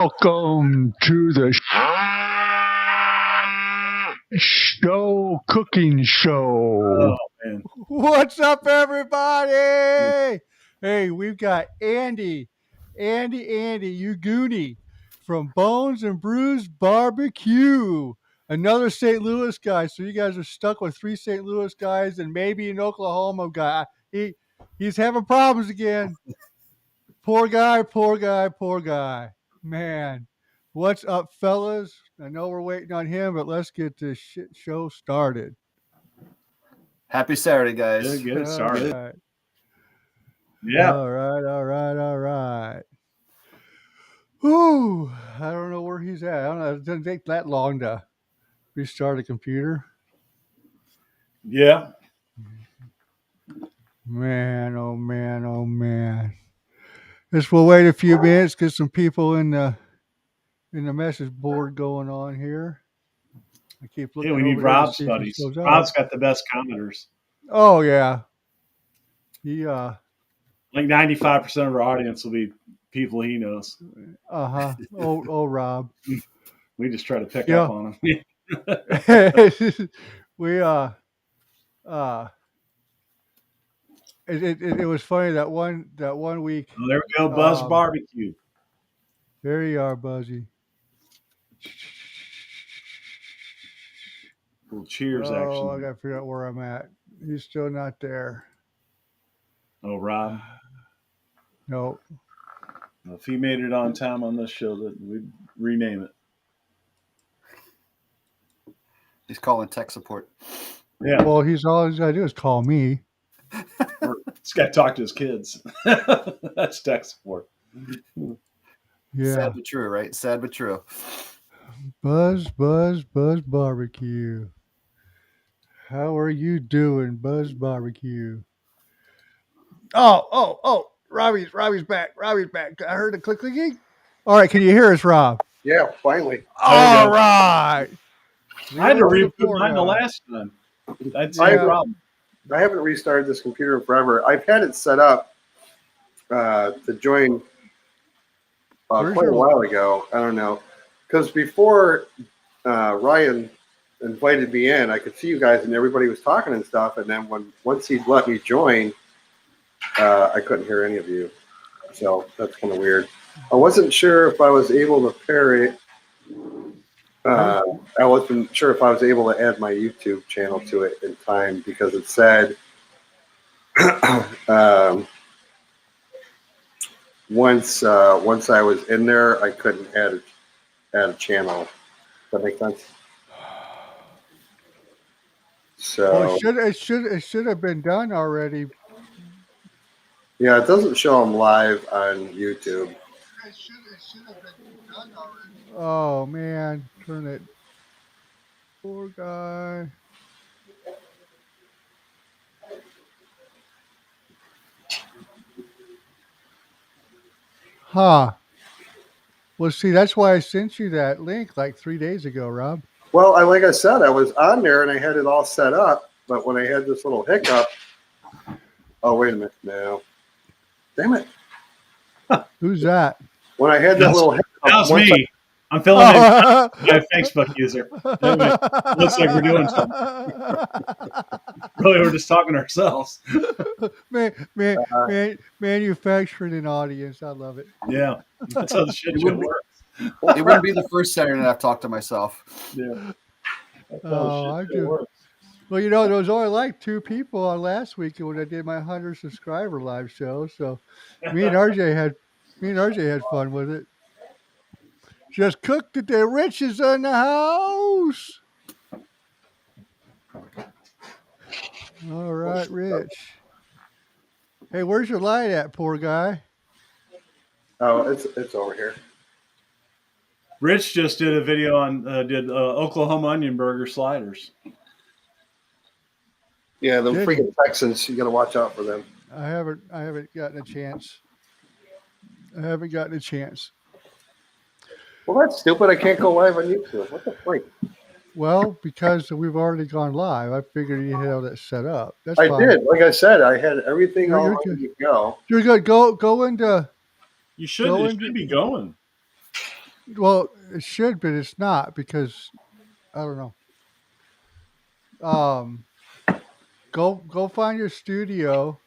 Welcome to the cooking show. Oh, man. What's up, everybody? Hey, we've got Andy Uguni from Bones and Brews BBQ. Another St. Louis guy. So you guys are stuck with 3 St. Louis guys and maybe an Oklahoma guy. He's having problems again. Poor guy. Man, what's up, fellas? I know we're waiting on him, but let's get this show started. Happy Saturday, guys. Good start. Right. Yeah. All right. Whew. I don't know where he's at. I don't know. It doesn't take that long to restart a computer. Yeah. Man, oh man. Just we'll wait a few minutes, get some people in the message board going on here. I keep looking. Hey, we need over there to Rob's see if he buddies. shows up. Rob's got the best commenters. Oh yeah. He Like 95% of our audience will be people he knows. Oh Rob. We just try to pick up on him. We it was funny that one week. Oh, there we go, Buzz Barbecue. There you are, Buzzy. Little cheers action. Oh, I gotta figure out where I'm at. He's still not there. Oh, Rob. No. Well, if he made it on time on this show, that we'd rename it. He's calling tech support. Yeah. Well, all he's gotta do is call me. He's got to talk to his kids. That's tech support. Yeah. Sad but true, right? Sad but true. Buzz Barbecue. How are you doing, Buzz Barbecue? Oh. Robbie's back. I heard the clicking. All right, can you hear us, Rob? Yeah, finally. All right. I had to reboot mine the last time. That's no problem. I haven't restarted this computer in forever. I've had it set up to join quite a while ago. I don't know. Because before Ryan invited me in, I could see you guys and everybody was talking and stuff. And then once he'd let me join, I couldn't hear any of you. So that's kind of weird. I wasn't sure if I was able to pair it. I wasn't sure if I was able to add my YouTube channel to it in time because it said once I was in there, I couldn't add a channel. Does that make sense? So it should have been done already. Yeah, it doesn't show them live on YouTube. It should have been done already. Oh man, turn it. Poor guy. Huh. Well, see, that's why I sent you that link like 3 days ago, Rob. Well, like I said, I was on there and I had it all set up, but when I had this little hiccup, oh, wait a minute now. Damn it. Who's that? When I had that little hiccup. That was me. I'm filling in my Facebook user. Anyway, looks like we're doing something. Really, we're just talking to ourselves. Manufacturing an audience. I love it. Yeah, that's how the shit show works. It wouldn't be the first Saturday I've talked to myself. Yeah. I do. Well, there was only like 2 people on last week when I did my 100 subscriber live show. So me and RJ had fun with it. Just cooked it. The Rich is in the house. All right, Rich. Hey, where's your light at, poor guy? Oh, it's over here. Rich just did a video on Oklahoma onion burger sliders. Yeah, the freaking Texans. You got to watch out for them. I haven't gotten a chance. Well, that's stupid. I can't go live on YouTube. What the freak? Well, because we've already gone live, I figured you had all that set up. That's I fine. did. Like I said, I had everything all ready to go. You're good. Go into. You should be going. Well, it should, but it's not because I don't know. Go find your studio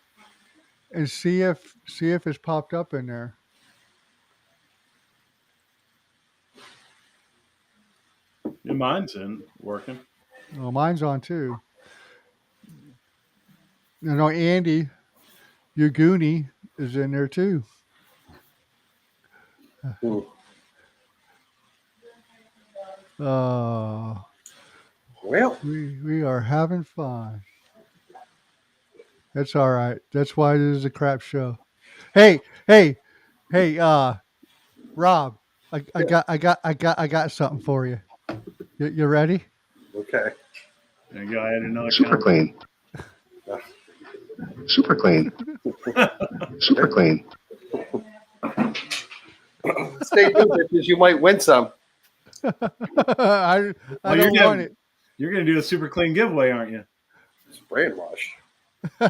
and see if it's popped up in there. Yeah, mine's in working. Well, mine's on too. You know, Andy, your Goonie is in there too. Hmm. Uh, Well, we are having fun. That's all right. That's why this is a crap show. Hey, hey, hey, Rob, I got something for you. You ready? okay. There you go. I had another Super comment. clean. Super clean. Super clean. Stay tuned, bitches. You might win some. I Well, don't want it. You're going to do a super clean giveaway, aren't you? Spray and wash. I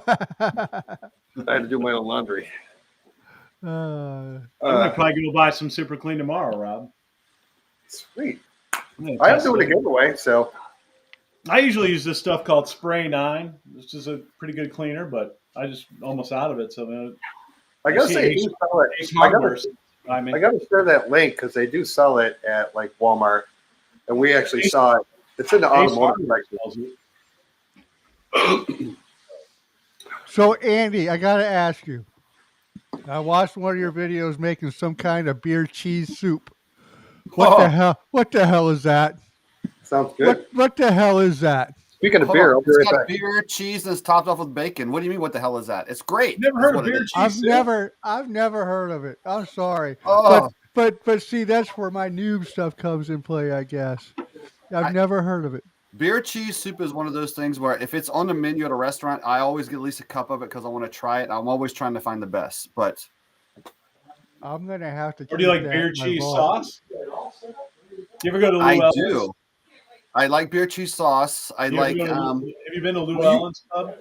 had to do my own laundry. I'm going to probably go buy some super clean tomorrow, Rob. Sweet. I'm gonna I am test doing a it. giveaway, so I usually use this stuff called Spray 9, which is a pretty good cleaner, but I just almost out of it. So I gotta see say, Ace- they do sell it. Ace I Hardware. gotta share that link because they do sell it at like Walmart, and we actually saw it. It's in the Ace automotive Hardware section. sells it. So Andy, I gotta ask you. I watched one of your videos making some kind of beer cheese soup. What the hell? What the hell is that? Sounds good. What the hell is that? Speaking of Hold beer, on. I'll be It's right got back. beer, cheese, and it's topped off with bacon. What do you mean? What the hell is that? It's great. Never is heard what of it beer is. cheese soup? I've never heard of it. I'm sorry. Oh, But see, that's where my noob stuff comes in play, I guess. I've never heard of it. beer cheese soup is one of those things where if it's on the menu at a restaurant, I always get at least a cup of it because I want to try it. I'm always trying to find the best. But I'm gonna have to. Or do you like keep that beer in my cheese vault. sauce? You ever go to Lou I Ellen's? do. I like beer cheese sauce. I You ever like. go to have you been to Lou well, you- Ellen's pub?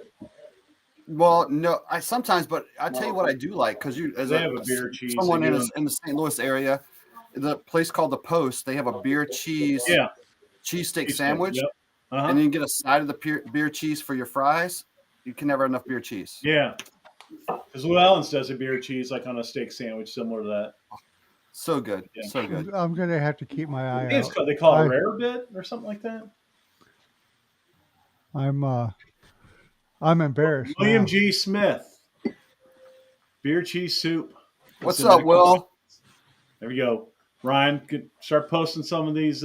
Well, no, I sometimes, but I tell you what I do like because you, as They have a beer cheese. someone They in, do in the St. Louis area, the place called the Post, they have a beer cheese Yeah. cheesesteak Cheese sandwich, Yep. Uh-huh. and then you get a side of the beer cheese for your fries. You can never have enough beer cheese. Yeah. Because Lou Ellen's does a beer cheese like on a steak sandwich, similar to that. So good, Yeah. so good. I'm gonna have to keep my I eye think it's out. called, they call it Rare Bit or something like that. I'm embarrassed. William now. G. Smith. Beer cheese soup. What's Listen, up, Will? There we go. Ryan, start posting some of these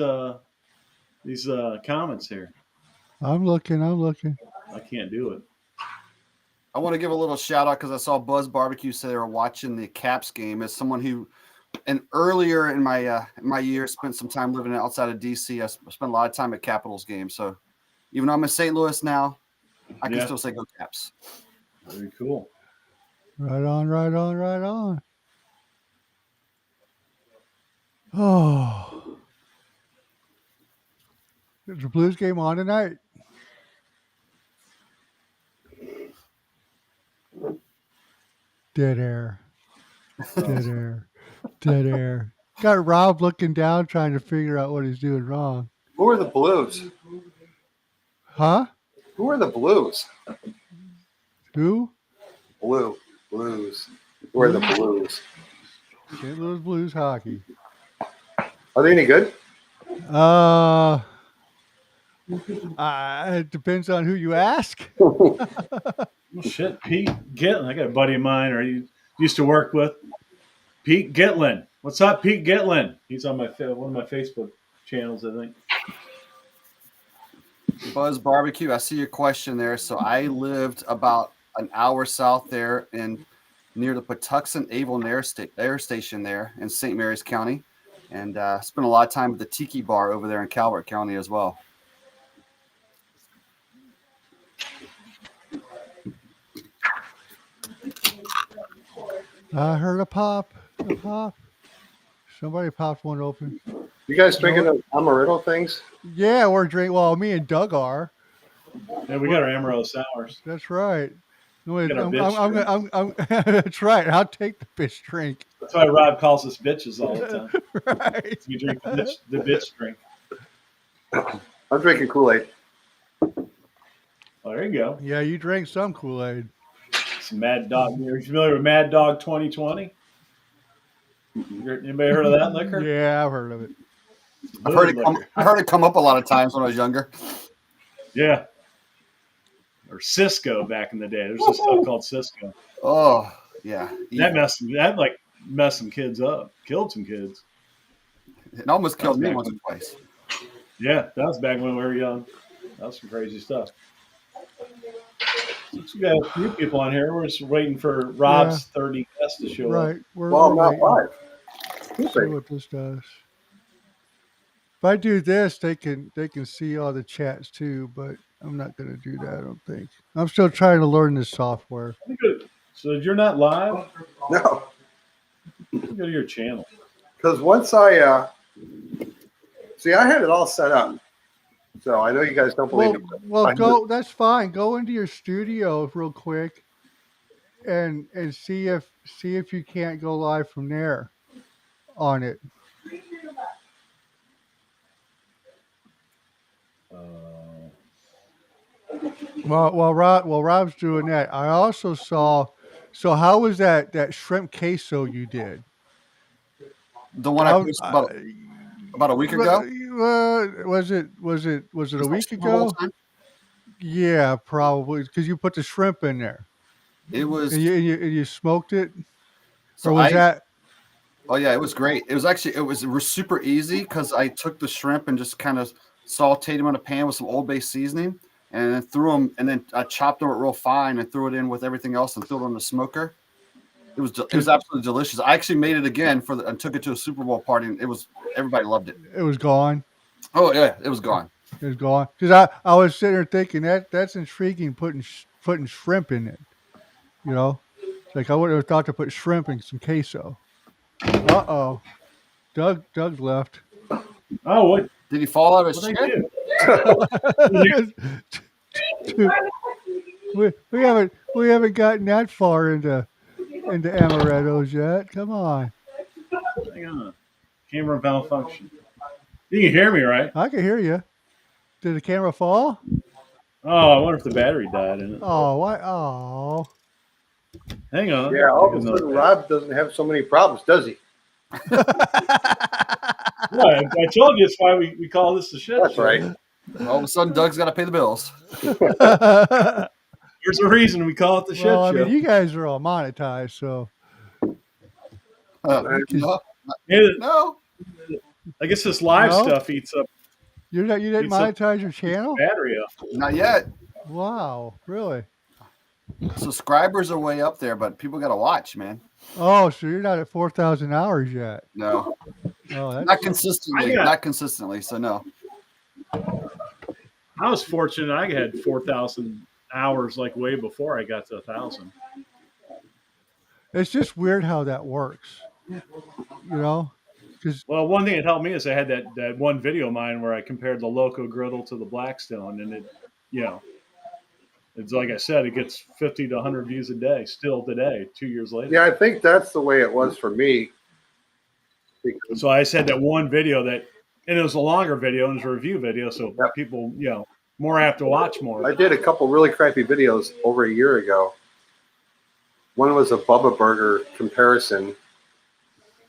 comments here. I'm looking. I can't do it. I want to give a little shout out because I saw Buzz Barbecue say they were watching the Caps game. As someone who, and earlier in my year, spent some time living outside of DC. I spent a lot of time at Capitals games. So even though I'm in St. Louis now, I can still say go Caps. Very cool. Right on. Oh, is the Blues game on tonight? Dead air. Got Rob looking down, trying to figure out what he's doing wrong. Who are the Blues? Huh? Who are the Blues? Who? Blues. Who are the Blues? St. Louis Blues hockey. Are they any good? It depends on who you ask. Well, shit, Pete Gitlin. I got a buddy of mine, or he used to work with Pete Gitlin. What's up, Pete Gitlin? He's on my one of my Facebook channels, I think. Buzz Barbecue, I see your question there. So I lived about an hour south there and near the Patuxent-Avon Air Station there in St. Mary's County, and spent a lot of time at the Tiki Bar over there in Calvert County as well. I heard a pop. Somebody popped one open. You guys drinking those amaretto things? Yeah, we're drinking. Well, me and Doug are. Yeah, we got our Amarillo sours. That's right. No, Get our that's right. I'll take the bitch drink. That's why Rob calls us bitches all the time. Right. We drink the bitch drink. I'm drinking Kool-Aid. Oh, there you go. Yeah, you drank some Kool-Aid. Some Mad Dog. Are you familiar with Mad Dog 2020? Anybody heard of that liquor? Yeah, I've heard of it. I've heard it Good come. liquor. I heard it come up a lot of times when I was younger. Yeah. Or Cisco back in the day. There's this stuff called Cisco. Oh yeah, That messed some kids up. Killed some kids. it almost killed me back once or when- twice. Yeah, that was back when we were young. That was some crazy stuff. Since we got a few people on here, we're just waiting for Rob's 30 guests to show up. Right. We're, Well, I'm we're not waiting. live. See what this does. If I do this, they can see all the chats too, but I'm not going to do that. I don't think. I'm still trying to learn this software. So you're not live? No, Go to your channel. because once I see, I had it all set up. So I know you guys don't believe it. but I Go. That's fine. Go into your studio real quick, and see if you can't go live from there on it. While Rob's doing that, I also saw. So how was that shrimp queso you did? The one I posted about a week ago. Was it a Was that week Super Bowl ago? time? Yeah, probably because you put the shrimp in there It was. and you smoked it. So Or was that? Oh yeah, it was great. It was super easy because I took the shrimp and just kind of sauteed them in a pan with some Old Bay seasoning, and then threw them, and then I chopped them real fine and threw it in with everything else and threw it on the smoker. It was absolutely delicious. I actually made it again and took it to a Super Bowl party, and everybody loved it. It was gone. Oh yeah, it was gone. It was gone. Because I was sitting there thinking that's intriguing putting shrimp in it. You know, it's like I would have thought to put shrimp in some queso. Uh-oh. Doug left. Oh, what? Did he fall out of his What chair? do? we haven't gotten that far into amarettos yet. Come on. Hang on. Camera malfunction. You can hear me, right? I can hear you. Did the camera fall? Oh, I wonder if the battery died in it. Oh, why? Oh. Hang on. Yeah, all of a sudden Rob doesn't have so many problems, does he? Yeah, I told you it's why we call this the shit That's show. right. All of a sudden, Doug's got to pay the bills. There's a reason we call it the shit Well, I show. mean, you guys are all monetized, so No. I guess this live No? stuff eats up you didn't Eats up- monetize your channel? battery up. Not yet. Wow, really? Subscribers are way up there, but people got to watch, man. Oh, so you're not at 4,000 hours yet? No, Oh, that's not consistently. Yeah. Not consistently. So no. I was fortunate. I had 4,000 hours like way before I got to 1,000. it's just weird how that works. You know, because Well, one thing that helped me is I had that one video of mine where I compared the Loco Griddle to the Blackstone, and it's like I said, it gets 50 to 100 views a day still today, 2 years later. Yeah, I think that's the way it was for me. Because So I said that one video and it was a longer video and it was a review video, so Yep. people, more apt to watch more. I did a couple really crappy videos over a year ago. One was a Bubba Burger comparison,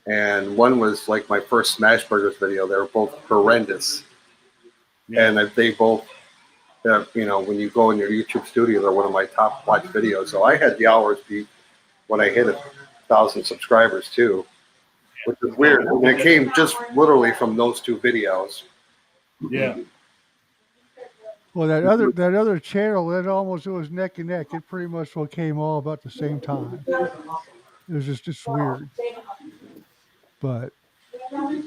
and one was like my first Smash Burgers video. They were both horrendous. Yeah. And they both, when you go in your YouTube studio, they're one of my top watch videos. So I had the hours beat when I hit 1,000 subscribers too, which is weird. And it came just literally from those two videos. Yeah. well, that other channel, it was neck and neck. It pretty much came all about the same time. It was just weird, but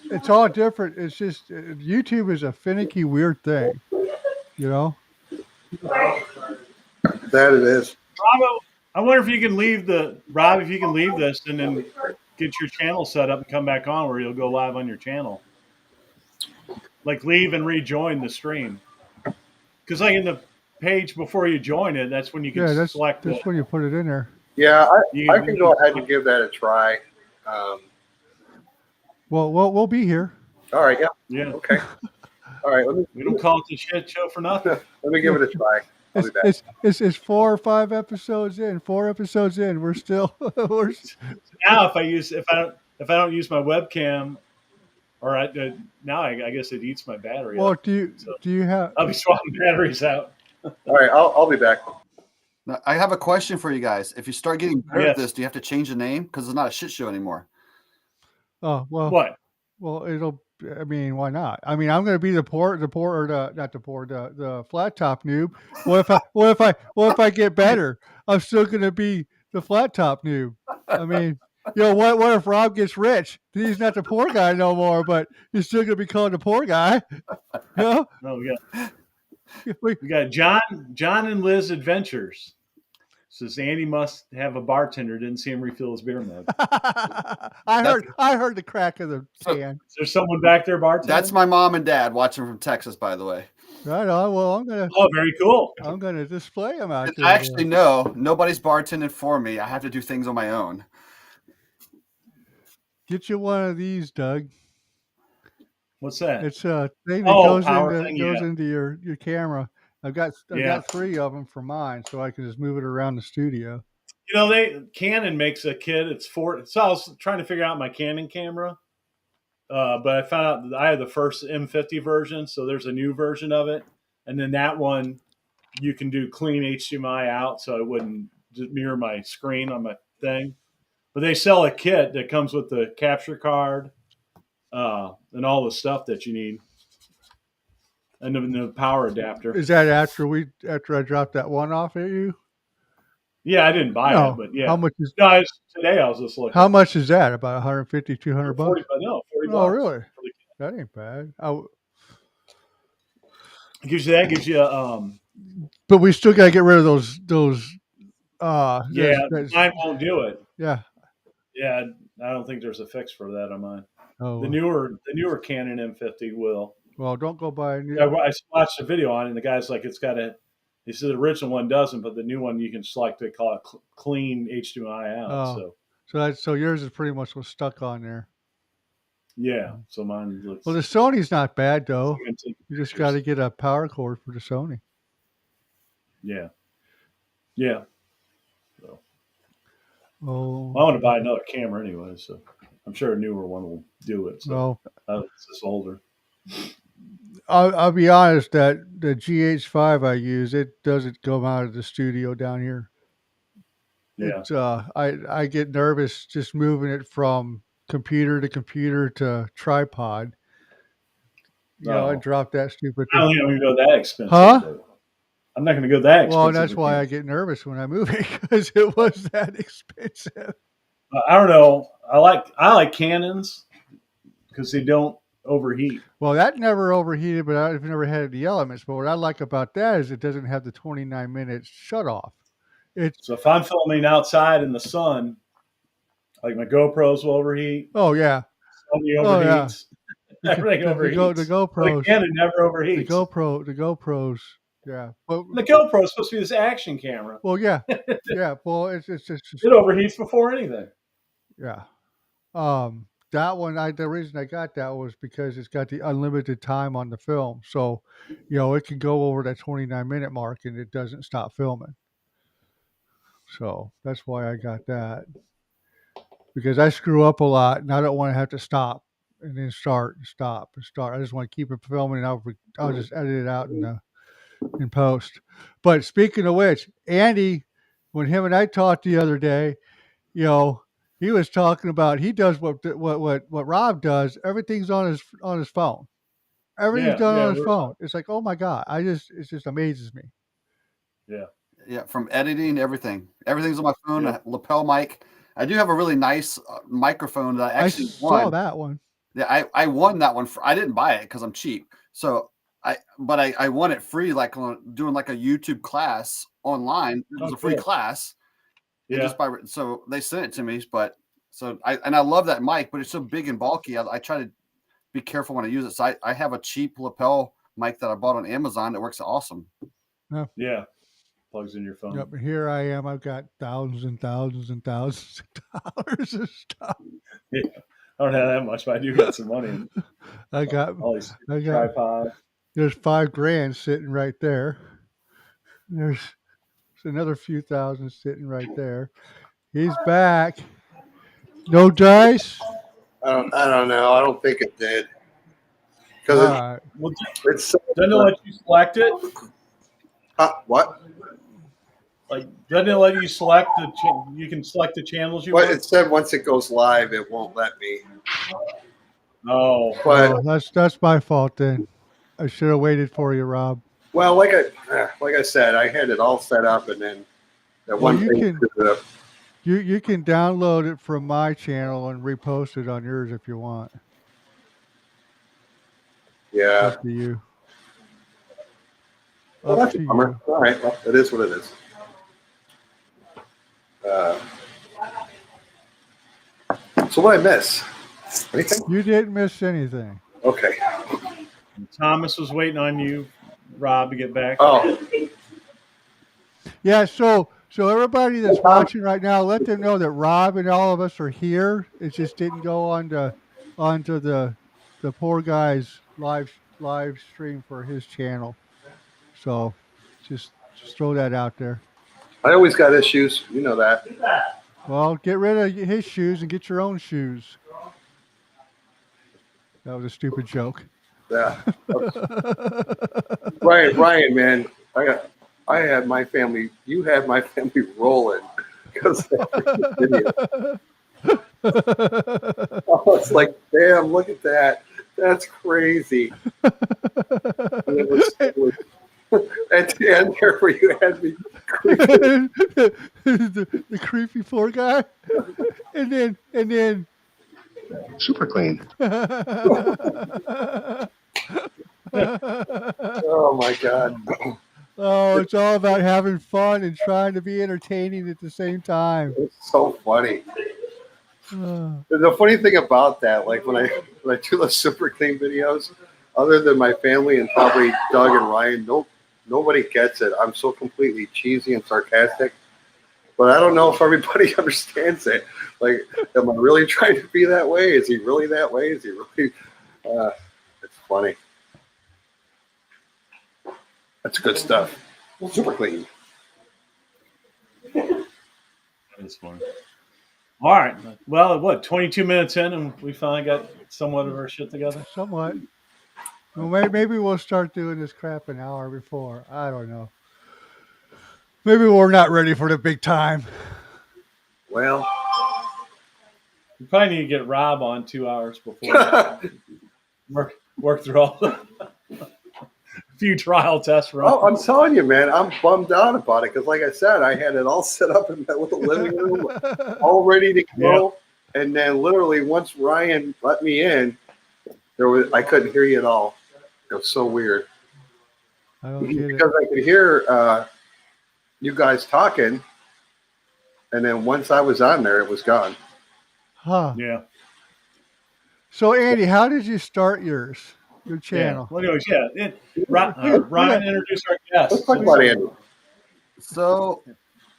it's all different. It's just YouTube is a finicky, weird thing, you know. That it is. Rob, I wonder if you can leave this and then get your channel set up and come back on where you'll go live on your channel. Like leave and rejoin the stream. Because like in the page before you join it, that's when you can Yeah, that's select when you put it in there. Yeah, You I can go ahead and give that a try. Well, we'll be here. All right. Yeah. Yeah. Okay. All right. We don't call it the shit show for nothing. Let me give it a try. I'll be back. It's 4 or 5 episodes in. 4 episodes in. We're still Now, if I don't use my webcam, or now I guess it eats my battery. Well, up. do you have? I'll be swapping batteries out. All right. I'll be back. Now, I have a question for you guys. If you start getting better at Yes. this, do you have to change the name? Because it's not a shit show anymore. Oh well. What? Well, I mean, why not? I mean, I'm going to be the flat top noob. What if I get better? I'm still going to be the flat top noob. I mean, what if Rob gets rich? He's not the poor guy no more, but he's still going to be called the poor guy. No, we got John and Liz Adventures. Says Andy must have a bartender. Didn't see him refill his beer mug. I heard the crack of the can. Is there someone back there bartending? That's my mom and dad watching from Texas, by the way. Right on. Well, Oh, very cool. I'm gonna display them out there. I actually know nobody's bartending for me. I have to do things on my own. Get you one of these, Doug. What's that? It's a thing that goes yeah. into your camera. I've got 3 of them for mine, so I can just move it around the studio. Canon makes a kit. It's for. So I was trying to figure out my Canon camera, but I found out that I have the first M50 version. So there's a new version of it, and then that one you can do clean HDMI out, so it wouldn't just mirror my screen on my thing. But they sell a kit that comes with the capture card and all the stuff that you need. And the power adapter. Is that after I dropped that one off at you? Yeah, I didn't buy it, but yeah. How much is? No, today I was just looking. How much is that? About 150, 200 bucks? 40 Oh, bucks. really? That ain't bad. Gives you But we still got to get rid of those. Mine won't do it. Yeah. Yeah, I don't think there's a fix for that on mine. Oh. The newer Canon M50 will. Well, don't go buy a new. I watched a video on it, and the guy's like, it's got a. He said the original one doesn't, but the new one you can select. They call it clean HDMI out. So yours is pretty much what's stuck on there. Yeah. So mine looks. Well, the Sony's not bad though. You just got to get a power cord for the Sony. Yeah. Yeah. So. Oh. I want to buy another camera anyway, so I'm sure a newer one will do it. So it's just older. I'll be honest that the GH5 I use, it doesn't go out of the studio down here. Yeah. It's, I get nervous just moving it from computer to computer to tripod. I dropped that stupid thing. I don't even go that expensive. Huh? I'm not going to go that expensive. Well, that's why I get nervous when I move it, because it was that expensive. I don't know. I like Canons because they don't overheat. Well, that never overheated, but I've never had the elements. But what I like about that is it doesn't have the 29 minutes shut off. So if I'm filming outside in the sun, like my GoPros will overheat. Oh yeah. Sony overheats. Everything overheats. The GoPros. The Canon never overheats. The GoPros. Yeah. But the GoPro is supposed to be this action camera. Well, yeah. Yeah. Well, it's just it overheats before anything. Yeah. That one, the reason I got that was because it's got the unlimited time on the film. So, it can go over that 29-minute mark and it doesn't stop filming. So that's why I got that. Because I screw up a lot and I don't want to have to stop and then start and stop and start. I just want to keep it filming and I'll just edit it out in post. But speaking of which, Andy, when him and I talked the other day, he was talking about he does what Rob does. Everything's on his phone. Everything's done on his phone. It's like, oh my God, it just amazes me. Yeah. Yeah, from editing, everything's on my phone. A lapel mic. I do have a really nice microphone that I actually won. I saw that one. Yeah, I won that one. I didn't buy it because I'm cheap. So I won it free, like doing like a YouTube class online. It was a free class. Yeah. So they sent it to me, I love that mic, but it's so big and bulky. I try to be careful when I use it. So I have a cheap lapel mic that I bought on Amazon that works awesome. Yeah. Plugs in your phone. Yep. And here I am. I've got thousands and thousands and thousands of dollars of stuff. Yeah. I don't have that much, but I do got some money. I got All these I got tripods. there's $5,000 sitting right there. There's another few thousand sitting right there. He's back. No dice. I don't know. I don't think it did because All right. Well, it's so, doesn't it let you select it? what? Like, doesn't it let you select you can select the channels you What want? it said once it goes live, it won't let me. Oh, But Oh, that's my fault then. I should have waited for you, Rob. well, like I said, I had it all set up, and then that Well, one you thing. can you can download it from my channel and repost it on yours if you want. Yeah. Up to you. Well, Up that's a to bummer. you. All right. Well, it is what it is. So what I miss? Anything? You didn't miss anything. Okay. Thomas was waiting on you, Rob, to get back. Oh, Yeah, so everybody that's watching right now, let them know that Rob and all of us are here. It just didn't go onto the poor guy's live stream for his channel. So just throw that out there. I always got issues. You know that. Well, get rid of his shoes and get your own shoes. That was a stupid joke. Yeah. Ryan, man, I had my family. You had my family rolling because video. I was like, damn, look at that. That's crazy. And it was at the end there where you had me creepy. the creepy poor guy, and then Super clean. Oh my god. Oh, it's all about having fun and trying to be entertaining at the same time. It's so funny. The funny thing about that, like when I do those super clean videos, other than my family and probably Doug and Ryan, nobody gets it. I'm so completely cheesy and sarcastic. But I don't know if everybody understands it. Like, am I really trying to be that way? Is he really that way? Is he really? It's funny. That's good stuff. Super clean. That's fun. All right. Well, what, 22 minutes in, and we finally got somewhat of our shit together? Somewhat. Well, maybe we'll start doing this crap an hour before. I don't know. Maybe we're not ready for the big time. Well, We probably need to get Rob on 2 hours before work through all the few trial tests. oh, I'm telling you, man, I'm bummed out about it because, like I said, I had it all set up in that little living room, all ready to go. Yeah. And then, literally, once Ryan let me in, I couldn't hear you at all. It was so weird. I don't get because it. I could hear you guys talking, and then once I was on there, it was gone. Huh. Yeah. So, Andy, how did you start your channel? Yeah. Well, anyways, Ryan introduced our guest. Let's talk about Andy. So,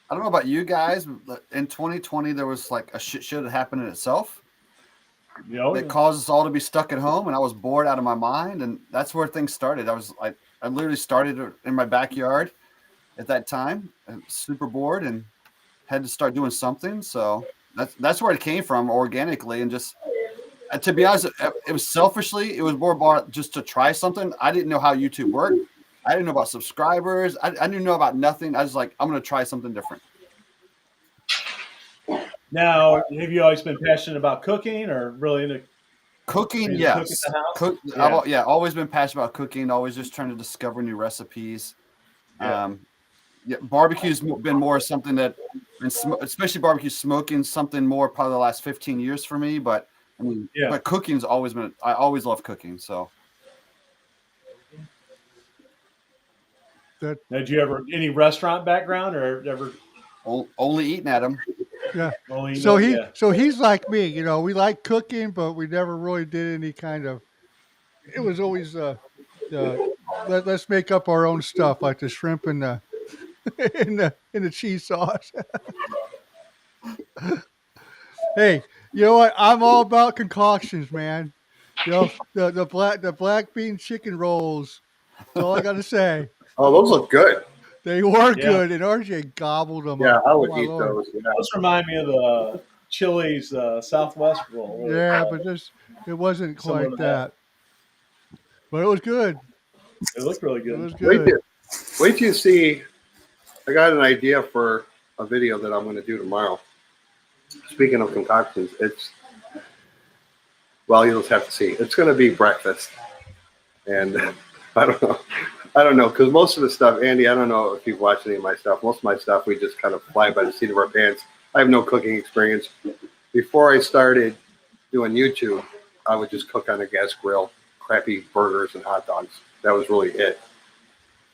I don't know about you guys, but in 2020, there was like a shit show that happened in itself. It caused us all to be stuck at home, and I was bored out of my mind, and that's where things started. I literally started in my backyard at that time, super bored, and had to start doing something. So that's where it came from organically, and just to be honest, it was selfishly. It was more about just to try something. I didn't know how YouTube worked. I didn't know about subscribers. I didn't know about nothing. I was like, I'm going to try something different. Now, have you always been passionate about cooking, or really into cooking? Yes. Always been passionate about cooking. Always just trying to discover new recipes. Yeah. Barbecue's been more something that, especially barbecue smoking, something more probably the last 15 years for me. But I mean, but cooking's always been. I always love cooking. So. Now, did you ever any restaurant background or ever? Only eating at them. Yeah. So he's like me. You know, we like cooking, but we never really did any kind of. It was always let's make up our own stuff, like the shrimp and in the cheese sauce. Hey, you know what? I'm all about concoctions, man. You know, the black bean chicken rolls. That's all I got to say. Oh, those look good. They were Yeah. good, and RJ gobbled them Yeah, up. I Oh would my eat lord. those. Yeah. Those remind me of the Chili's Southwest roll. what do they Yeah, call but it? it wasn't Similar quite to that. that. But it was good. It looked really It good. was Wait good. till, wait till you see. I got an idea for a video that I'm going to do tomorrow. Speaking of concoctions, well, you'll just have to see. It's going to be breakfast, and I don't know, because most of the stuff, Andy, I don't know if you've watched any of my stuff. Most of my stuff, we just kind of fly by the seat of our pants. I have no cooking experience. Before I started doing YouTube, I would just cook on a gas grill, crappy burgers and hot dogs. That was really it.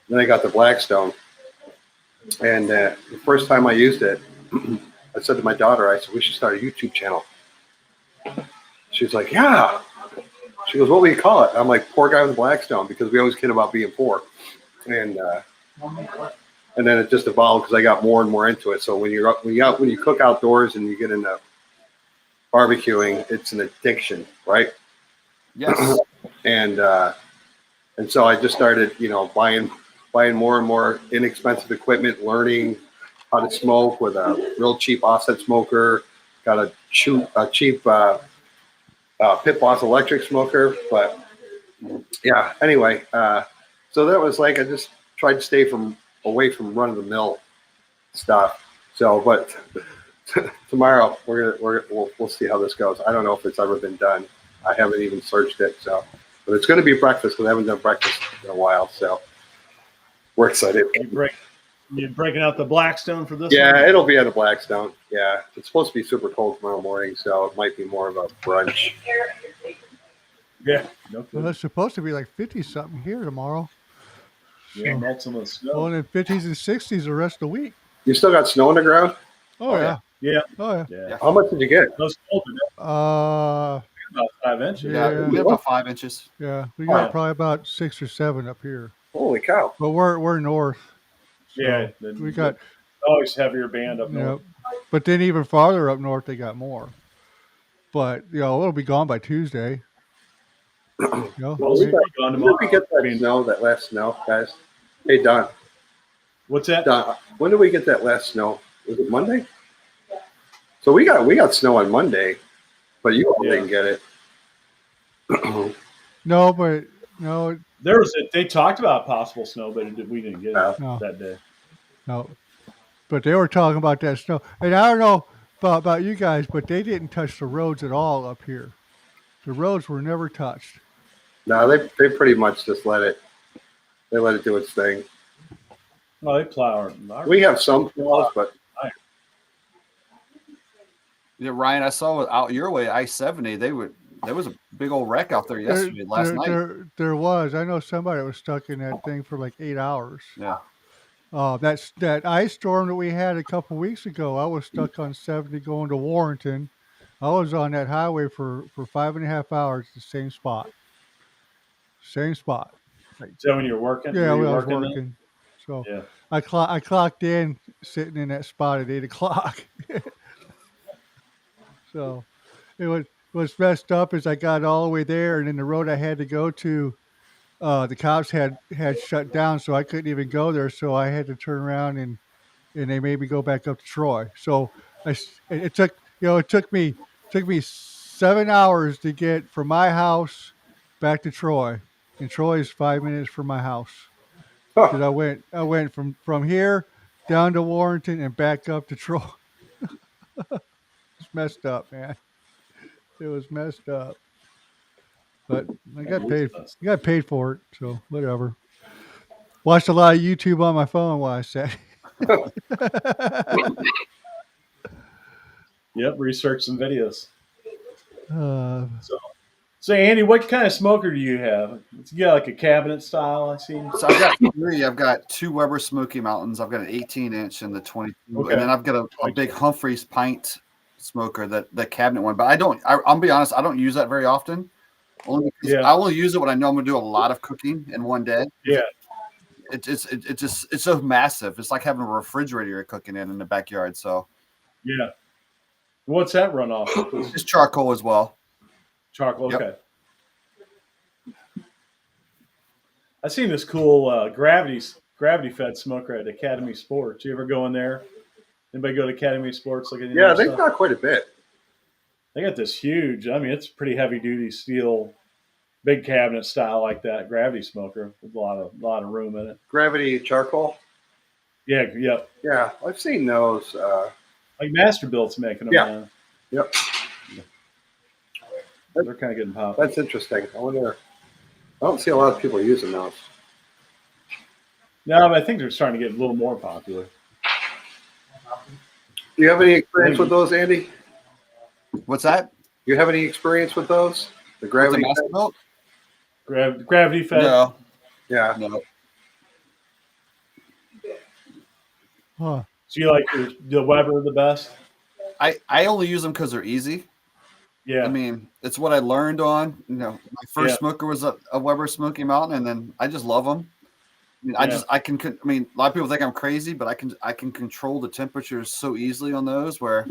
Then I got the Blackstone, and the first time I used it, I said to my daughter, I said, we should start a YouTube channel. She's like, yeah. She goes, what will you call it? I'm like, poor guy with a Blackstone, because we always kid about being poor. And then it just evolved because I got more and more into it. So when you cook outdoors and you get into barbecuing, it's an addiction, right? Yes. And so I just started, buying more and more inexpensive equipment, learning how to smoke with a real cheap offset smoker. Got a cheap Pit Boss electric smoker, but yeah. Anyway, so that was like I just tried to stay away from run of the mill stuff. So, but tomorrow we'll see how this goes. I don't know if it's ever been done. I haven't even searched it. So, but it's going to be breakfast because I haven't done breakfast in a while. So we're excited. You breaking out the Blackstone for this? Yeah, one? it'll be at a Blackstone. Yeah, it's supposed to be super cold tomorrow morning, so it might be more of a brunch. Yeah. No Well, kidding. it's supposed to be like 50 something here tomorrow. Yeah, So, melt some of the snow. well, in 50s and 60s the rest of the week. You still got snow on the ground? Oh, Oh, yeah. Yeah. Oh yeah. Yeah. How much did you get? Those cold are Uh, about 5 inches. Yeah. Yeah, we had about 5 inches. yeah. We Oh, got yeah. probably about 6 or 7 up here, Holy cow! but we're north. So Yeah. we got always heavier band up north. but then even farther up north they got more. But it'll be gone by Tuesday. Well, Those will be gone when did we tomorrow. get that I mean, snow? That last snow, guys. Hey Don, what's that? when did we get that last snow? Was it Monday? So we got snow on Monday, but you all didn't get it. No, but no, They talked about possible snow, but we didn't get it No. that day. no. But they were talking about that snow, and I don't know about you guys, but they didn't touch the roads at all up here. The roads were never touched. No, they pretty much just let it do its thing. No, they plow. We have some plows, but Yeah, Ryan, I saw out your way, I-70. There was a big old wreck out there yesterday, last night. There was. I know somebody that was stuck in that thing for like 8 hours. Yeah. That ice storm that we had a couple weeks ago, I was stuck on 70 going to Warrenton. I was on that highway for 5.5 hours, the same spot. Same spot. So when you're working, Yeah, were you I was then? working. So Yeah. I clocked in sitting in that spot at 8 o'clock. So it was messed up as I got all the way there, and then the road I had to go to, the cops had shut down, so I couldn't even go there. So I had to turn around and they made me go back up to Troy. So it took me 7 hours to get from my house back to Troy, and Troy is 5 minutes from my house. Because I went from here down to Warrenton and back up to Troy. It's messed up, man. It was messed up. But I got paid for it, so whatever. Watched a lot of YouTube on my phone while I sat. Yep. Research some videos. Uh, So Andy, what kind of smoker do you have? You got like a cabinet style, I see. So I've got 3. I've got 2 Weber Smoky Mountains. I've got an 18-inch and the 22. Okay. And then I've got a big Humphreys pint smoker, the cabinet one. But I'll be honest, I don't use that very often. Only because I will use it when I know I'm going to do a lot of cooking in one day. Yeah. it's so massive. It's like having a refrigerator you're cooking in the backyard. So Yeah. What's that run off? it's charcoal as well. Charcoal. Yep. Okay. I seen this cool gravity fed smoker at Academy Sports. You ever go in there? Anybody go to Academy Sports? Look at Yeah, they've got quite a bit. They got this huge. I mean, it's pretty heavy duty steel, big cabinet style like that gravity smoker with a lot of room in it. Gravity charcoal. Yeah. Yep. Yeah, I've seen those. Like Masterbuilt's making them. Yeah. Now. Yep. They're kind of getting popular. That's interesting. I wonder. I don't see a lot of people using those. No, but I think they're starting to get a little more popular. Do you have any experience with those, Andy? What's that? Do you have any experience with those? The gravity. Masterbuilt? Gravity fed. No. Yeah. No. Huh. So you like the Weber the best? I only use them because they're easy. Yeah. I mean, it's what I learned on. You know, my first smoker was a Weber Smoky Mountain, and then I just love them. I mean, I mean, a lot of people think I'm crazy, but I can control the temperatures so easily on those. Where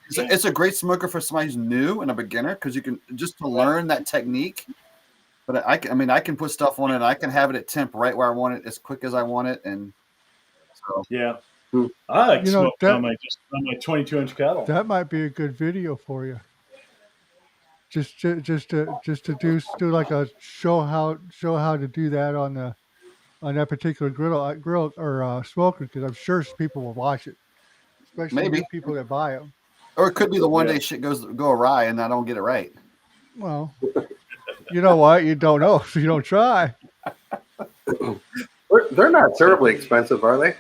it's a great smoker for somebody who's new and a beginner because you can just to learn that technique. But I can put stuff on it. I can have it at temp right where I want it, as quick as I want it, and so I like smoke that, on my 22-inch kettle. That might be a good video for you. Just to do like a show how to do that on that particular grill or smoker, because I'm sure people will watch it, especially new people that buy them. Or it could be the one day shit go awry and I don't get it right. Well, you know what? You don't know, so you don't try. They're not terribly expensive, are they?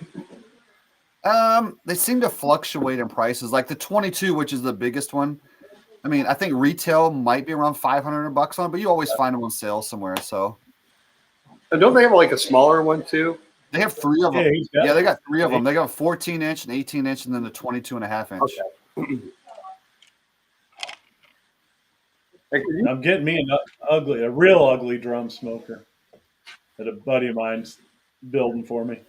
They seem to fluctuate in prices. Like the 22, which is the biggest one. I mean, I think retail might be around $500 on, but you always find them on sale somewhere. So, and don't they have like a smaller one too? They have 3 of them. Yeah, they got 3 of them. They got a 14-inch, an 18-inch, and then the 22.5-inch. Okay. I'm getting me a real ugly drum smoker that a buddy of mine's building for me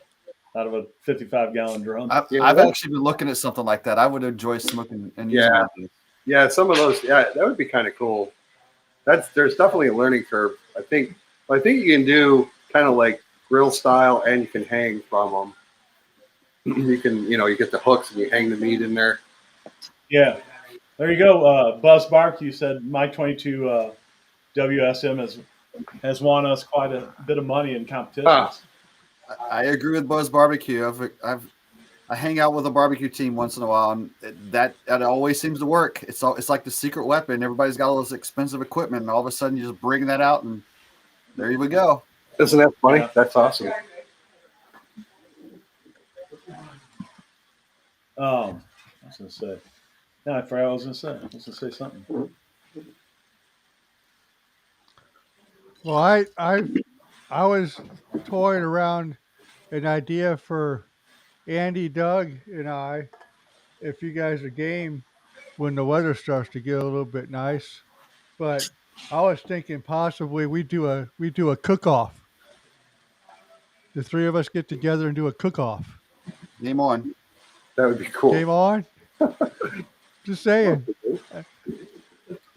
out of a 55-gallon drum. I've actually been looking at something like that. I would enjoy smoking and using those. Yeah, some of those. Yeah, that would be kind of cool. There's definitely a learning curve. I think you can do kind of like grill style, and you can hang from them. You can, you get the hooks and you hang the meat in there. Yeah, there you go. Buzz Barbecue said my 22 WSM has won us quite a bit of money in competitions. I agree with Buzz Barbecue. I hang out with a barbecue team once in a while, and that always seems to work. It's like the secret weapon. Everybody's got all this expensive equipment, and all of a sudden you just bring that out, and there you go. Isn't that funny? Yeah. That's awesome. I was going to say. No, I forgot what I was going to say. I was going to say something. Well, I was toying around an idea for Andy, Doug, and I, if you guys are game when the weather starts to get a little bit nice. But I was thinking possibly we do a cook-off. The 3 of us get together and do a cook-off. Game on. That would be cool. Game on. Just saying.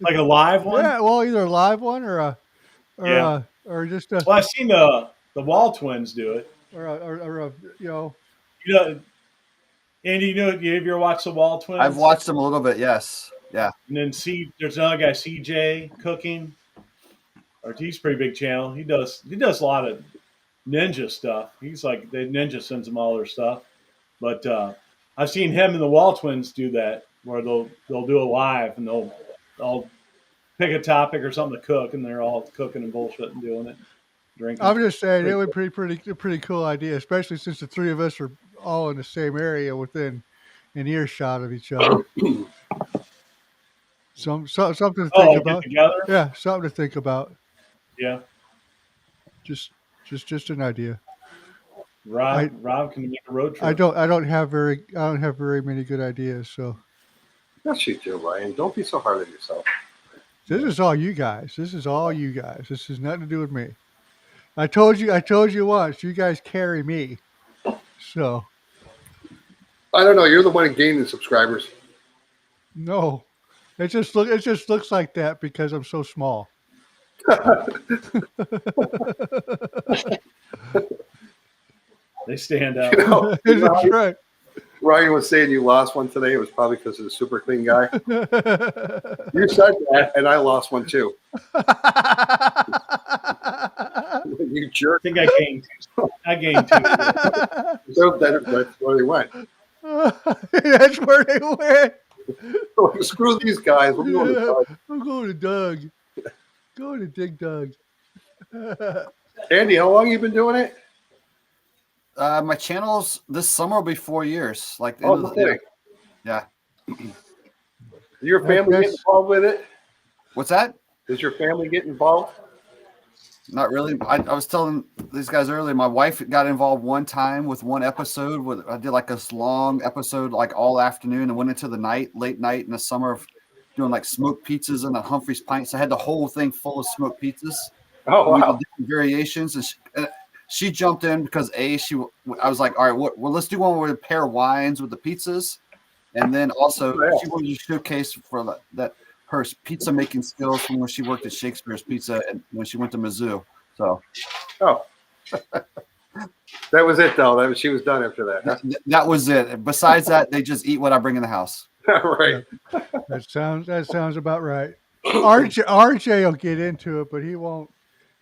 Like a live one? Yeah, well, either a live one or just a. Well, I've seen the Wall Twins do it. Andy, have you ever watched the Wall Twins? I've watched them a little bit. Yes. Yeah. And then there's another guy, CJ Cooking. He's a pretty big channel. He does a lot of ninja stuff. He's like the ninja sends them all their stuff. But I've seen him and the Wall Twins do that, where they'll do it live and they'll pick a topic or something to cook, and they're all cooking and bullshit and doing it, drinking. I'm just saying it would be pretty cool idea, especially since the 3 of us are all in the same area within an earshot of each other. Something to think about. Together? Yeah, something to think about. Yeah. Just an idea. Rob can make a road trip. I don't have very many good ideas, so. Yes, you do, Ryan. Don't be so hard on yourself. This is all you guys. This is nothing to do with me. I told you once. You guys carry me. So I don't know. You're the one gaining subscribers. no, it just looks like that because I'm so small. They stand You out. know, That's right. Ryan was saying you lost one today. It was probably because of the super clean guy. You said that, and I lost one too. You jerk. I think I gained 2. I gained 2. So that's where they went. That's where they went. Screw these guys. We're going to Doug. I'm going to Doug. Going to Dig Doug. Andy, how long you been doing it? My channel's this summer will be 4 years. Like the Oh, end no of the year. kidding. Yeah. Your family get involved with it? What's that? Does your family get involved? Not really. I was telling these guys earlier, my wife got involved one time with one episode. I did like this long episode, like all afternoon, and went into the late night in the summer of doing like smoked pizzas and the Humphreys Pints. I had the whole thing full of smoked pizzas. Oh, We wow. did different variations, and she jumped in because I was like, all right, well, let's do one where we pair wines with the pizzas, and then also she wanted to showcase for that her pizza making skills from when she worked at Shakespeare's Pizza and when she went to Mizzou. So, Oh, that was it though. She was done after that. Huh? that was it. Besides that, they just eat what I bring in the house. Right. That sounds about right. RJ will get into it, but he won't.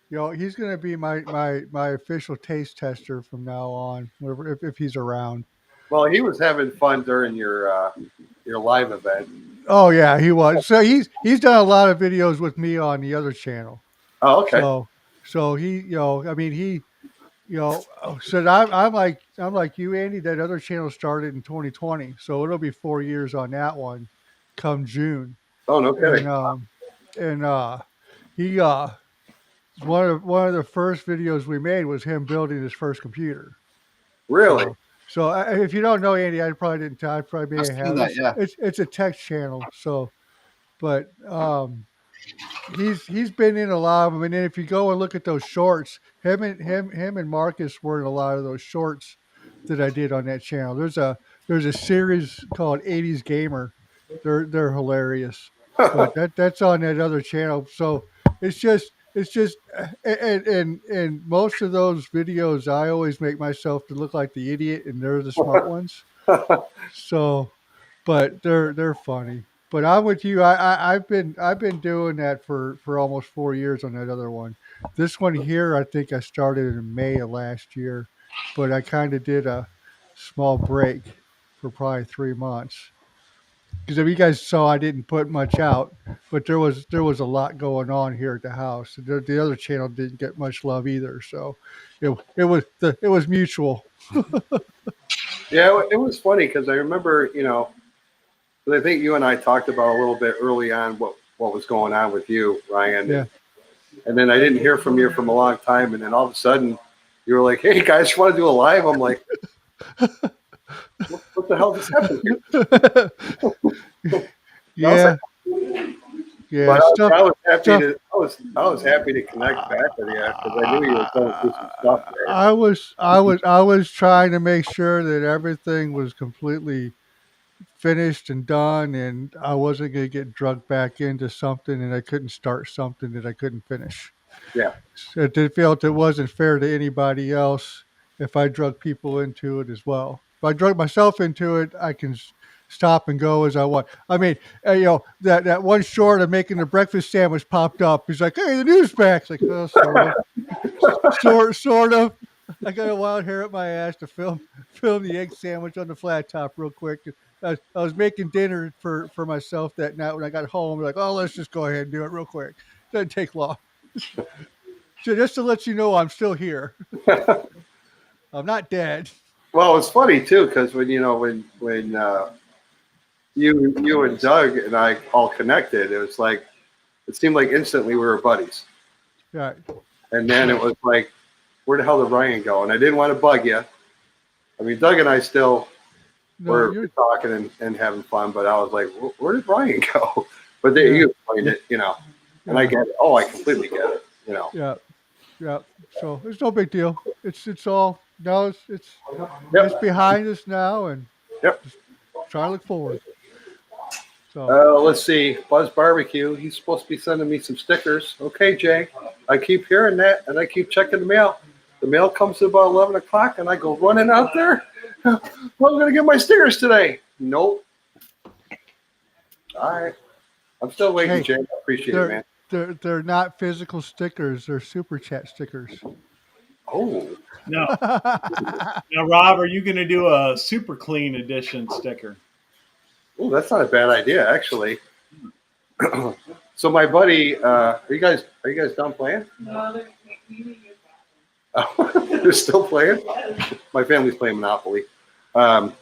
You know, he's going to be my official taste tester from now on, if he's around. Well, he was having fun during your live event. Oh yeah, he was. So he's done a lot of videos with me on the other channel. Oh, okay. So he, I mean, so I'm like you, Andy. That other channel started in 2020, so it'll be 4 years on that one, come June. Oh, no kidding. And he one of the first videos we made was him building his first computer. Really? So if you don't know Andy, I probably didn't tell. I probably may I've have. seen that, yeah. It's a tech channel. So, but he's been in a lot of them. And then if you go and look at those shorts, him and Marcus were in a lot of those shorts that I did on that channel. There's a series called 80s Gamer. They're hilarious. But that's on that other channel. So it's just and most of those videos I always make myself to look like the idiot and they're the smart ones. So but they're funny. But I'm with you. I've been doing that for almost 4 years on that other one. This one here, I think I started in May of last year, but I kind of did a small break for probably 3 months. Because if you guys saw, I didn't put much out, but there was a lot going on here at the house. The other channel didn't get much love either, so it was mutual. Yeah, it was funny because I remember, I think you and I talked about a little bit early on what was going on with you, Ryan. Yeah. And then I didn't hear from you from a long time, and then all of a sudden you were like, "Hey guys, you want to do a live?" I'm like, "What the hell just happened here?" Yeah. Yeah. But I was happy I was happy to connect back with you because I knew you were going through some stuff there. I was trying to make sure that everything was completely finished and done, and I wasn't going to get drugged back into something, and I couldn't start something that I couldn't finish. Yeah. So it felt it wasn't fair to anybody else if I drug people into it as well. If I drug myself into it, I can stop and go as I want. I mean, that one short of making the breakfast sandwich popped up. He's like, "Hey, the news back." It's like, "Oh, sort of. I got a wild hair up my ass to film the egg sandwich on the flat top real quick. I was making dinner for myself that night when I got home. Like, oh, let's just go ahead and do it real quick. Doesn't take long. So just to let you know, I'm still here. I'm not dead. Well, it's funny too because when you and Doug and I all connected, it seemed like instantly we were buddies. Right. And then it was like, where the hell did Ryan go? And I didn't want to bug you. I mean, Doug and I still were talking and having fun, but I was like, where did Ryan go? But then you explained it, and I get it. Oh, I completely get it, Yeah. Yeah. So it's no big deal. It's all now. It's Yep. behind us now, and Yep. just try to look forward. So Let's see. Buzz Barbecue. He's supposed to be sending me some stickers. Okay, Jay. I keep hearing that, and I keep checking the mail. The mail comes at about 11 o'clock, and I go running out there. Well, I'm going to get my stickers today. Nope. All right. I'm still waiting, hey, Jay. I appreciate it, they're man. they're not physical stickers. They're super chat stickers. Oh. Now, now, Rob, are you going to do a super clean edition sticker? Oh, that's not a bad idea, actually. So my buddy, are you guys done playing? No, They're still playing. My family's playing Monopoly. Um,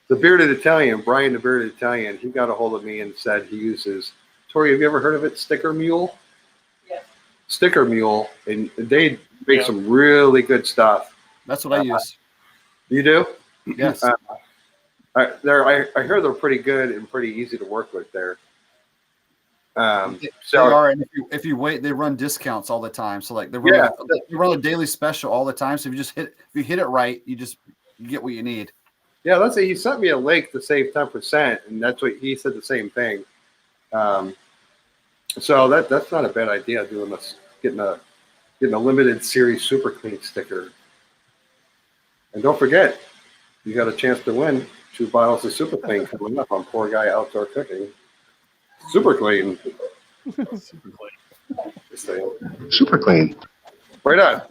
the bearded Italian, Brian, the bearded Italian, he got a hold of me and said he uses. Tori, have you ever heard of it? Sticker Mule. Yes. Sticker Mule, and they make some really good stuff. That's what I use. You do? Yes. I hear they're pretty good and pretty easy to work with there. They So are, and if you wait, they run discounts all the time. So like they run a daily special all the time. So if you hit it right, you get what you need. yeah, let's say he sent me a link to save 10%, and that's what he said the same thing. So that's not a bad idea doing this, getting a limited series super clean sticker. And don't forget, you got a chance to win 2 bottles of super clean coming up on Poor Guy Outdoor Cooking. Super clean. Super clean. Just saying. Super clean. Right on.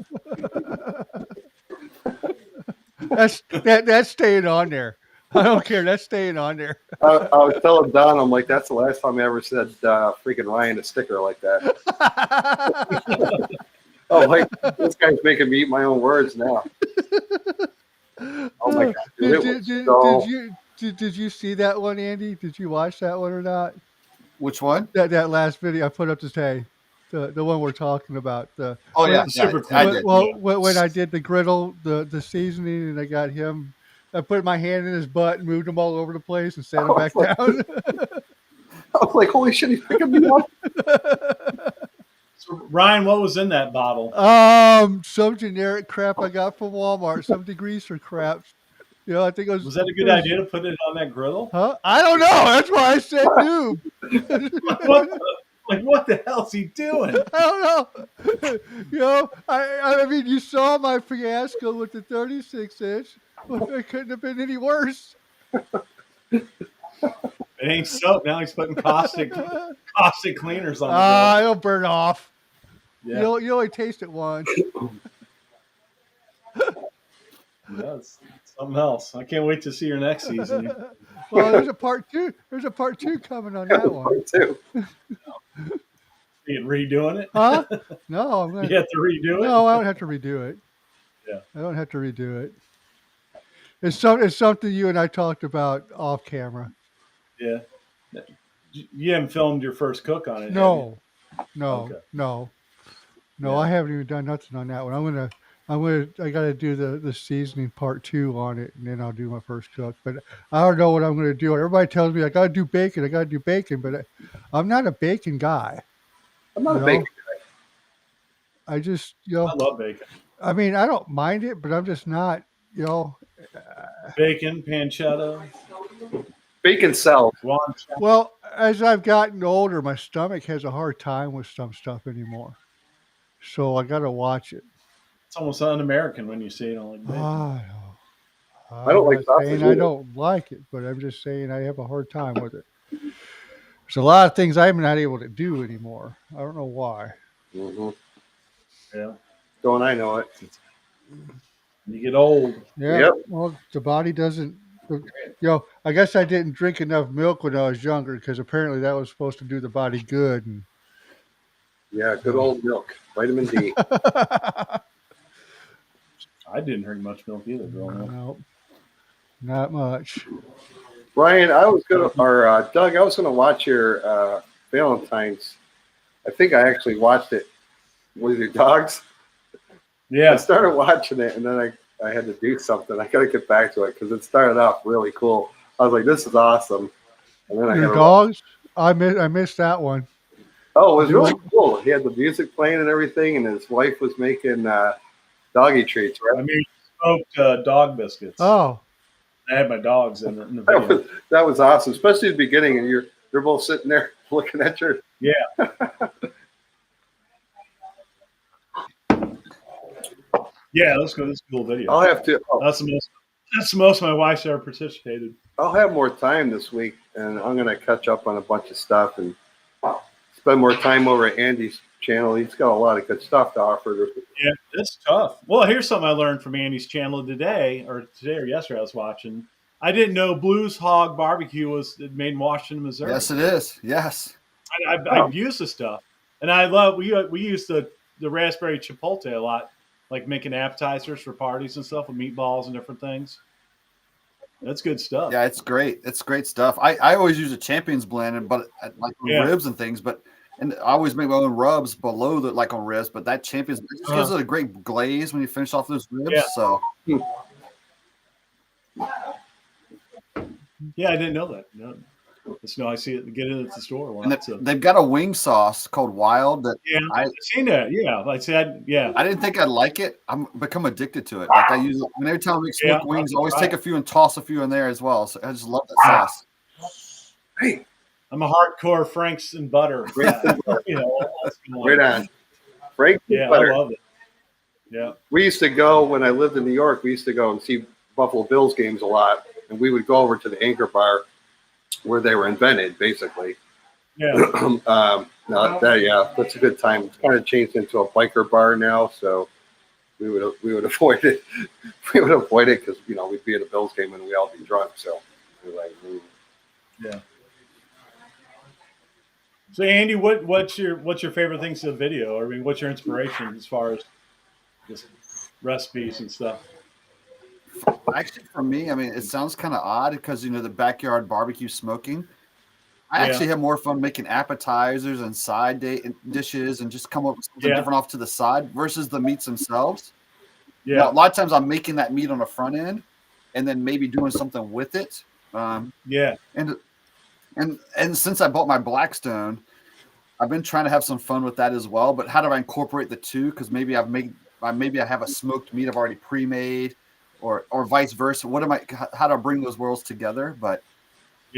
That's staying on there. I don't care. That's staying on there. I was telling Don, I'm like, that's the last time I ever said freaking Ryan a sticker like that. Oh, like this guy's making me eat my own words now. Oh my god, dude, Did you see that one, Andy? Did you watch that one or not? Which one? That last video I put up today, the one we're talking about. Oh when- yeah, super I clean. did. Well, when I did the griddle, the seasoning, and I got him, I put my hand in his butt and moved him all over the place and set him back down. I was like, holy shit, he's picking me up. So, Ryan, what was in that bottle? Some generic crap I got from Walmart, some degreaser crap. You know, I think it was. Was that a good idea to put it on that griddle? Huh? I don't know. That's why I said noob. What the hell's he doing? I don't know. You know, I mean, you saw my fiasco with the 36-inch. It couldn't have been any worse. It ain't soap. Now he's putting caustic cleaners on the grill. It'll burn off. Yeah, You only taste it once. it's something else. I can't wait to see your next season. Well, there's a part two. There's a part two coming on that one. Too. You redoing it? Huh? No, I'm gonna. You have to redo it? No, I don't have to redo it. Yeah. I don't have to redo it. It's something you and I talked about off camera. Yeah. You haven't filmed your first cook on it. No, Okay. no. Yeah. I haven't even done nothing on that one. I got to do the seasoning part 2 on it, and then I'll do my first cook. But I don't know what I'm going to do. Everybody tells me I got to do bacon, but I'm not a bacon guy. I'm not a bacon guy. I just, I love bacon. I mean, I don't mind it, but I'm just not, Bacon, pancetta, Bacon sells. guanciale. Well, as I've gotten older, my stomach has a hard time with some stuff anymore. So I got to watch it. It's almost un-American when you say you don't like bacon. I don't like sausage saying I either. don't like it, but I'm just saying I have a hard time with it. There's a lot of things I'm not able to do anymore. I don't know why. Mm-hmm. Yeah. Don't I know it? You get old. Yeah. Yep. Well, the body doesn't. I guess I didn't drink enough milk when I was younger because apparently that was supposed to do the body good. And Yeah, good old milk, vitamin D. I didn't drink much milk either growing up. no, not much. Ryan, I was gonna, or Doug, I was gonna watch your Valentine's. I think I actually watched it with your dogs. I Yeah. started watching it, and then I had to do something. I got to get back to it because it started off really cool. I was like, "This is awesome," and then I Your had dogs? I missed that one. Oh, it was really cool. He had the music playing and everything, and his wife was making doggy treats, I right? mean, smoked dog biscuits. Oh, I had my dogs in the video. That was awesome, especially at the beginning, and they're both sitting there looking at you. Yeah. Yeah, that's good. That's a cool video. I'll have to. That's the most my wife's ever participated. I'll have more time this week, and I'm going to catch up on a bunch of stuff and spend more time over at Andy's channel. He's got a lot of good stuff to offer. Yeah, it's tough. Well, here's something I learned from Andy's channel today or yesterday. I was watching. I didn't know Blues Hog Barbecue was made in Washington, Missouri. Yes, it is. Yes. I've used the stuff, and I love. We use the raspberry chipotle a lot, like making appetizers for parties and stuff with meatballs and different things. That's good stuff. Yeah, it's great. It's great stuff. I always use a Champions blend, but like ribs and things. And I always make my own rubs below the like on ribs. But that Champions it just gives it a great glaze when you finish off those ribs. Yeah. So yeah, I didn't know that. No, just know I see it. Get it at the store. and they've got a wing sauce called Wild that I've seen that. Yeah, like I said, yeah. I didn't think I'd like it. I'm become addicted to it. Like I use it and every time I make smoked wings, I always take a few and toss a few in there as well. So I just love that sauce. Hey, I'm a hardcore Franks and butter. You know, right on. Frank yeah, butter. I love it. Yeah. We used to go when I lived in New York. We used to go and see Buffalo Bills games a lot, and we would go over to the Anchor Bar where they were invented, basically. Yeah. That's a good time. It's kind of changed into a biker bar now, so we would avoid it. We would avoid it because we'd be at a Bills game and we'd all be drunk. So we're like, yeah. So Andy, what's your favorite things to the video? I mean, what's your inspiration as far as just recipes and stuff? Actually, for me, I mean, it sounds kind of odd because the backyard barbecue smoking. I actually have more fun making appetizers and side dishes and just come up with something different off to the side versus the meats themselves. Yeah, now, a lot of times I'm making that meat on the front end and then maybe doing something with it. And since I bought my Blackstone, I've been trying to have some fun with that as well. But how do I incorporate the two? Because maybe I have a smoked meat I've already pre-made. Or vice versa. How do I bring those worlds together? But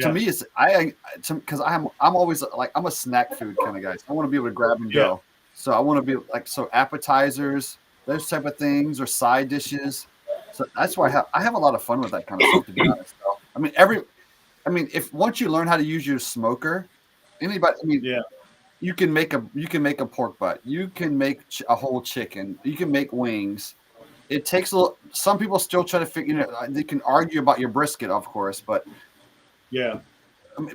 to me, it's because I'm always like I'm a snack food kind of guy. So I want to be able to grab and go. So I want to be like appetizers, those type of things, or side dishes. So that's why I have a lot of fun with that kind of stuff. To be honest, so, if once you learn how to use your smoker, you can make a pork butt, you can make a whole chicken, you can make wings. It takes a little. Some people still try to figure. They can argue about your brisket, of course, but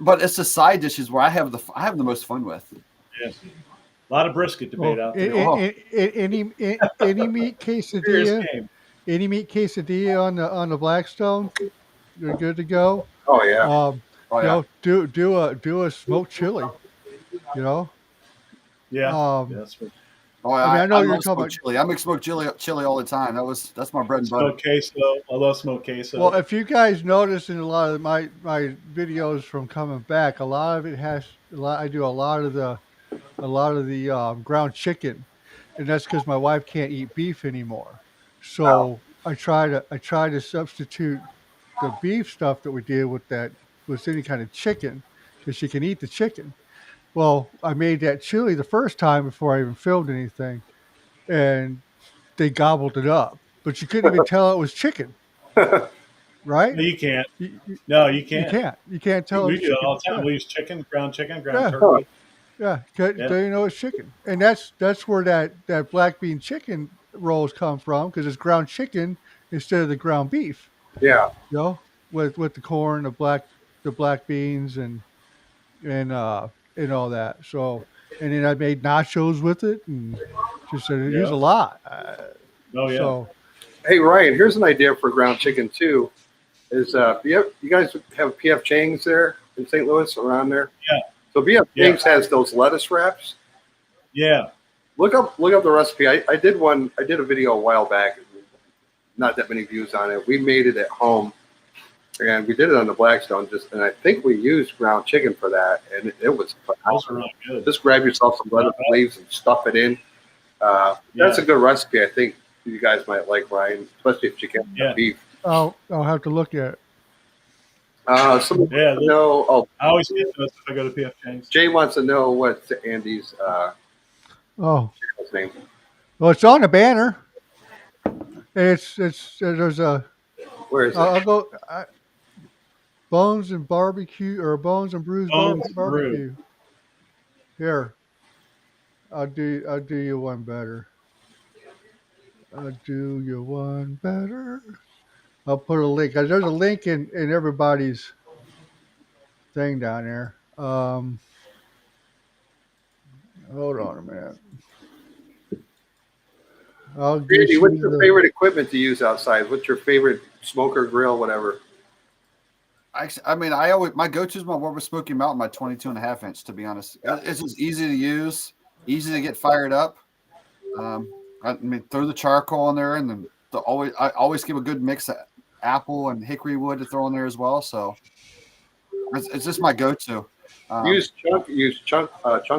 but it's the side dishes where I have the most fun with. Yeah, a lot of brisket debate out there. Any meat quesadilla, any meat quesadilla on the Blackstone, you're good to go. Oh yeah. Do a smoked chili. Yeah. That's what. I know you're talking about chili. I make smoked chili all the time. That's my bread and butter. Smoked queso. I love smoked queso. Well, if you guys notice in a lot of my videos from coming back, a lot of it I do a lot of the ground chicken, and that's because my wife can't eat beef anymore. So I try to substitute the beef stuff that we did with any kind of chicken, because she can eat the chicken. Well, I made that chili the first time before I even filmed anything, and they gobbled it up. But you couldn't even tell it was chicken, right? No, you can't. No, you can't. You can't tell. We do it all the time. We use ground turkey. Yeah, you know it's chicken, and that's where that black bean chicken rolls come from, because it's ground chicken instead of the ground beef. Yeah. With the corn, the black beans, and all that. So, and then I made nachos with it, and just use a lot. So, hey Ryan, here's an idea for ground chicken too. Is you guys have PF Chang's there in St. Louis, around there? Yeah. So PF Chang's has those lettuce wraps. Yeah. Look up the recipe. I did a video a while back. Not that many views on it. We made it at home. and we did it on the Blackstone. And I think we used ground chicken for that, and it was Those phenomenal. are really good. Just grab yourself some lettuce leaves and stuff it in. That's a good recipe. I think you guys might like, Ryan, especially if you get beef. I'll have to look at it. Someone wants to know. Oh, I always get those if I go to PF Chang's. Jay wants to know what's Andy's name. Well, it's on the banner. It's there's a. Where is it? I'll go. Bones and barbecue or Bones and Brews barbecue. Here, I'll do you one better. I'll do you one better. I'll put a link. There's a link in everybody's thing down there. Hold on a minute. Andy, what's your favorite equipment to use outside? What's your favorite smoker, grill, whatever? I mean, I always my go-to is my Warber Smoky Mountain, my 22.5 inch. To be honest, it's just easy to use, easy to get fired up. I mean, throw the charcoal in there, and then I always give a good mix of apple and hickory wood to throw in there as well. So it's just my go-to. Use chunk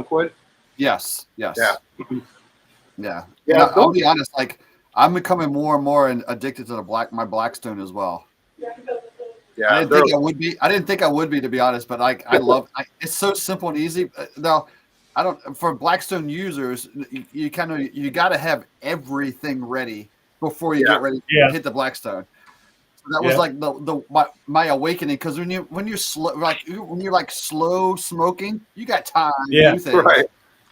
wood. Yes. Yeah. Yeah. Yeah. I'll be honest. Like I'm becoming more and more addicted to my Blackstone as well. Yeah. I didn't think I would be, to be honest. But I love. It's so simple and easy. Now, for Blackstone users, you got to have everything ready before you get ready to hit the Blackstone. So that was like my awakening, because when you're slow smoking, you got time to do things. Right.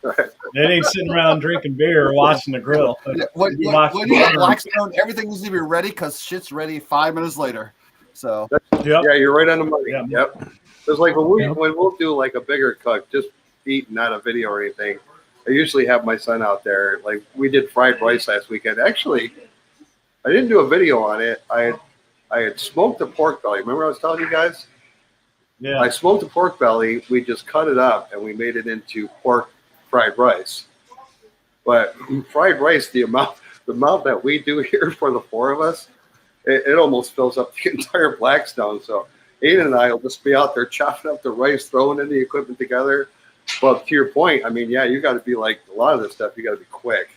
It ain't sitting around drinking beer or watching the grill. When you have Blackstone, everything needs to be ready, because shit's ready 5 minutes later. So yeah, you're right on the money. Yep. It's like when we'll do like a bigger cook, just eat, not a video or anything. I usually have my son out there. Like we did fried rice last weekend. Actually, I didn't do a video on it. I had smoked the pork belly. Remember I was telling you guys? Yeah. I smoked the pork belly. We just cut it up and we made it into pork fried rice. But fried rice, the amount that we do here for the four of us, it almost fills up the entire Blackstone. So Aiden and I will just be out there chopping up the rice, throwing in the equipment together. But to your point, I mean, yeah, you got to be like a lot of this stuff. You got to be quick.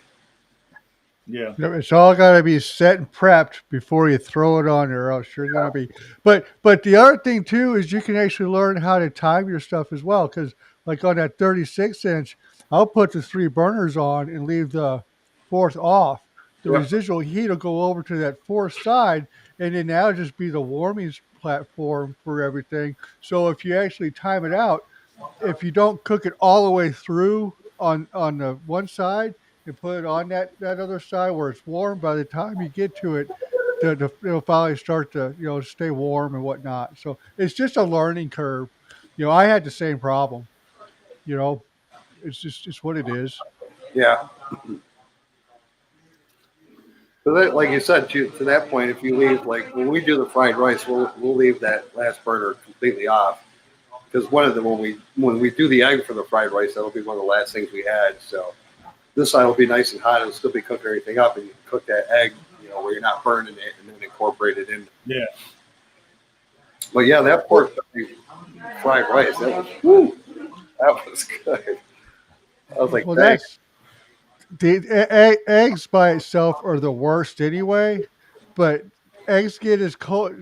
Yeah, it's all got to be set and prepped before you throw it on there. Else you're going to be. But the other thing too is you can actually learn how to time your stuff as well. Because like on that 36 inch, I'll put the 3 burners on and leave the 4th off. The residual heat will go over to that 4th side, and then that'll just be the warming platform for everything. So if you actually time it out, if you don't cook it all the way through on the one side and put it on that other side where it's warm, by the time you get to it, it'll finally start to stay warm and whatnot. So it's just a learning curve. I had the same problem. It's what it is. Yeah. So that, like you said, to that point, if you leave, like when we do the fried rice, we'll leave that last burner completely off, because one of them when we do the egg for the fried rice, that'll be one of the last things we had. So this side will be nice and hot. It'll still be cooking everything up, and you can cook that egg, where you're not burning it, and then incorporate it in. Yeah. But yeah, that pork fried rice, that was good. I was like, thanks. The eggs by itself are the worst anyway, but eggs gets cold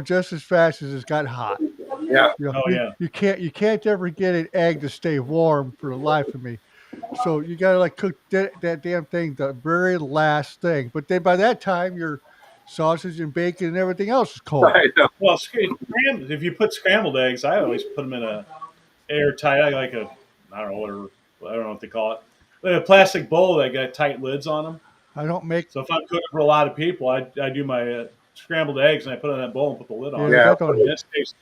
just as fast as it's got hot. Yeah. You can't ever get an egg to stay warm for the life of me. So you gotta cook that damn thing the very last thing. But then by that time your sausage and bacon and everything else is cold. Well, if you put scrambled eggs, I always put them in a airtight, I don't know what they call it. A plastic bowl that got tight lids on them. I don't make. So if I'm cooking for a lot of people, I do my scrambled eggs and I put it in that bowl and put the lid on. Yeah. This tastes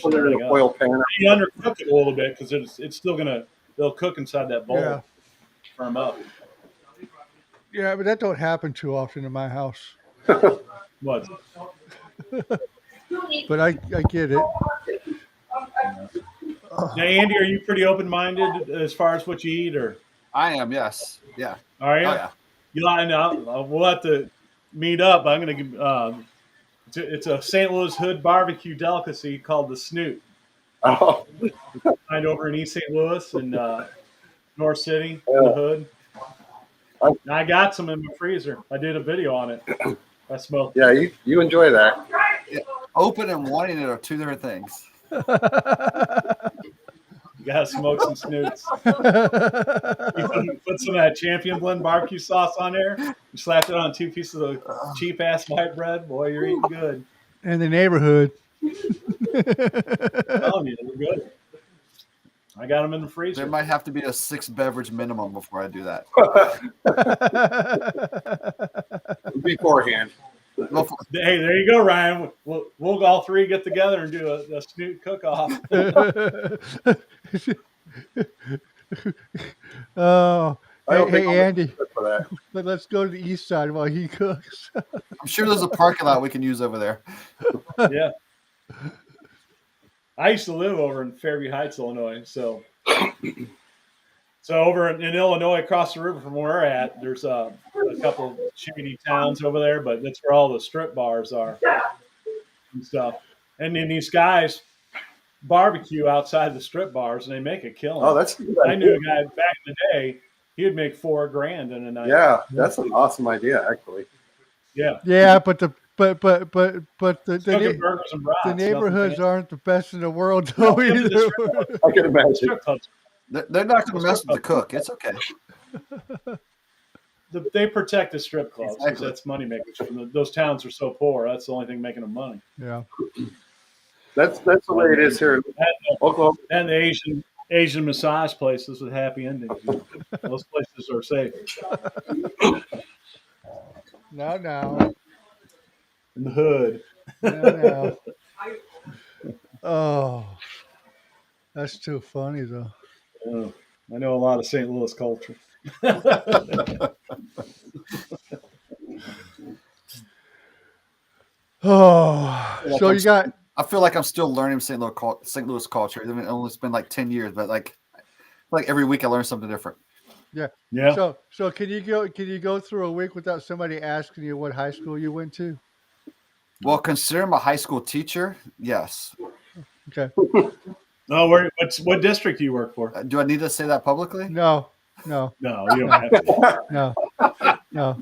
put it in a foil pan. You undercook it a little bit because it's still they'll cook inside that bowl. Yeah. Firm up. Yeah, but that don't happen too often in my house. What? But I get it. Now, Andy, are you pretty open-minded as far as what you eat, or? I am, yes. Yeah. Are you? Oh, yeah. You line up. We'll have to meet up. I'm going to It's a St. Louis Hood barbecue delicacy called the snoot. Oh, Find over in East St. Louis and North City in yeah. the Hood. And I got some in my freezer. I did a video on it. I smoked. Yeah, you enjoy that. Yeah. Open and wanting it are two different things. You gotta smoke some snoots. You put some of that Champion Blend barbecue sauce on there. You slap it on 2 pieces of cheap ass white bread. Boy, you're eating good. In the neighborhood. I'm telling you, they're good. I got them in the freezer. There might have to be a 6 beverage minimum before I do that. Beforehand. Hey, there you go, Ryan. We'll all three get together and do a snoot cook-off. Oh, I don't think hey, I'll Andy, be good for that. let's go to the east side while he cooks. I'm sure there's a parking lot we can use over there. Yeah. I used to live over in Fairview Heights, Illinois. So over in Illinois, across the river from where we're at, there's a couple shady towns over there, but that's where all the strip bars are and stuff. And then these guys barbecue outside the strip bars, and they make a killing. Oh, that's a good I idea. knew a guy back in the day. He would make $4,000 in a night. Yeah, that's an awesome idea, actually. Yeah. Yeah, but the Cooking burgers and brats, the neighborhoods nothing aren't the best in the world No, though into the either. strip clubs. I can imagine. Strip clubs. They're not going to mess with the cook. It's okay. They protect the strip clubs because Exactly. that's money makers. Those towns are so poor. That's the only thing making them money. Yeah. That's the way it is here in Oklahoma. And the Asian massage places with happy endings. Those places are safe. No. In the hood. No. Oh, that's too funny though. I know a lot of St. Louis culture. Oh, Like so I'm you got I feel like I'm still learning St. Louis culture. I mean, it's been like 10 years, but like every week I learn something different. Yeah. so can you go through a week without somebody asking you what high school you went to? Well, consider I'm a high school teacher. Yes. Okay. Oh, what district do you work for? Do I need to say that publicly? No. No, you don't have to.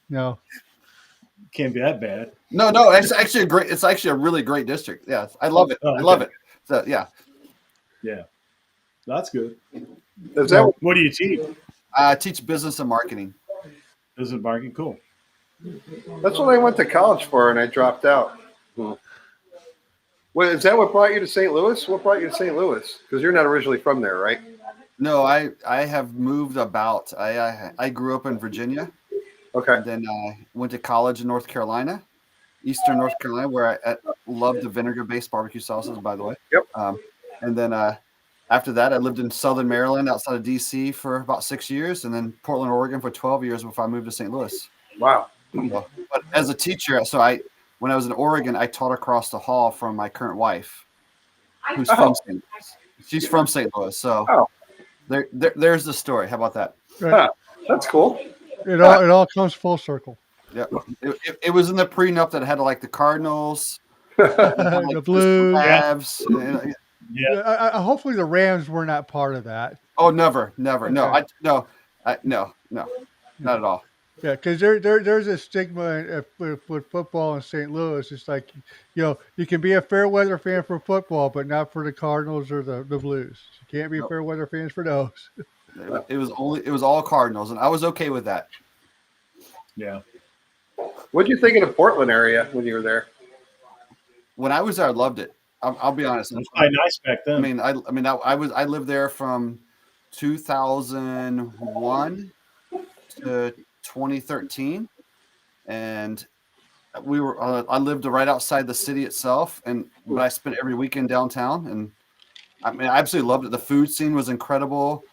No. Can't be that bad. No. It's actually a really great district. Yeah, I love it. Oh, I love okay. it. So yeah, Yeah. That's good. Is that What do you teach? I teach business and marketing. Isn't marketing cool? That's what I went to college for, and I dropped out. Well, is that what brought you to St. Louis? What brought you to St. Louis? Because you're not originally from there, right? No, I have moved about. I grew up in Virginia, Okay. and then went to college in North Carolina, Eastern North Carolina, where I love the vinegar-based barbecue sauces, by the way. Yep. And then after that, I lived in Southern Maryland, outside of D.C. for about 6 years, and then Portland, Oregon for 12 years before I moved to St. Louis. Wow. But as a teacher, when I was in Oregon, I taught across the hall from my current wife, who's from St. Louis. She's from St. Louis, so there's the story. How about that? Right. That's cool. It all comes full circle. Yeah, it was in the prenup that had like the Cardinals, The Blues. Cavs. Yeah. Hopefully the Rams were not part of that. Oh, never. No, Okay. no, not at all. Yeah, because there's a stigma with football in St. Louis. It's like, you can be a fair weather fan for football, but not for the Cardinals or the Blues. You can't be fair weather fans for those. It was all Cardinals, and I was okay with that. Yeah. What did you think of the Portland area when you were there? When I was there, I loved it. I'll be honest. It was quite nice back then. I lived there from 2001 to 2013, and I lived right outside the city itself, but I spent every weekend downtown, and I absolutely loved it. The food scene was incredible.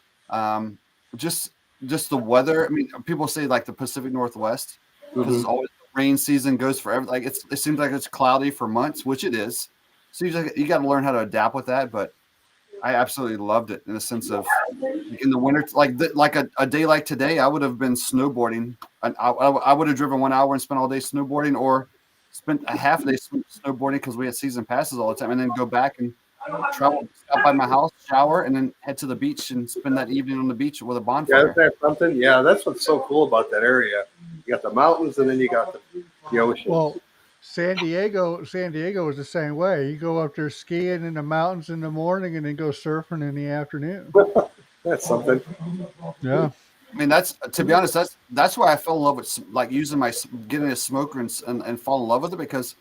Just the weather. I mean, people say like the Pacific Northwest because it's always rain season goes forever. Like it seems like it's cloudy for months, which it is. So you got to learn how to adapt with that. But I absolutely loved it in the sense of in the winter, like a day like today, I would have been snowboarding. I would have driven 1 hour and spent all day snowboarding, or spent a half a day snowboarding because we had season passes all the time, and then go back and travel out by my house, shower, and then head to the beach and spend that evening on the beach with a Yeah, bonfire. is that something? Yeah, that's what's so cool about that area. You got the mountains, and then you got the ocean. Well, San Diego is the same way. You go up there skiing in the mountains in the morning and then go surfing in the afternoon. That's something. Yeah. I mean, that's, to be honest, that's why I fell in love with like using getting a smoker and fall in love with it, because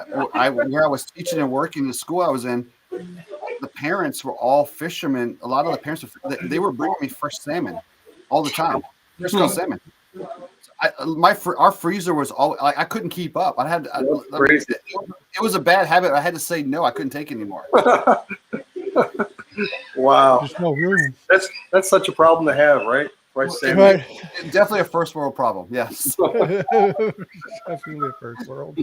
where I was teaching and working, the school I was in, the parents were all fishermen. A lot of the parents they were bringing me fresh salmon all the time, fresh salmon. Our freezer was all like, I couldn't keep up. Crazy. It was a bad habit. I had to say no. I couldn't take it anymore. Wow, There's no room. that's such a problem to have, right? Right. Right. Definitely a first world problem. Yes. Definitely a first world.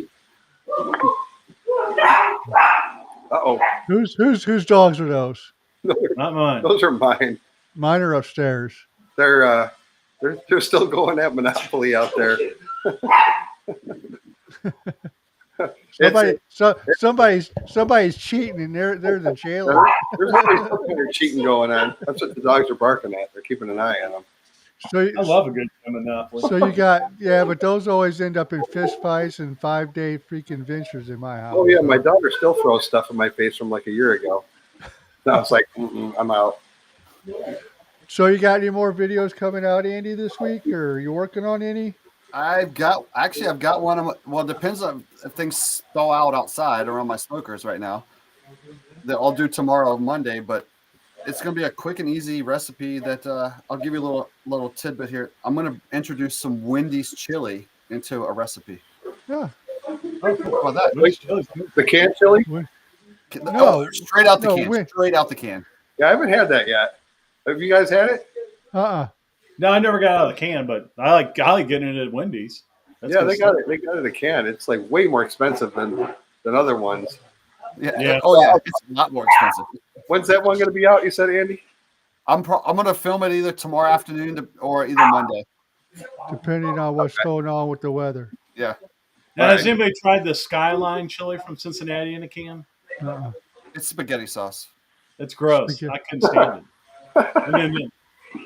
Uh-oh. Whose dogs are those? Not mine. Those are mine. Mine are upstairs. They're still going at Monopoly out there. Somebody's cheating, and they're the jailer. There's always some kind of cheating going on. That's what the dogs are barking at. They're keeping an eye on them. So I love a good Monopoly. So you got but those always end up in fist fights and 5-day freaking ventures in my house. Oh yeah, my daughter still throws stuff in my face from like a year ago. And I was like, I'm out. So you got any more videos coming out, Andy, this week, or are you working on any? I've got one. Well, it depends on if things thaw out outside or on my smokers right now. That I'll do tomorrow, Monday, but it's going to be a quick and easy recipe that I'll give you a little tidbit here. I'm going to introduce some Wendy's chili into a recipe. Yeah. Oh, cool. How about that? Wait, the can chili? No, straight out the no, can. Straight out the can. Yeah, I haven't had that yet. Have you guys had it? No, I never got out of the can, but I like getting it at Wendy's. That's Yeah, they got it. They got it in a can. It's like way more expensive than other ones. Yeah. Oh yeah, it's a lot more expensive. When's that one going to be out? You said, Andy? I'm going to film it either tomorrow afternoon or either Monday. Depending on what's going on with the weather. Yeah. Now, has anybody tried the Skyline chili from Cincinnati in a can? It's spaghetti sauce. It's gross. Spaghetti. I couldn't stand it. And then,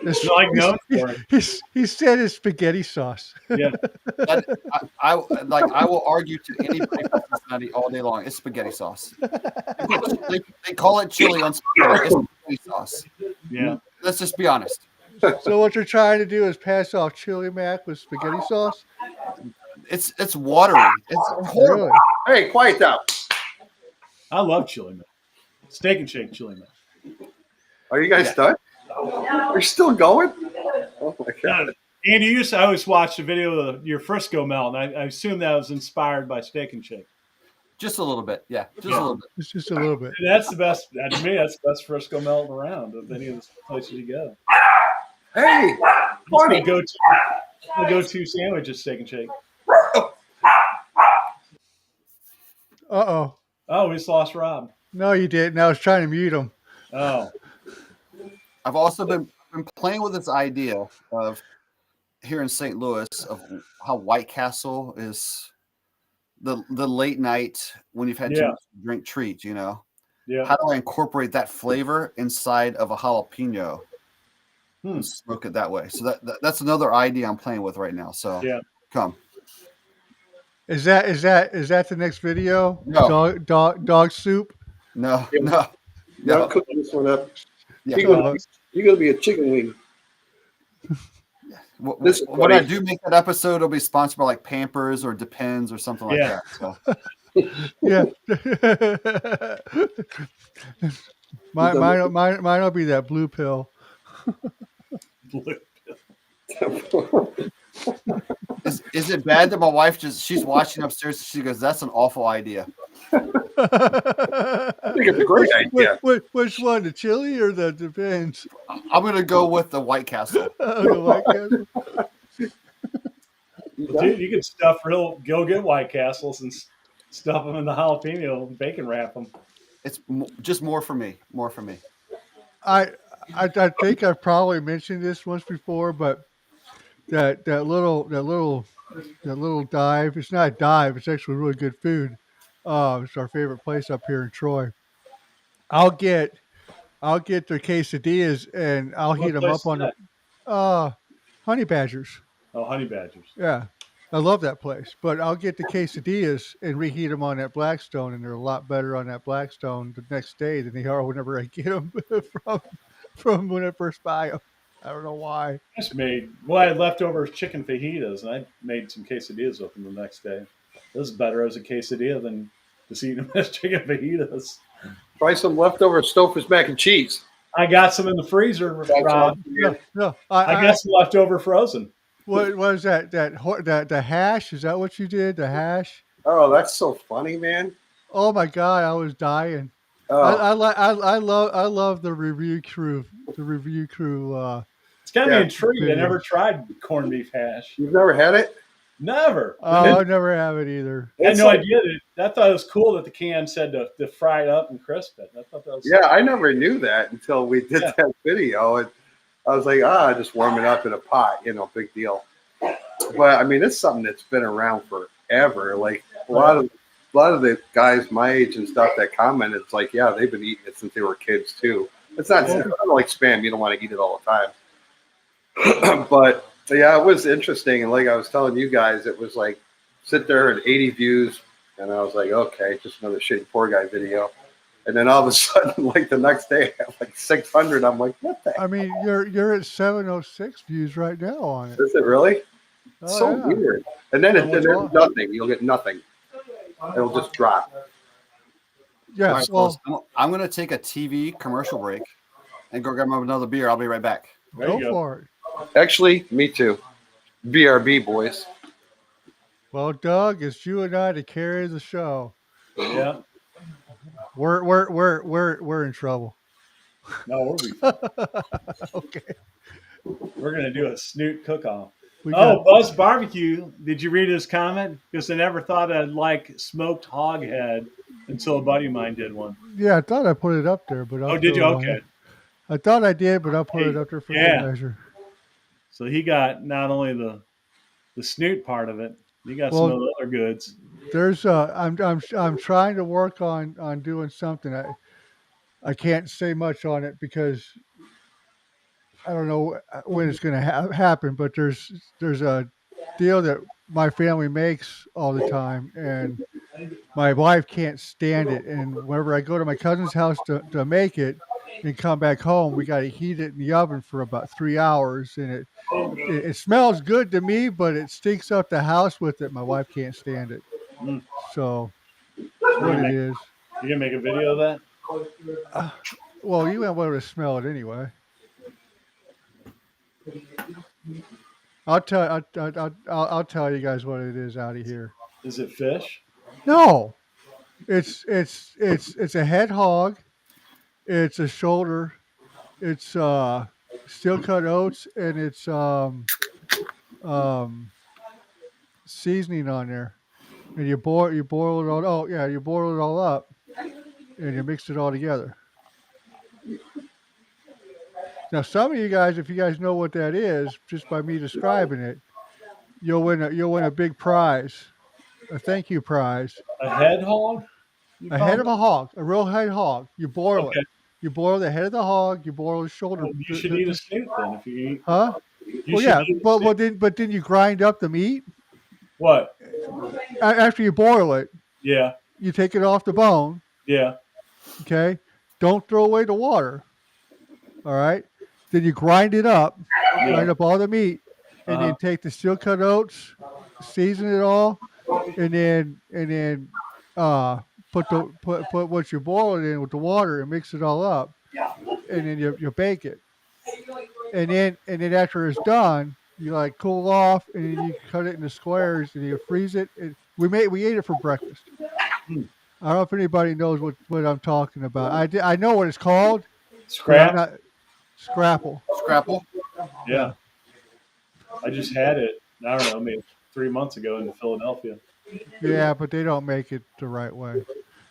he said it's spaghetti sauce. Yeah. I will argue to anybody from Cincinnati all day long. It's spaghetti sauce. They call it chili on spaghetti. It's spaghetti sauce. Yeah. Let's just be honest. So what you're trying to do is pass off chili mac with spaghetti sauce? It's watery. It's horrible. Really? Hey, quiet down. I love chili man. Steak and shake chili man. Are you guys done? You're still going? Oh my God. Andy, I always watched a video of your Frisco melt, and I assume that was inspired by Steak and Shake. Just a little bit. Yeah. Just a little bit. It's just a little bit. And that's the best. To me, that's the best Frisco melt around of any of the places you go. Hey, My go-to sandwich is Steak and Shake. Uh-oh. Oh, we just lost Rob. No, you didn't. I was trying to mute him. Oh. I've also been playing with this idea of here in St. Louis of how White Castle is the late night when you've had to drink treat, Yeah. How do I incorporate that flavor inside of a jalapeno and smoke it that way? So that's another idea I'm playing with right now. So come. Is that the next video? No. Dog soup? No. I'm cooking this one up. Yeah. You're gonna be a chicken wing. When I do make that episode, it'll be sponsored by like Pampers or Depends or something like that. So. Yeah. mine will be that blue pill. Is it bad that my wife she's watching upstairs? She goes, "That's an awful idea." I think it's a great idea. Which one, the chili or the Depends? I'm gonna go with the White Castle. The White Castle. Dude, you can go get White Castles and stuff them in the jalapeno and bacon wrap them. It's just more for me. I think I've probably mentioned this once before, but that little that little dive. It's not a dive. It's actually really good food. It's our favorite place up here in Troy. I'll get the quesadillas and I'll heat What them place up is on that? the Honey Badgers. Oh, Honey Badgers. Yeah, I love that place. But I'll get the quesadillas and reheat them on that Blackstone, and they're a lot better on that Blackstone the next day than they are whenever I get them from when I first buy them. I don't know why. I just made, well, I had leftover chicken fajitas, and I made some quesadillas with them the next day. This is better as a quesadilla than just eating them as chicken fajitas. Try some leftover Stouffer's mac and cheese. I got some in the freezer, That's Rob. awesome, No, man. no. I got some leftover frozen. What was that? The hash? Is that what you did? The hash? Oh, that's so funny, man. Oh my god, I was dying. Oh, I love the review crew. The review crew. It's got me Yeah. intrigued. I never tried corned beef hash. you've never had it? Never. Oh, I never have it either. I had It's no like- idea. I thought it was cool that the can said to fry it up and crisp it. I thought that was Yeah, I never knew that until we did Yeah. that video. And I was like, just warm it up in a pot, big deal. But I mean, it's something that's been around forever. Like a lot of the guys my age and stuff that comment, it's like, yeah, they've been eating it since they were kids too. It's not like spam. You don't want to eat it all the time. But yeah, it was interesting. And like I was telling you guys, it was like sit there and 80 views. And I was like, okay, just another shitty poor guy video. And then all of a sudden, like the next day, I have like 600. I'm like, what the heck? I mean, you're at 706 views right now on it. Is it really? Oh, So yeah. weird. And then And there's what's nothing. You'll get nothing. It'll just drop. Yeah. All right, Well, fellas, I'm going to take a TV commercial break and go grab another beer. I'll be right back. There go you go. for it. Actually, me too. BRB boys. Well, Doug, it's you and I to carry the show. Yeah. We're in trouble. No, we'll be fine. Okay. We're gonna do a snoot cook-off. We Oh, got, Buzz Barbecue. Did you read his comment? Because I never thought I'd like smoked hog head until a buddy of mine did one. yeah, I thought I put it up there, but I'll Oh, did you? throw it on Okay. you. I thought I did, but I'll put Hey, it up there for yeah. good measure. So he got not only the snoot part of it, he got some Well, of the other goods. There's I'm trying to work on doing something. I can't say much on it because I don't know when it's going to happen. But there's a deal that my family makes all the time, and my wife can't stand it. And whenever I go to my cousin's house to make it and come back home, we got to heat it in the oven for about 3 hours, and it smells good to me, but it stinks up the house with it. My wife can't stand it. Mm. So that's what it is. You gonna make a video of that? Well, you won't be able to smell it anyway. I'll tell you guys what it is out of here. Is it fish? No, it's a head hog. It's a shoulder. It's steel cut oats, and it's seasoning on there. And you boil it all. Oh yeah, you boil it all up, and you mix it all together. Now, some of you guys, if you guys know what that is, just by me describing it, you'll win a big prize, a thank you prize. A head hog? You A call head it? of a hog, a real head hog. You boil Okay. it. You boil the head of the hog. You boil the shoulder. Well, you should eat a snoot then. If you eat, Huh? you Well, should yeah, eat a but snoot. then you grind up the meat What? after you boil it. Yeah, You take it off the bone. yeah. Okay. Don't throw away the water. All right. Then you grind it up. Grind up all the meat, and Uh-huh. then take the steel cut oats, season it all, and then put what you boil it in with the water and mix it all up, and then you bake it, and then after it's done, you like cool off, and then you cut it into squares and you freeze it. We ate it for breakfast. Hmm. I don't know if anybody knows what I'm talking about. I know what it's called. But I'm Scrap? not scrapple. Scrapple. Yeah. I just had it, I don't know, maybe 3 months ago in Philadelphia. Yeah, but they don't make it the right way.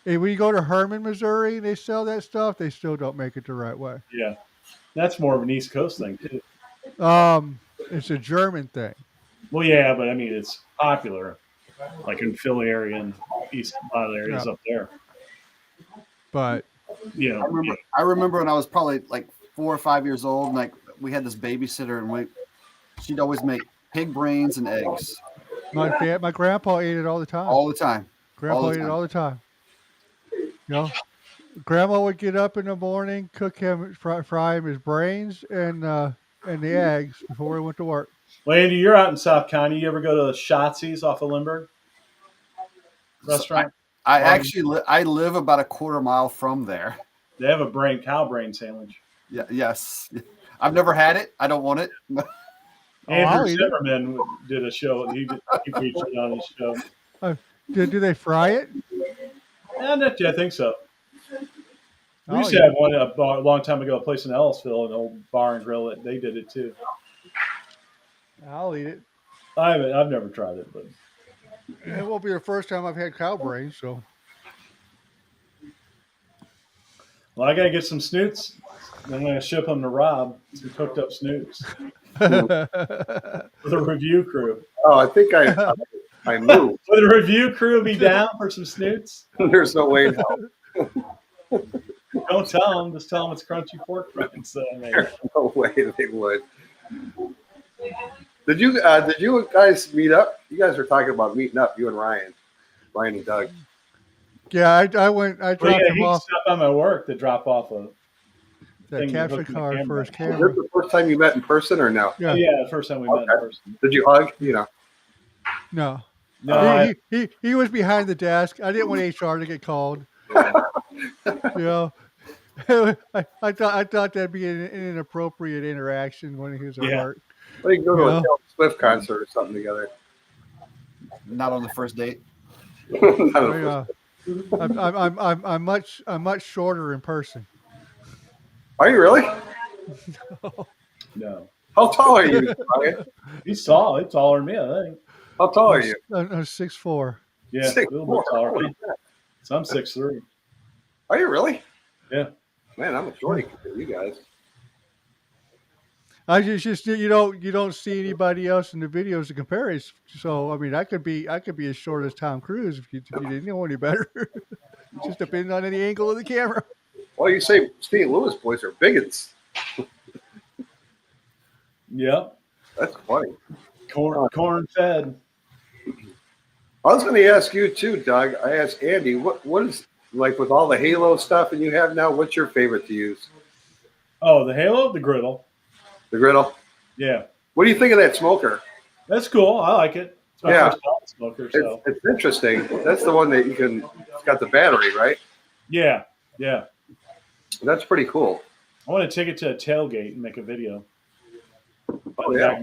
And when you go to Herman, Missouri, and they sell that stuff, they still don't make it the right way. Yeah. That's more of an East Coast thing, too. It's a German thing. Well, yeah, but I mean, it's popular, like in Philly area and east, a lot of areas Yeah. up there. But You know, I remember when I was probably like 4 or 5 years old, and like we had this babysitter, and she'd always make pig brains and eggs my grandpa ate it all the time. all the time. Grandpa ate it all the time. You know, Grandma would get up in the morning, cook him, fry him his brains and the eggs before he went to work. well, Andy, you're out in South County. You ever go to Shotzi's off of Lindbergh So restaurant? I actually I live about a quarter mile from there. They have a cow brain sandwich. Yeah, yes. I've never had it. I don't want it. Andrew I'll eat it. Zimmerman did a show. He featured it on his show. Do they fry it? And I think so. We I'll used eat to have it. one a long time ago, a place in Ellisville, an old bar and grill. That they did it too. I'll eat it. I've never tried it, but It won't be the first time I've had cow brains, so. well, I gotta get some snoots. I'm gonna ship them to Rob. Some cooked up snoots Well, for the review crew. Oh, I think I moved. Would the review crew be down for some snoots? There's no way in hell. Don't tell them. Just tell them it's crunchy pork rinds. So, There's no way they would. Did you guys meet up? You guys were talking about meeting up, you and Ryan and Doug. yeah, I went. I well, dropped yeah, him he off stopped by my work to drop off a. that thing to capture hook the card camera. for his Was camera. this the first time you met in person or no? Yeah. Yeah, the first time we met in person. Did you hug? You know. No. No, He was behind the desk. I didn't want HR to get called. You know, I thought that'd be an inappropriate interaction when he was at Yeah. work. Well, you can go to Yeah. a Taylor Swift concert or something together. Not on the first date. I don't know. I'm much shorter in person. Are you really? no. How tall are you, Ryan? He's tall. He's taller than me, I think. How tall are you? I'm 6'4". Yeah, a little bit 6'4". taller. So I'm 6'3". Are you really? Yeah. Man, I'm a shorty compared to you guys. I just you don't see anybody else in the videos to compare it. So I mean, I could be as short as Tom Cruise if you didn't know any better. It just depends on any angle of the camera. Well, you say St. Louis boys are bigots. Yep. That's funny. Corn fed. I was going to ask you too, Doug. I asked Andy, what is, like, with all the Halo stuff and you have now, what's your favorite to use? Oh, the Halo, the griddle. The griddle? Yeah. What do you think of that smoker? That's cool. I like it. It's my Yeah. first pellet smoker, so It's interesting. That's the one that it's got the battery, right? yeah. Yeah. That's pretty cool. I want to take it to a tailgate and make a video. Oh, yeah.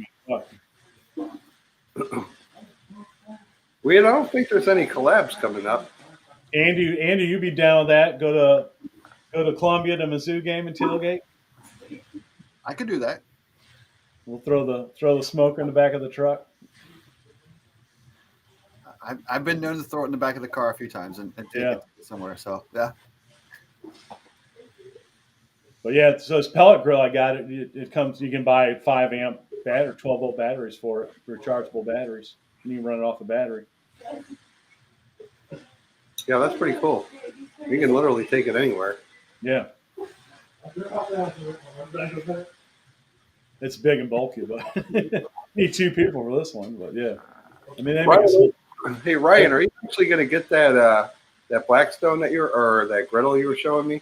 I don't think there's any collabs coming up. Andy, you be down with that? Go to Columbia to Mizzou game and tailgate. I could do that. We'll throw the smoker in the back of the truck. I've been known to throw it in the back of the car a few times and take it somewhere. So yeah. But yeah, so this pellet grill I got it comes. You can buy 5 amp battery, 12-volt batteries for it, rechargeable batteries. And you can run it off a battery. Yeah, that's pretty cool. You can literally take it anywhere. Yeah. It's big and bulky, but need 2 people for this one. But yeah, I mean, they make it. Hey Ryan, are you actually going to get that Blackstone or that griddle you were showing me?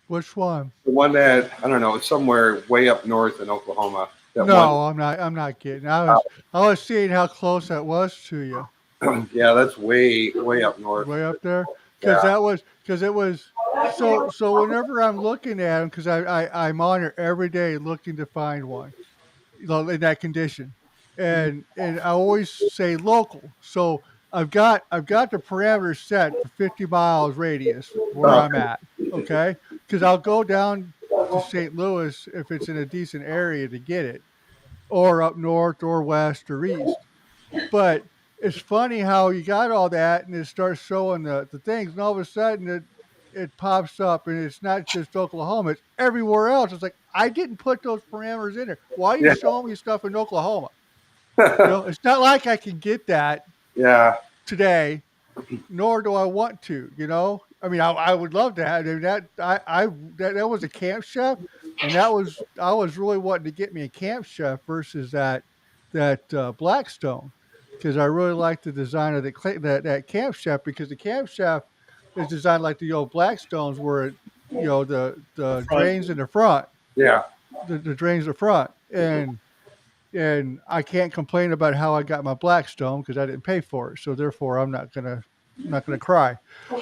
Which one? The one that I don't know, it's somewhere way up north in Oklahoma. That No, I'm not kidding. I was seeing how close that was to you. one. Yeah, that's way up north. Way up there, because it was. So whenever I'm looking at them, because I'm on it every day looking to find one, in that condition, and I always say local. So I've got the parameters set for 50 miles radius where I'm at. Okay, because I'll go down to St. Louis if it's in a decent area to get it, or up north or west or east. But it's funny how you got all that and it starts showing the things, and all of a sudden it pops up, and it's not just Oklahoma, it's everywhere else. It's like, I didn't put those parameters in there. Why are you showing me stuff in Oklahoma? It's not like I can get that Yeah. today, nor do I want to. I mean, I would love to have. I mean, that was a Camp Chef, and I was really wanting to get me a Camp Chef versus that Blackstone, because I really like the design of that Camp Chef, because the Camp Chef is designed like the old Blackstones, where the front. drains in the front, Yeah. the drains in the front, and I can't complain about how I got my Blackstone because I didn't pay for it. So therefore, I'm not gonna cry.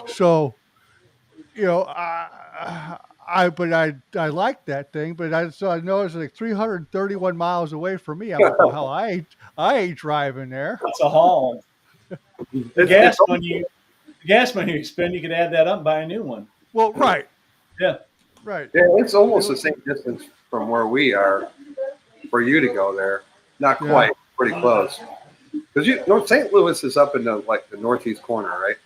So I like that thing, but I know it's like 331 miles away from me. I'm like, well, hell, I ain't driving there. It's a haul. The It's gas money you spend, you could add that up and buy a new one. Well, right, Yeah. right. Yeah, it's almost It the same distance from where we are for you to go there. Not Yeah. quite, pretty close. Because St. Louis is up in the northeast corner, right?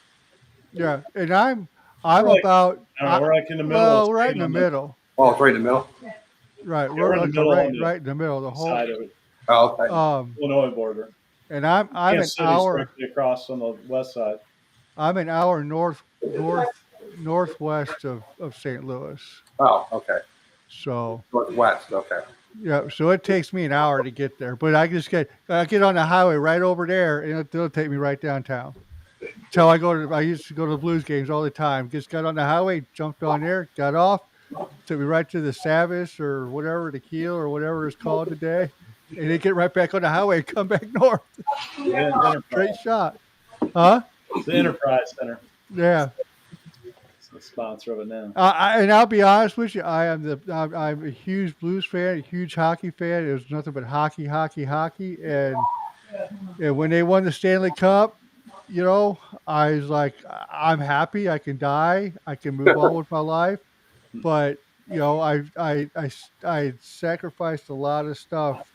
Yeah, and I'm Right. about I don't know. We're like in the middle. well, It's we're right in the on middle. Oh, it's right in the middle. Right, we're we're in the like middle right on the right in the middle of the whole. side of it. Oh, okay. Illinois border. And I'm an Kansas City's hour. directly across on the west side. I'm an hour northwest of St. Louis. Oh, okay. So Northwest. Okay. yeah, so it takes me an hour to get there, but I get on the highway right over there, and it'll take me right downtown. Till I used to go to the Blues games all the time. Just got on the highway, jumped on there, got off, took me right to the Savis or whatever, the Keel or whatever it's called today, and then get right back on the highway and come back north. The Enterprise. Straight shot. Huh? The Enterprise Center. Yeah. It's the sponsor of it now. And I'll be honest with you, I'm a huge Blues fan, a huge hockey fan. It was nothing but hockey, hockey, hockey. And when they won the Stanley Cup, I was like, I'm happy. I can die. I can move on with my life. But I sacrificed a lot of stuff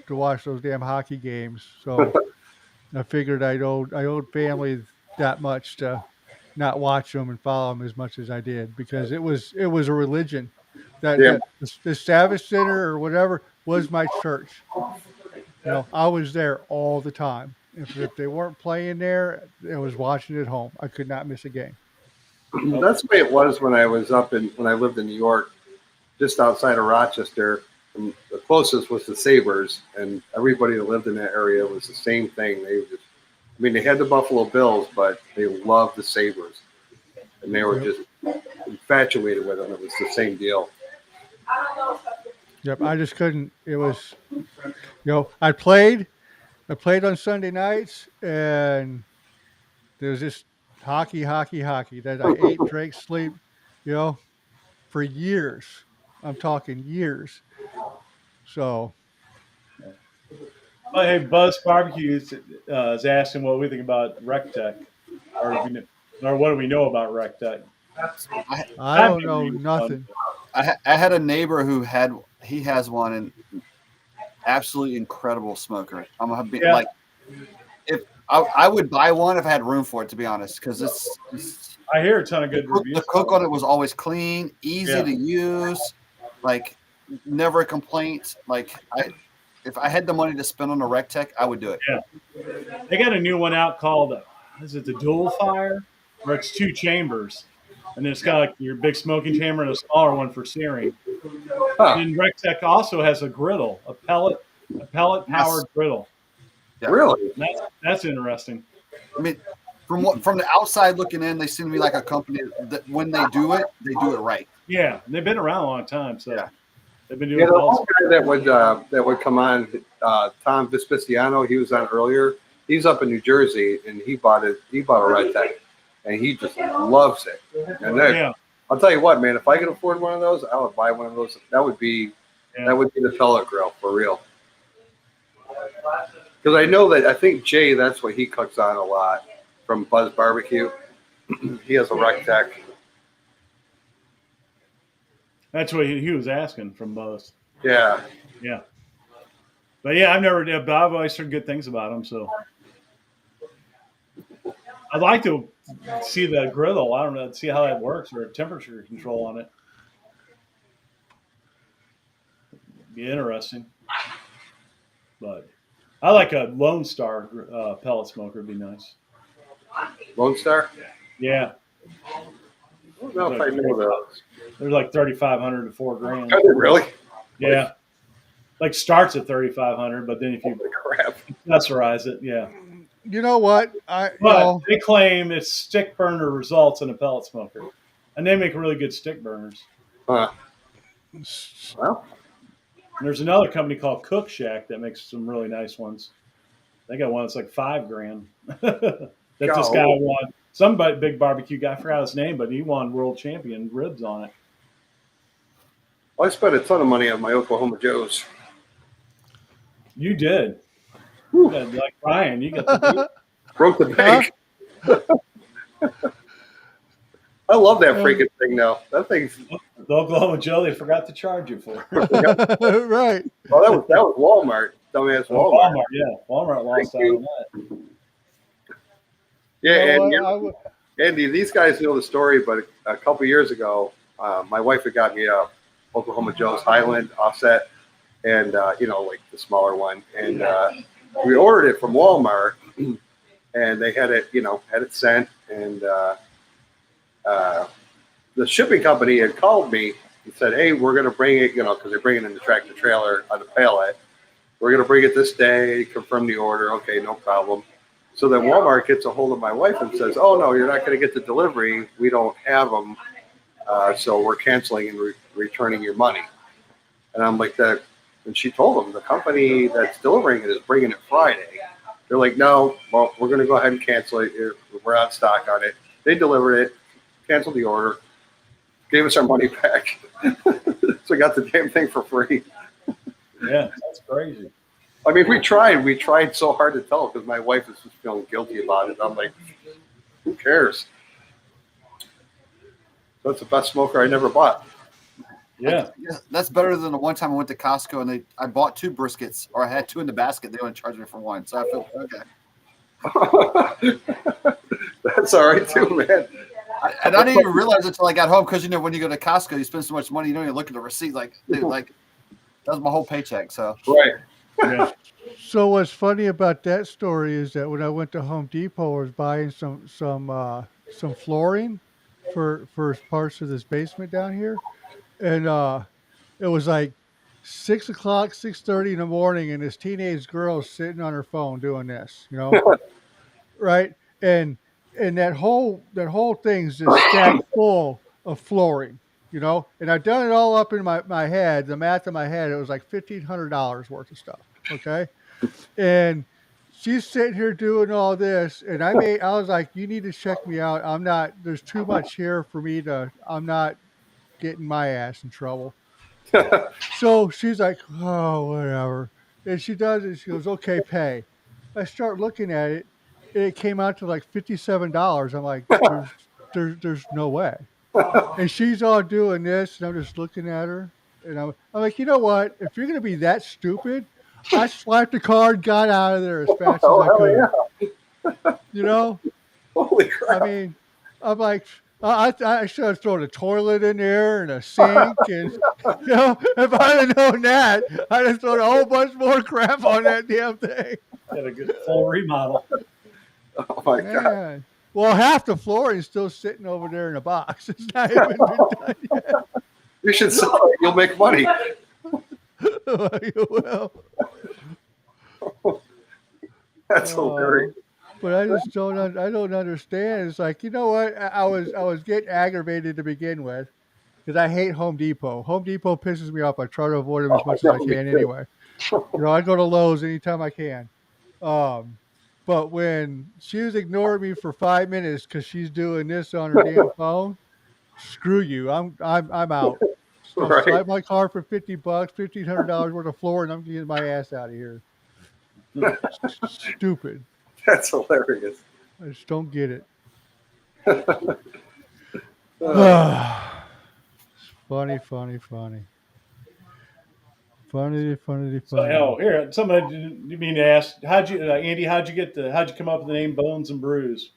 to watch those damn hockey games. So I figured I owed family that much to not watch them and follow them as much as I did, because it was a religion. Yeah. The Savage Center or whatever was my church. I was there all the time. If they weren't playing there, I was watching at home. I could not miss a game. That's the way it was when I lived in New York, just outside of Rochester. And the closest was the Sabres, and everybody that lived in that area was the same thing. They had the Buffalo Bills, but they loved the Sabres, and they were just infatuated with them. It was the same deal. Yep, I just couldn't. It was, I played on Sunday nights, and there was just hockey, hockey, hockey that I ate, drank, sleep, for years. I'm talking years. So, Oh, hey, Buzz Barbecue is asking what we think about RecTech, or what do we know about RecTech? I don't know nothing. I had a neighbor who has one, and absolutely incredible smoker. I'm gonna be like, if I would buy one if I had room for it, to be honest, because it's I hear a ton of good reviews. The cook on it was always clean, easy to use, like never a complaint. Like if I had the money to spend on a RecTech, I would do it. Yeah, they got a new one out called is it the Dual Fire, where it's 2 chambers, and then it's got like your big smoking chamber and a smaller one for searing. Huh. And RecTech also has a griddle, a pellet powered griddle. Yeah. Really? That's interesting. I mean, from the outside looking in, they seem to be like a company that when they do it right. Yeah, they've been around a long time, so Yeah. they've been doing Yeah, the well. one guy that would come on, Tom Vespiciano, he was on earlier. He's up in New Jersey, and he bought a RecTech, and he just loves it. And I'll tell you what, man, if I could afford one of those, I would buy one of those. That would be the pellet grill for real. Because I think Jay, that's what he cooks on a lot from Buzz Barbecue. He has a RecTech. That's what he was asking from Buzz. Yeah. Yeah. But yeah, I've always heard good things about him, so I'd like to see the griddle. I don't know, see how that works, or temperature control on it. Be interesting. But I like a Lone Star pellet smoker. Would be nice. Lone Star? Yeah, I don't know if I know those. they're like 3,500 to $4,000. Are they really? Yeah, like starts at 3,500, but then if you Holy crap. accessorize it, yeah. You know what? But they claim it's stick burner results in a pellet smoker, and they make really good stick burners. Huh. And Well, there's another company called Cook Shack that makes some really nice ones. They got one that's like $5,000 that this guy won. Some big barbecue guy, I forgot his name, but he won world champion ribs on it. I spent a ton of money on my Oklahoma Joes. You did. You got, like Ryan, you got the Broke the bank. I love that freaking thing now. That thing's the Oklahoma Joe they forgot to charge you for. Right. Oh, that was Walmart. Dumbass Walmart. Walmart, yeah. Walmart lost out on that. Yeah, You know and what? Andy, these guys know the story, but a couple years ago, my wife had got me a Oklahoma Joe's Highland offset, and like the smaller one, and we ordered it from Walmart, and they had it, had it sent, and the shipping company had called me and said, "Hey, we're going to bring it, because they're bringing in the tractor trailer on the pallet. We're going to bring it this day. Confirm the order. Okay, no problem." So then Walmart gets a hold of my wife and says, "Oh no, you're not going to get the delivery. We don't have them, so we're canceling and returning your money." And I'm like, "That." And she told them the company that's delivering it is bringing it Friday. They're like, "No, well, we're going to go ahead and cancel it. We're out of stock on it." They delivered it, canceled the order, gave us our money back. So we got the damn thing for free. Yeah, that's crazy. I mean, we tried so hard to tell because my wife is just feeling guilty about it. I'm like, who cares? That's the best smoker I never bought. Yeah. That's better than the one time I went to Costco and I bought 2 briskets, or I had 2 in the basket. They only charged me for 1, so I feel okay. That's all right too, man. I didn't even realize it until I got home, because when you go to Costco, you spend so much money, you don't even look at the receipt. Like that was my whole paycheck. So Right. Yeah. So what's funny about that story is that when I went to Home Depot, I was buying some flooring for parts of this basement down here, and it was like 6 o'clock, 6:30 in the morning, and this teenage girl is sitting on her phone doing this, right? And that whole thing's just stacked full of flooring, And I've done it all up in my head, the math in my head. It was like $1,500 worth of stuff. Okay. And she's sitting here doing all this, and I was like, "You need to check me out. There's too much here for me I'm not getting my ass in trouble." So she's like, "Oh, whatever." And she does it. She goes, "Okay, pay." I start looking at it, and it came out to like $57. I'm like, there's no way. And she's all doing this, and I'm just looking at her, and I'm like, you know what? If you're gonna be that stupid, I swiped the card, got out of there as fast as I could. Yeah. Holy crap. I mean, I'm like, I should have thrown a toilet in there and a sink, and if I'd have known that, I'd have thrown a whole bunch more crap on that damn thing. Got a good full remodel. Oh my God. Well, half the flooring is still sitting over there in a box. It's not even been done yet. You should sell it. You'll make money. You will. That's hilarious. But I just don't understand. It's like, you know what? I was getting aggravated to begin with because I hate Home Depot. Home Depot pisses me off. I try to avoid them as much as I can anyway. I go to Lowe's anytime I can. But when she was ignoring me for 5 minutes because she's doing this on her damn phone, screw you. I'm out. Right. Swipe my car for $50, $1,500 worth of floor, and I'm getting my ass out of here. Stupid. That's hilarious. I just don't get it. Funny. So, here, somebody you mean to ask, Andy, how'd you come up with the name Bones and Brews?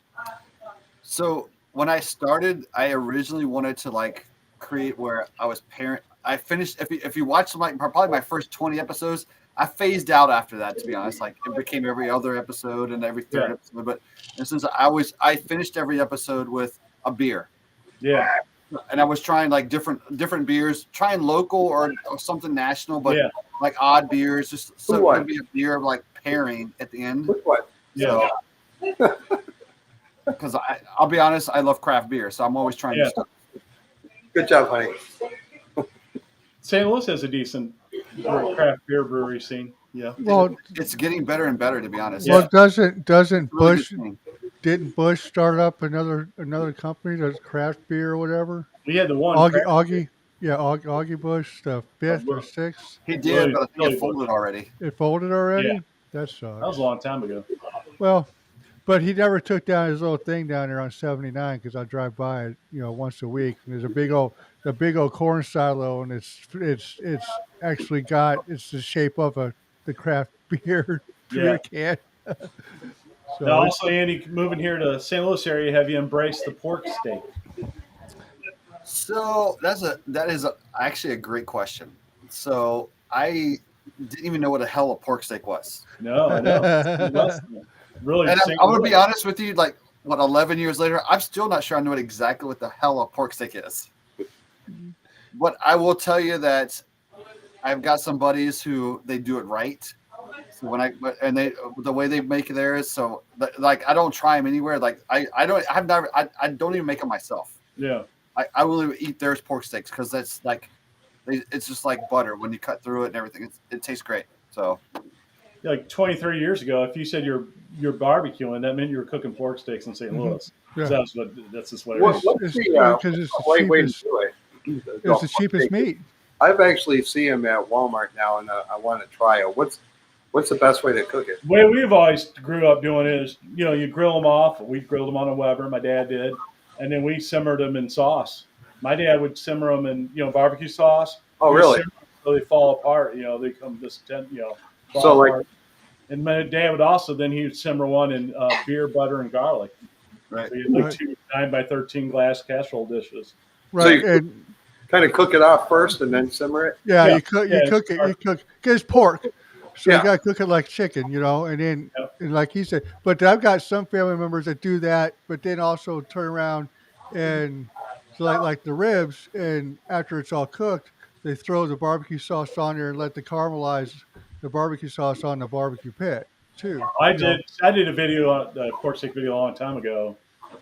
So when I started, I originally wanted to create where I was parent. I finished. If you watch probably my first 20 episodes, I phased out after that, to be honest. Like it became every other episode and every third episode. But since I finished every episode with a beer. Yeah. And I was trying like different beers, trying local or something national, but like odd beers, just so it would be a beer like pairing at the end. With what? Yeah. Because I'll be honest, I love craft beer, so I'm always trying to stuff. Good job, honey. St. Louis has a decent craft beer brewery scene. Yeah. Well, it's getting better and better, to be honest. Well, doesn't Really Bush? good thing. Didn't Bush start up another company that's craft beer or whatever? We had the one. Augie Bush, the 5th or 6th. He did, but I think it folded already. It folded already? Yeah. That sucks. That was a long time ago. Well, but he never took down his little thing down there on 79 because I drive by it, once a week. And there's a big old corn silo, and it's actually it's the shape of the craft beer beer can. So now, also, Andy, moving here to St. Louis area, have you embraced the pork steak? So that is actually a great question. So I didn't even know what the hell a pork steak was. No, I know. Really, and I'm going to be honest with you, like, 11 years later, I'm still not sure I know exactly what the hell a pork steak is. But I will tell you that I've got some buddies who they do it right. So the way they make theirs, so like I don't try them anywhere. Like I don't even make them myself. Yeah. I will eat theirs pork steaks because that's like, it's just like butter when you cut through it and everything. It tastes great. So. Like 23 years ago, if you said you're barbecuing, that meant you were cooking pork steaks in St. Louis. Yeah. So that's just what it is. What's it's the cheapest meat. I've actually seen them at Walmart now, and I want to try it. What's the best way to cook it? The way we've always grew up doing it is, you grill them off. We grilled them on a Weber. My dad did, and then we simmered them in sauce. My dad would simmer them in barbecue sauce. Oh, really? So they fall apart. They come fall so apart. like. And my dad would also he would simmer one in beer, butter, and garlic. Right. So you had 2 9x13 glass casserole dishes. Right. So you kind of cook it off first and then simmer it. Yeah, you cook it. Because it's pork, so you gotta cook it like chicken, and then and like he said. But I've got some family members that do that, but then also turn around and so like the ribs, and after it's all cooked, they throw the barbecue sauce on there and let the caramelize the barbecue sauce on the barbecue pit too. I did a video, the pork steak video, a long time ago,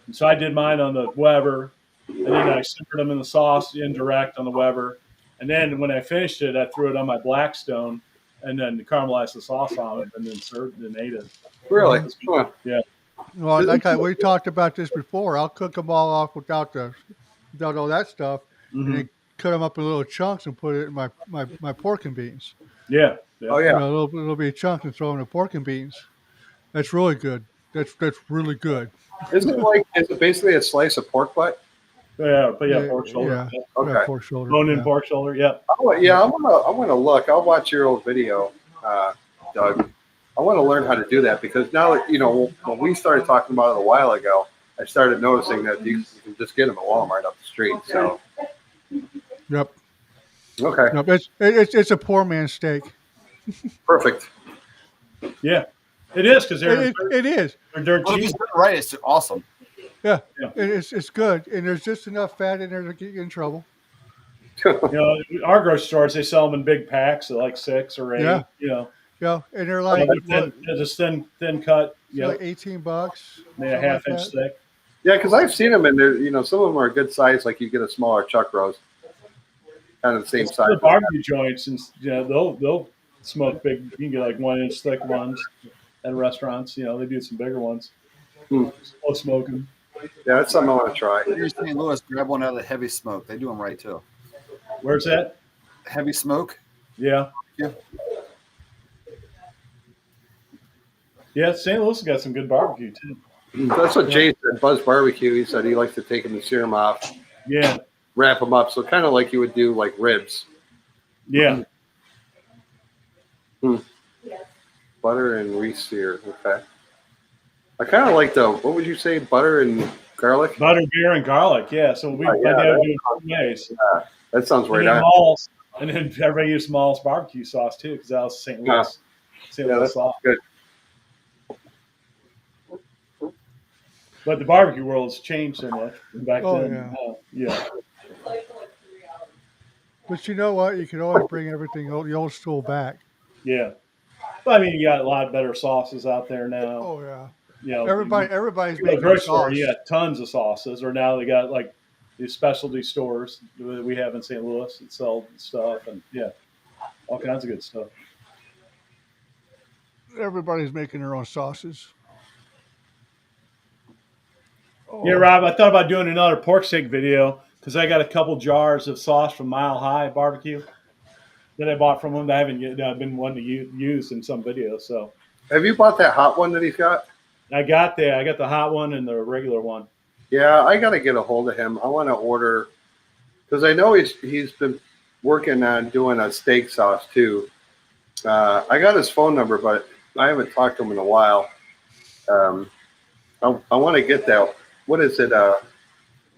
and so I did mine on the Weber, and then I simmered them in the sauce indirect on the Weber, and then when I finished it, I threw it on my Blackstone, and then caramelized the sauce on it, and then served and ate it. Really? Yeah. Well, we talked about this before. I'll cook them all off without all that stuff, and then cut them up in little chunks and put it in my pork and beans. Yeah. Oh yeah. A little bit of chunks and throw them in the pork and beans. That's really good. That's really good. Is it basically a slice of pork butt? Yeah, but pork shoulder. Yeah. Okay. Yeah, pork shoulder. Bone-in pork shoulder. Yeah. I'm gonna look. I'll watch your old video, Doug. I want to learn how to do that because now when we started talking about it a while ago, I started noticing that you can just get them at Walmart up the street. So. Yep. Okay. Nope, it's a poor man's steak. Perfect. Yeah, it is because it is. They're dirt Well, if cheap. he's done it right, it's awesome. Yeah. It's good, and there's just enough fat in there to get you in trouble. Our grocery stores, they sell them in big packs of like 6 or 8. Yeah. Yeah, and they're like just thin cut. Yeah, like $18. Maybe a half-inch thick. Yeah, because I've seen them, and they're some of them are good size. Like you get a smaller chuck roast, kind of the same size. The barbecue joints, and they'll smoke big. You can get like 1-inch thick ones at restaurants. They do some bigger ones. Slow smoking. Yeah, that's something I want to try. If you're in St. Louis, grab one out of the Heavy Smoke. They do them right too. Where's that? Heavy Smoke. Yeah. Yeah. Yeah, St. Louis has got some good barbecue too. That's what Jay said. Buzz Barbecue. He said he likes to take them and sear them off. Yeah. Wrap them up, so kind of like you would do like ribs. Yeah. Butter and re-sear. Okay. I kind of like what would you say? Butter and garlic. Butter, beer, and garlic. Yeah. So my dad would do it 2 ways. That sounds right And then on. And then everybody used Small's barbecue sauce too, because that was St. Louis. St. Yeah, Louis that's sauce. good. But the barbecue world has changed so much from back Oh, then. Yeah. But you know what? You can always bring everything the old school back. Yeah. But I mean, you got a lot better sauces out there now. Oh yeah. You know, Everybody's you go to the making grocery sauce. store, you got tons of sauces, or now they got like these specialty stores that we have in St. Louis that sell stuff, and all kinds of good stuff. Everybody's making their own sauces. Oh. Yeah, Rob, I thought about doing another pork steak video because I got a couple jars of sauce from Mile High Barbecue that I bought from them that I haven't yet, been wanting to use in some videos. So Have you bought that hot one that he's got? I got the hot one and the regular one. Yeah, I got to get a hold of him. I want to order because I know he's been working on doing a steak sauce too. I got his phone number, but I haven't talked to him in a while. I want to get that. What is it?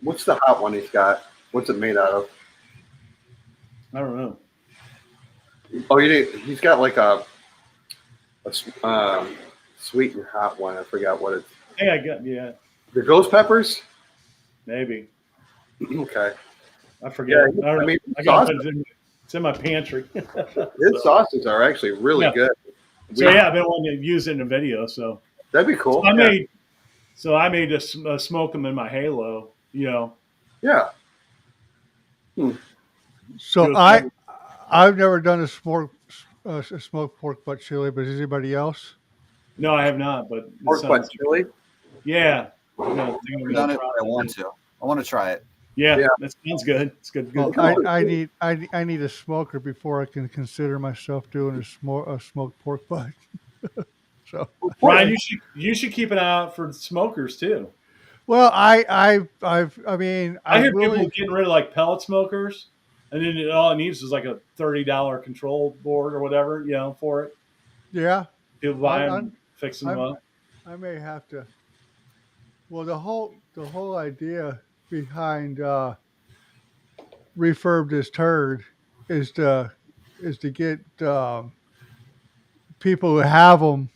What's the hot one he's got? What's it made out of? I don't know. Oh, he's got like a sweet and hot one. I forgot what it's. I think I got The ghost peppers? maybe. Okay. I forget. Yeah, I mean, I got it. It's in my pantry. His sauces are actually really good. So I've been wanting to use it in a video. So That'd be cool. So I made to smoke them in my Halo. Yeah. So I've never done a smoked pork butt chili, but is anybody else? No, I have not. But Pork butt chili. Yeah. I've done it, but I want to. I want to try it. Yeah, Yeah. that sounds good. It's good. Well, Good. I need a smoker before I can consider myself doing a smoked pork butt. So Ryan, you should keep an eye out for smokers too. well, I hear really, people getting rid of like pellet smokers, and then all it needs is like a $30 control board or whatever, for it. yeah. People buy them, fixing them up. I may have to. Well, the whole idea behind refurb this turd is to get people who have them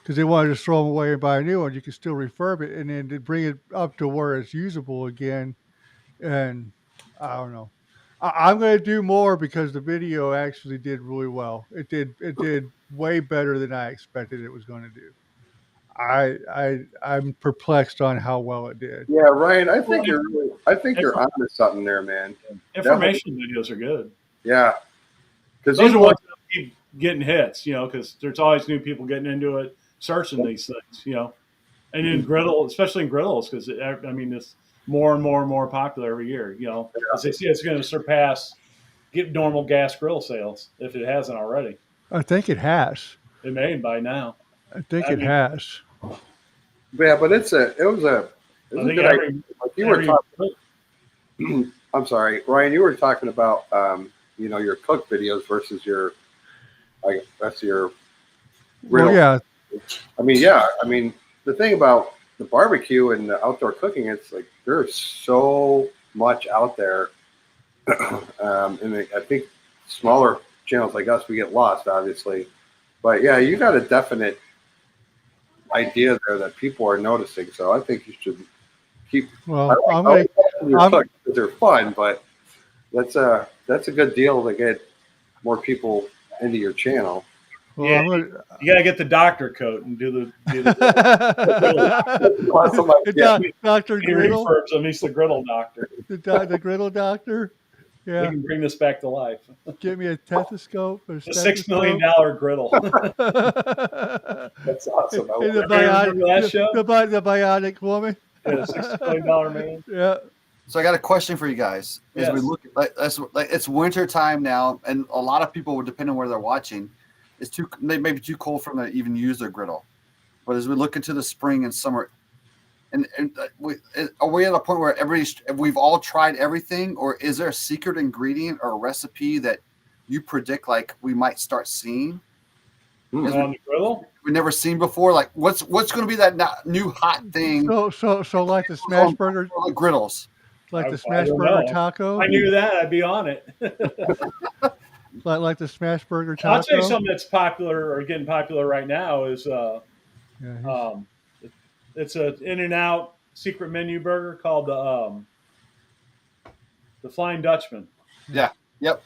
because they want to just throw them away and buy a new one. You can still refurb it and then to bring it up to where it's usable again. And I don't know. I'm going to do more because the video actually did really well. It did way better than I expected it was going to do. I'm perplexed on how well it did. Yeah, Ryan, I think you're onto something there, man. Information videos are good. Yeah. Because Those are ones that keep getting hits, because there's always new people getting into it, searching these things, and in griddle, especially in griddles, because it's more and more and more popular every year, as they see it's going to surpass normal gas grill sales if it hasn't already. I think it has. It may by now. I think it has. Yeah, but it was a good idea. Like you were talking. I'm sorry, Ryan. You were talking about your cook videos versus your griddle. Well, yeah. The thing about the barbecue and the outdoor cooking, it's like there's so much out there, and I think smaller channels like us, we get lost, obviously. But yeah, you got a definite idea there that people are noticing. So I think you should keep. Well, they're fun, but that's a good deal to get more people into your channel. Well, yeah, you got to get the doctor coat and do the Dr. Griddle. He's the griddle doctor. The griddle doctor. Yeah. We can bring this back to life. Give me a stethoscope. A $6 million griddle. That's awesome. The bionic woman. Yeah, $6 million man. Yeah. So I got a question for you guys. As we look at it's winter time now, and a lot of people, depending on where they're watching, it's maybe too cold for them to even use their griddle. But as we look into the spring and summer, are we at a point where we've all tried everything, or is there a secret ingredient or a recipe that you predict like we might start seeing? On the griddle? We've never seen before. Like what's going to be that new hot thing? So like the smash burger griddles, like the smash burger taco. I knew that. I'd be on it. like the smash burger taco. I'll tell you something that's popular or getting popular right now is Yeah, um, it's a In-N-Out secret menu burger called the Flying Dutchman, Yeah. Yep.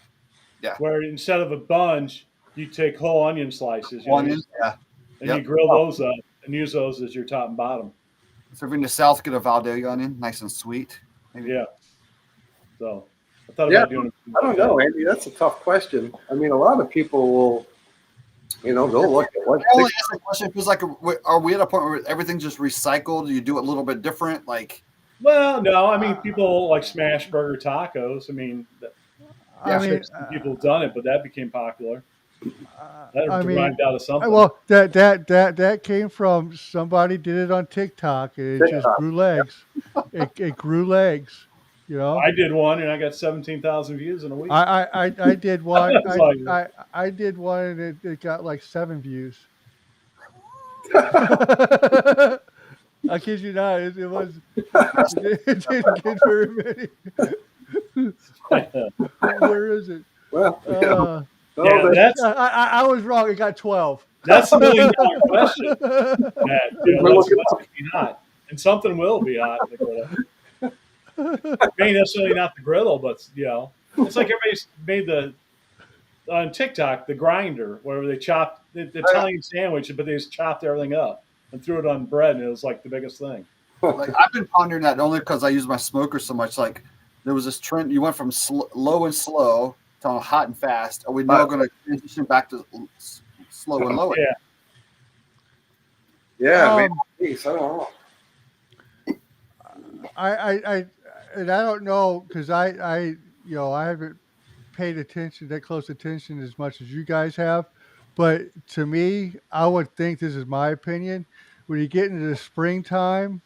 where instead of a bunch, you take whole onion slices, Onion. Yeah. and Yep. you grill those up and use those as your top and bottom. So if you're in the South, get a Valdez onion, nice and sweet. Maybe. Yeah. So I thought Yeah, about doing it. I don't know, Andy. That's a tough question. I mean, a lot of people will, they'll look at what. I only ask the question because, like, are we at a point where everything's just recycled? Do you do it a little bit different? Like, Well, no, I mean people like smash burger tacos. I mean, I mean, people have done it, but that became popular. That I mean, derived out of something. well, that came from somebody did it on TikTok, and it just grew legs. It grew legs. I did one, and I got 17,000 views in a week. I did one. That's all you- I did one, and it got like 7 views. I kid you not. It didn't get very many. Where is it? Well, yeah, that's I was wrong. It got 12. that's the $1 million question. That, We're what's looking going to be hot, and something will be hot. Maybe necessarily not the griddle, but it's like everybody's made on TikTok the grinder where they chopped the Italian sandwich, but they just chopped everything up and threw it on bread, and it was like the biggest thing. like I've been pondering that only because I use my smoker so much. Like, there was this trend. You went from low and slow to hot and fast. Are we now going to transition back to slow and low? Yeah, maybe. I don't know. I don't know because I haven't paid that close attention as much as you guys have, but to me, I would think, this is my opinion, when you get into the springtime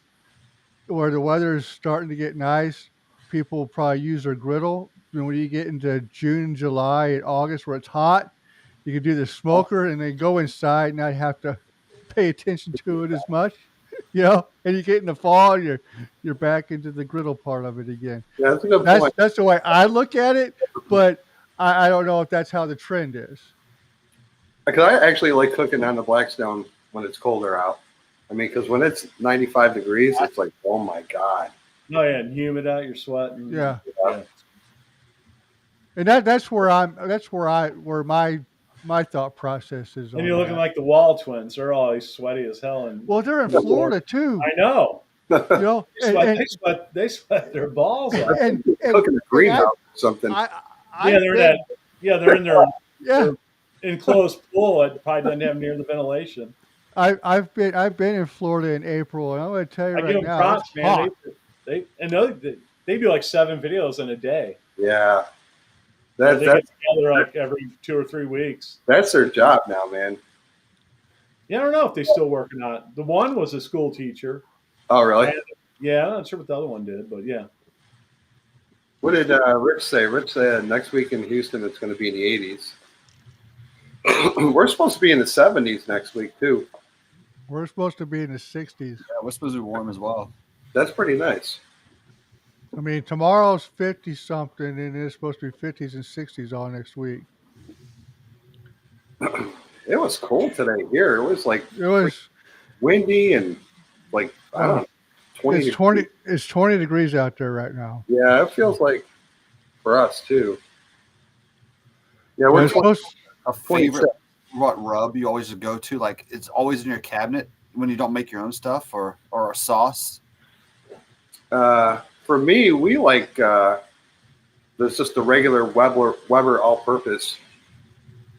where the weather is starting to get nice, people will probably use their griddle. And when you get into June, July, and August where it's hot, you can do the smoker and then go inside and not have to pay attention to it as much. And you get in the fall, and you're back into the griddle part of it again. Yeah, that's a good point. That's the way I look at it, but I don't know if that's how the trend is. Because I actually like cooking on the Blackstone when it's colder out. I mean, because when it's 95 degrees, it's like, oh my God. Oh yeah, and humid out, you're sweating. Yeah. And that's where my thought process is. And you're looking like the Wall twins. They're always sweaty as hell. And well, they're in Florida too. I know. They sweat their balls off. And cooking a greenhouse or something. They're in their enclosed pool. It probably doesn't have near the ventilation. I've been in Florida in April, and I'm going to tell you I right give them now, props, it's man. hot. They do like 7 videos in a day. Yeah. They get together like every 2 or 3 weeks. That's their job now, man. Yeah, I don't know if they still work or not. The one was a school teacher. Oh, really? I'm not sure what the other one did, but yeah. What did Rich say? Rich said next week in Houston it's going to be in the 80s. We're supposed to be in the 70s next week, too. We're supposed to be in the 60s. Yeah, we're supposed to be warm as well. That's pretty nice. I mean, tomorrow's 50-something, and it's supposed to be 50s and 60s all next week. It was cold today here. It was windy and like, I don't know, 20 It's 20 degrees out there right now. Yeah, it feels like for us, too. Yeah, It's supposed a favorite rub you always go to, like it's always in your cabinet when you don't make your own stuff or a sauce? For me, we like there's just the regular Weber all-purpose.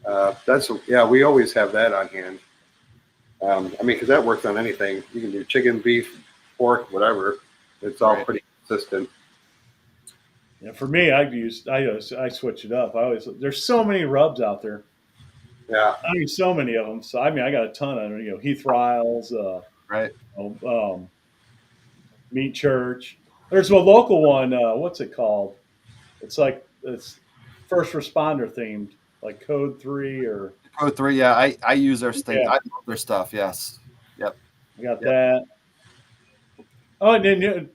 We always have that on hand. I mean, because that works on anything. You can do chicken, beef, pork, whatever. It's all pretty consistent. Yeah, for me, I switch it up. There's so many rubs out there. Yeah, I mean, so many of them. So I mean, I got a ton of them. Heath Riles, Meat Church. There's a local one. What's it called? It's first responder themed, like Code 3 or Code 3. Yeah, I use their stuff. I love their stuff. Yes. Yep. I got that. Oh, and then have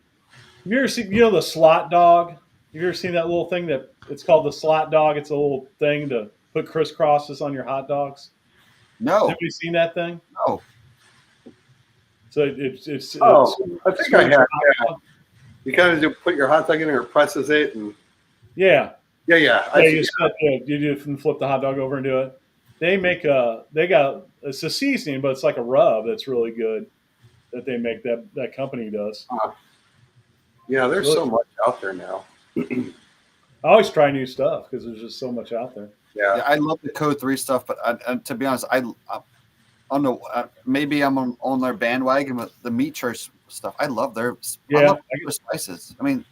you ever seen the slot dog? Have you ever seen that little thing that it's called the slot dog? It's a little thing to put crisscrosses on your hot dogs? No, Have you seen that thing? no. So it's Oh, I think I smokes your have. hot Yeah. dog. You kind of do put your hot dog in there, and presses it, and Yeah. yeah. Yeah, I you see. you do flip the hot dog over and do it. It's a seasoning, but it's like a rub that's really good that they make that company does. Yeah, there's Really, so much out there now. I always try new stuff because there's just so much out there. Yeah, Yeah. I love the Code 3 stuff, but to be honest, I don't know. Maybe I'm on their bandwagon with the Meat Church stuff. I love their Yeah, their spices. I mean,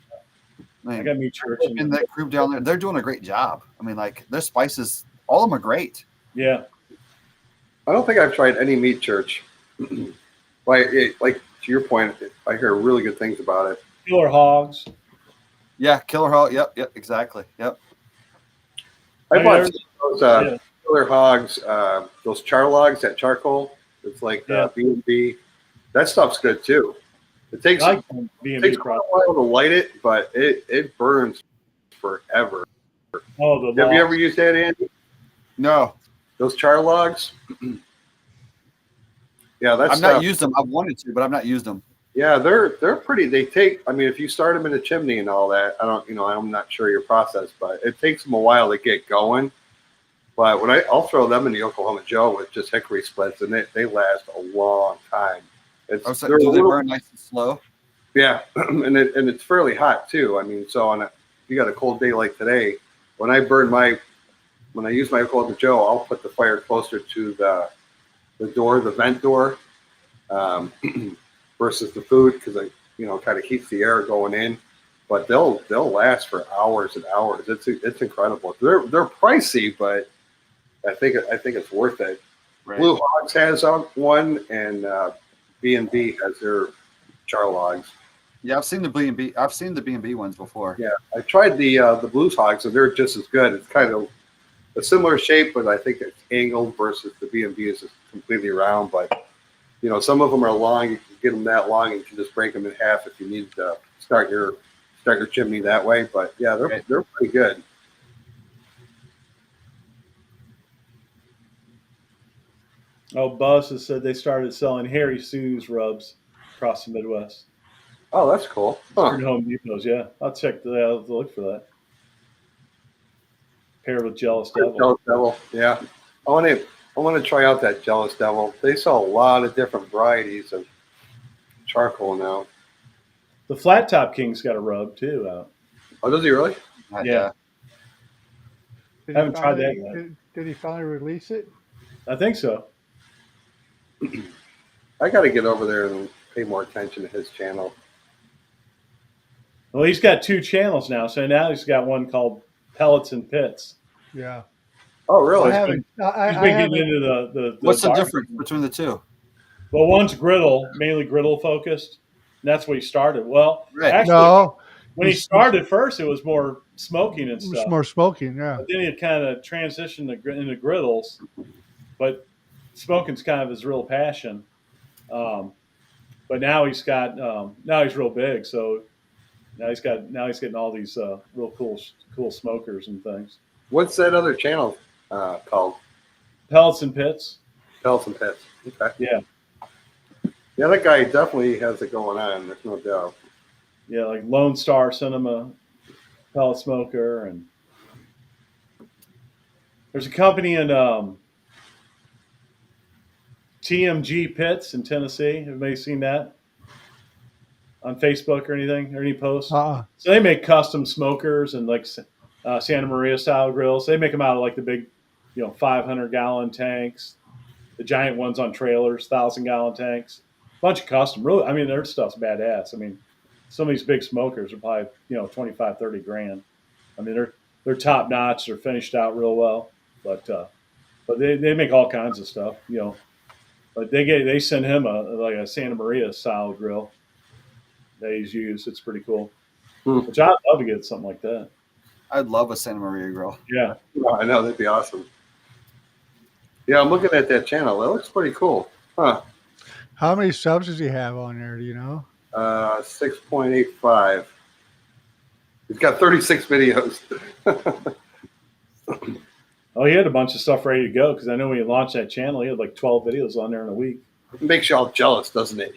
I got Meat Church. and that group down there, they're doing a great job. I mean, like their spices, all of them are great. Yeah, I don't think I've tried any meat church. Like to your point, I hear really good things about it. Killer Hogs. Yeah, Killer Hog. Yep, exactly. Yep. I I mean, bought there's- those yeah. Killer Hogs, those char logs, that charcoal. It's like Yeah. B&B. That stuff's good too. It takes I like B&B takes quite a while to light it, but it burns forever. Oh, the Have you logs. ever used that, Andy? No, Those char logs? Yeah, that's I've not used them. I've wanted to, but I've not used them. Yeah, they're pretty. They take. I mean, if you start them in a chimney and all that, I'm not sure your process, but it takes them a while to get going. But I'll throw them in the Oklahoma Joe with just hickory splits, and they last a long time. Do they burn nice and slow? Yeah, and it's fairly hot too. I mean, so if you got a cold day like today, when I use my Oklahoma Joe, I'll put the fire closer to the vent door, versus the food, because kind of keeps the air going in. But they'll last for hours and hours. It's incredible. They're pricey, but I think it's worth it. Right. Blue Hogs has one, and B&B has their char logs. Yeah, I've seen the B&B. I've seen the B&B ones before. Yeah, I tried the Blues Hogs, and they're just as good. It's kind of a similar shape, but I think it's angled versus the B&B is just completely round. But some of them are long. You can get them that long, and you can just break them in half if you need to start your chimney that way. But yeah, they're pretty good. Oh, Buzz has said they started selling Harry Sue's rubs across the Midwest. Oh, that's cool. Huh. Through Home Depots, yeah. I'll look for that. Paired with Jealous Devil. Jealous Devil, yeah. I want to try out that Jealous Devil. They sell a lot of different varieties of charcoal now. The Flat Top King's got a rub too out. Oh, does he really? Yeah. Did I haven't tried that yet. Did he finally release it? I think so. I got to get over there and pay more attention to his channel. Well, he's got two channels now. So now he's got one called Pellets and Pits. Yeah. Oh, really? I haven't. He's been getting into the What's the bar- difference between the two? Well, one's griddle, mainly griddle focused. And that's what he started. Well, Right. actually, No, when he started first, it was more smoking and it was stuff. more smoking. Yeah. But then he kind of transitioned into griddles, but smoking's kind of his real passion. But now he's got now he's real big, so now he's getting all these real cool smokers and things. What's that other channel called? Pellets and Pits. Pellets and Pits. Okay. Yeah. Yeah, that guy definitely has it going on. There's no doubt. Yeah, like Lone Star Cinema pellet smoker, and there's a company in TMG Pits in Tennessee. Everybody seen that on Facebook or anything or any posts? So they make custom smokers and like Santa Maria style grills. They make them out of like the big, 500-gallon tanks, the giant ones on trailers, 1,000-gallon tanks. Bunch of custom. Really, I mean, their stuff's badass. I mean, some of these big smokers are probably 25, 30 grand. I mean, they're top notch. They're finished out real well, but they make all kinds of stuff. But they send him a Santa Maria style grill that he's used. It's pretty cool. Which I'd love to get something like that. I'd love a Santa Maria grill. Yeah. Oh, I know, that'd be awesome. Yeah, I'm looking at that channel. That looks pretty cool. Huh. How many subs does he have on there? Do you know? 6.85. He's got 36 videos. Oh, he had a bunch of stuff ready to go because I know when he launched that channel, he had like 12 videos on there in a week. It makes you all jealous, doesn't it?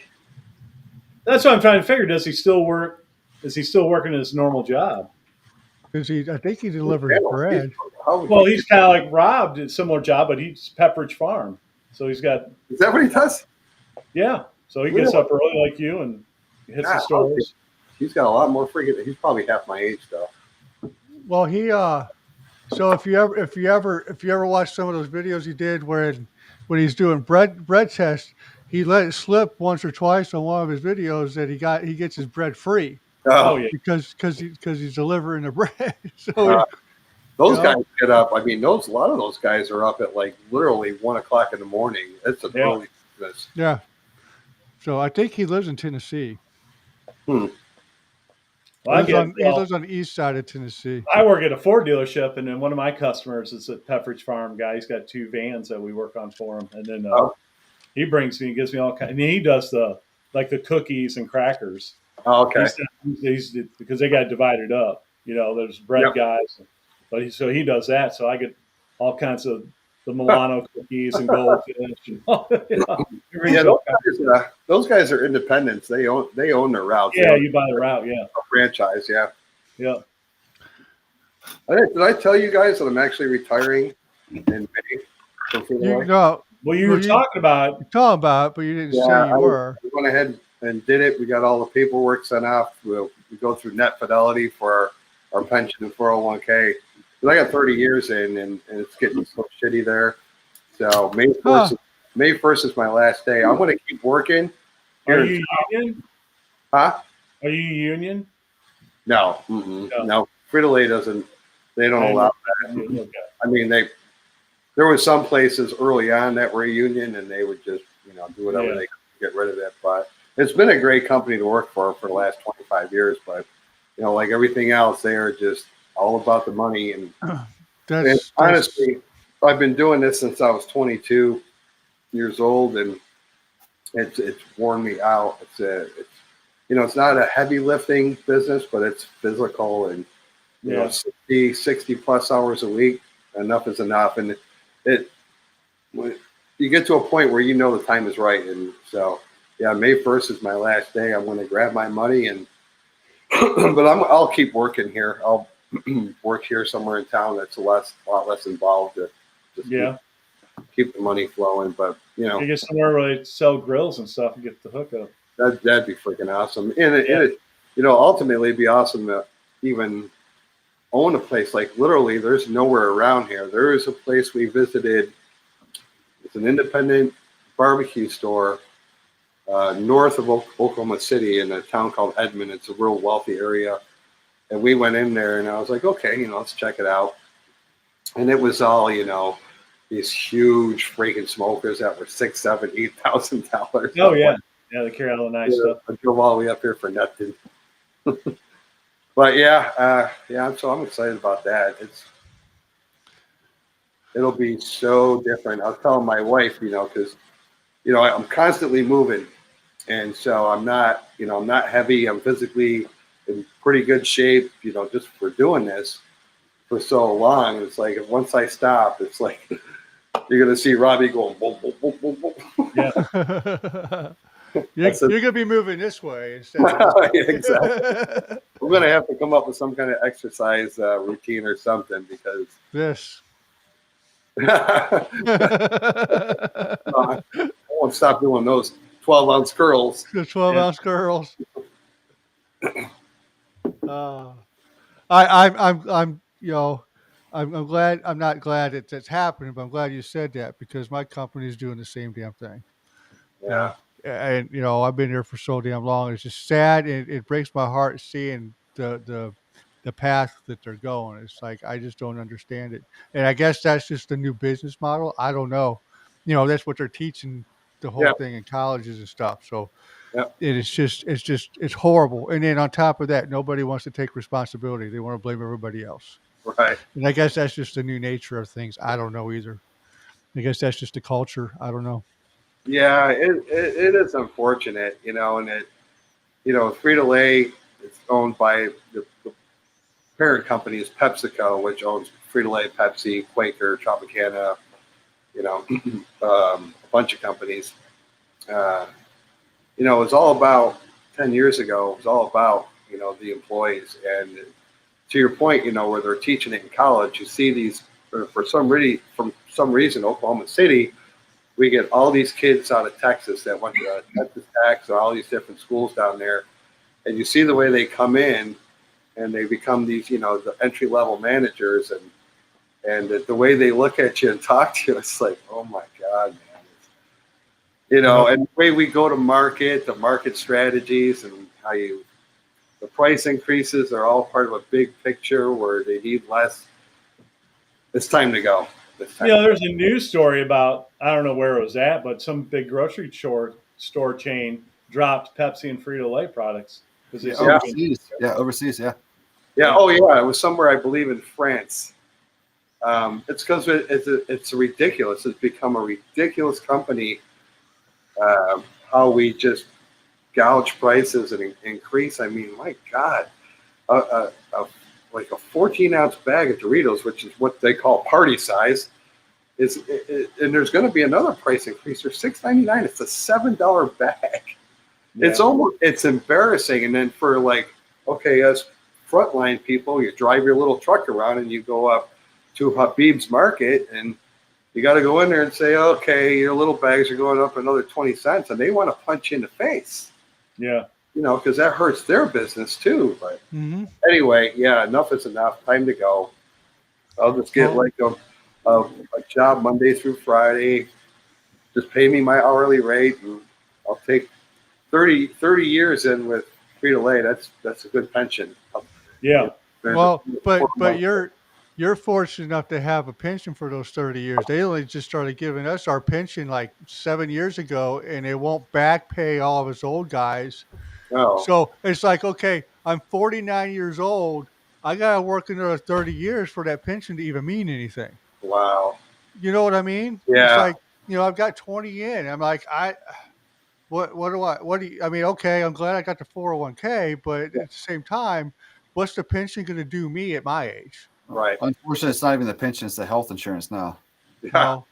That's what I'm trying to figure. Does he still work? Is he still working his normal job? Because I think he delivers bread. Well, he's kind of like Rob did a similar job, but he's Pepperidge Farm. So he's got, Is that what he does? yeah. So he gets up early like you and hits the stores. He's got a lot more freaking. He's probably half my age though. Well, he so if you ever watch some of those videos he did when he's doing bread tests, he let it slip once or twice on one of his videos that he gets his bread free. Oh yeah, because he's delivering the bread. So those guys get up. I mean, a lot of those guys are up at like literally 1 o'clock in the morning. It's an early business. Yeah. So I think he lives in Tennessee. Well, he lives on the east side of Tennessee. I work at a Ford dealership, and then one of my customers is a Pepperidge Farm guy. He's got 2 vans that we work on for him, and then he brings me and gives me all kinds. I mean, he does the cookies and crackers. Oh, okay. He's because they got divided up. You know, there's bread guys, but so he does that. So I get all kinds of the Milano cookies and goldfish. And those guys are independents. They own their routes. Yeah, you buy the route. Yeah, a franchise. Yeah. Yeah. Did I tell you guys that I'm actually retiring in May? Well, you were talking about it, but you didn't say you were. We went ahead and did it. We got all the paperwork sent off. We go through Net Fidelity for our pension and 401k. I got 30 years in, and it's getting so shitty there. So May 1st is my last day. I'm going to keep working. Are you union? Huh? Are you union? No. No. Frito-Lay doesn't. They don't allow that. I mean, there were some places early on that were a union, and they would just do whatever they could to get rid of it. But it's been a great company to work for the last 25 years. But like everything else, they are just all about the money. And honestly, I've been doing this since I was 22 years old, and it's worn me out. It's not a heavy lifting business, but it's physical, and 60 plus hours a week. Enough is enough, and you get to a point where the time is right. And so May 1st is my last day. I'm going to grab my money and but I'll keep working here. I'll work here somewhere in town that's a lot less involved to just keep the money flowing. But you get somewhere where they sell grills and stuff and get the hookup. That'd be freaking awesome. And ultimately it'd be awesome to even own a place. Like literally, there's nowhere around here. There is a place we visited. It's an independent barbecue store north of Oklahoma City in a town called Edmond. It's a real wealthy area. And we went in there, and I was like, okay, let's check it out. And it was all, these huge freaking smokers that were $6,000, $8,000. Oh yeah, they carry all the nice stuff. I drove all the way up here for nothing. But so I'm excited about that. It'll be so different. I was telling my wife, because I'm constantly moving, and so I'm not heavy. I'm physically in pretty good shape, just for doing this for so long. It's like once I stop, it's like you're gonna see Robbie going boom, boom, boom, boom, boom. Yeah. You're gonna be moving this way instead. Exactly. We're gonna have to come up with some kind of exercise routine or something because this. I won't stop doing those 12-ounce curls. The 12-ounce curls. I'm glad. I'm not glad it's happening, but I'm glad you said that because my company's doing the same damn thing. Yeah. And I've been here for so damn long. It's just sad. It breaks my heart seeing the path that they're going. It's like I just don't understand it. And I guess that's just the new business model. I don't know. That's what they're teaching the whole thing in colleges and stuff. So it's horrible. And then on top of that, nobody wants to take responsibility. They want to blame everybody else. Right. And I guess that's just the new nature of things. I don't know either. I guess that's just the culture. I don't know. Yeah, it is unfortunate, and Frito-Lay is owned by the parent company is PepsiCo, which owns Frito-Lay, Pepsi, Quaker, Tropicana, a bunch of companies. It was all about 10 years ago. It was all about, the employees. And to your point, where they're teaching it in college, you see these, for some reason, Oklahoma City, we get all these kids out of Texas that went to Texas Tech or all these different schools down there. And you see the way they come in and they become these, the entry level managers and the way they look at you and talk to you, it's like, oh my God, man. And the way we go to market, the market strategies and how the price increases are all part of a big picture where they need less. It's time to go. There's a news story about, I don't know where it was at, but some big grocery store chain dropped Pepsi and Frito-Lay products because they overseas. Overseas. Yeah. Oh yeah, it was somewhere I believe in France. It's because it's ridiculous. It's become a ridiculous company. How we just gouge prices and increase. I mean, my God, like a 14-ounce bag of Doritos, which is what they call party size, and there's going to be another price increase. They're $6.99. It's a $7 bag. Yeah. It's embarrassing. And then for as frontline people, you drive your little truck around and you go up to Habib's Market and you got to go in there and say, okay, your little bags are going up another 20 cents, and they want to punch you in the face. Yeah. Because that hurts their business too. But anyway, yeah, enough is enough. Time to go. I'll just get a job Monday through Friday. Just pay me my hourly rate, and I'll take 30 years in with Frito-Lay. That's a good pension. Yeah. Well, but you're fortunate enough to have a pension for those 30 years. They only just started giving us our pension like 7 years ago, and they won't back pay all of us old guys. Oh. So it's like, okay, I'm 49 years old. I got to work another 30 years for that pension to even mean anything. Wow. You know what I mean? Yeah. It's like, I've got 20 in. I'm like, okay, I'm glad I got the 401k, but at the same time, what's the pension going to do me at my age? Right. Unfortunately, it's not even the pension; it's the health insurance now. Yeah. No,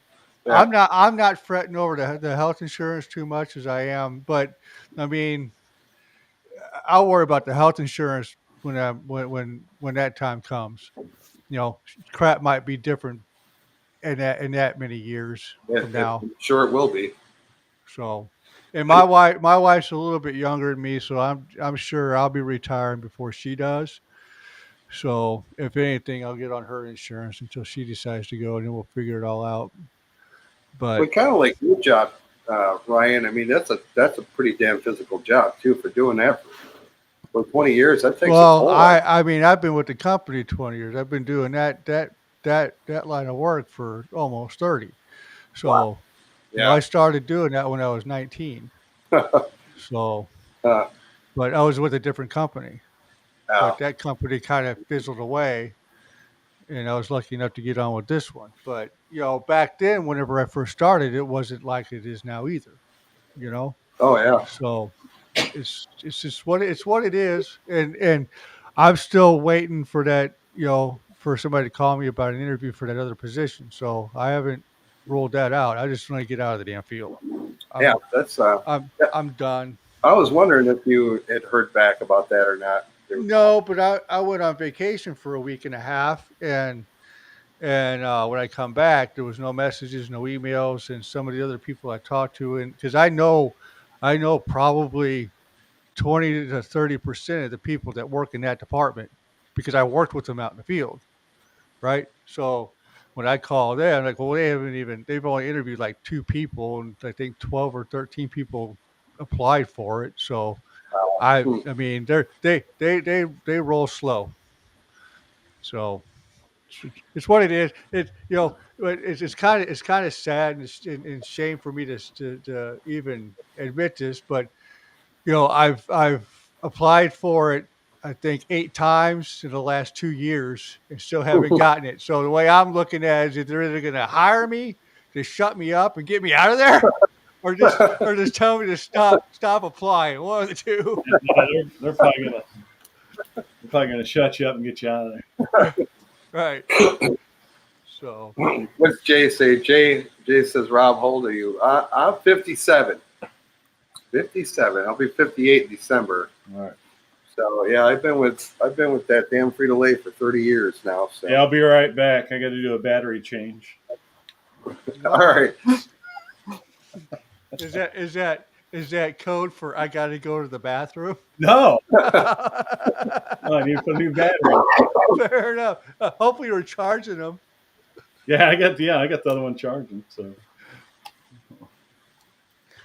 yeah. I'm not fretting over the health insurance too much as I am, but I mean, I'll worry about the health insurance when that time comes. Crap might be different in that many years from now. I'm sure it will be. So, and my wife's a little bit younger than me, so I'm sure I'll be retiring before she does. So, if anything, I'll get on her insurance until she decides to go, and then we'll figure it all out. But kind of like your job, Ryan. I mean, that's a pretty damn physical job too for doing that for 20 years. That takes. Well, I mean, I've been with the company 20 years. I've been doing that line of work for almost 30. So, wow. Yeah. I started doing that when I was 19. So, but I was with a different company. But that company kind of fizzled away, and I was lucky enough to get on with this one. But back then, whenever I first started, it wasn't like it is now either. Oh yeah. So it's just what it is, and I'm still waiting for that. For somebody to call me about an interview for that other position. So I haven't ruled that out. I just want to get out of the damn field. I'm done. I was wondering if you had heard back about that or not. No, but I went on vacation for a week and a half, and when I come back, there was no messages, no emails, and some of the other people I talked to, and because I know probably 20 to 30% of the people that work in that department because I worked with them out in the field, right? So when I call them, I'm like, well, they've only interviewed like 2 people, and I think 12 or 13 people applied for it. So I mean, they roll slow. So it's what it is. It's kind of sad and shame for me to even admit this, but I've applied for it, I think 8 times in the last 2 years and still haven't gotten it. So the way I'm looking at it is that they're either going to hire me to shut me up and get me out of there, or just tell me to stop applying. One of the two. Yeah, they're probably They're probably going to shut you up and get you out of there. Right. So What's Jay say? Jay says, Rob, how old are you? I'm 57. 57. I'll be 58 in December. All right. So yeah, I've been with that damn Frito-Lay for 30 years now. So Yeah, I'll be right back. I got to do a battery change. all right. is that code for I got to go to the bathroom? No. I need to put a new battery. Fair enough. Hopefully you're charging them. Yeah, I got the other one charging. So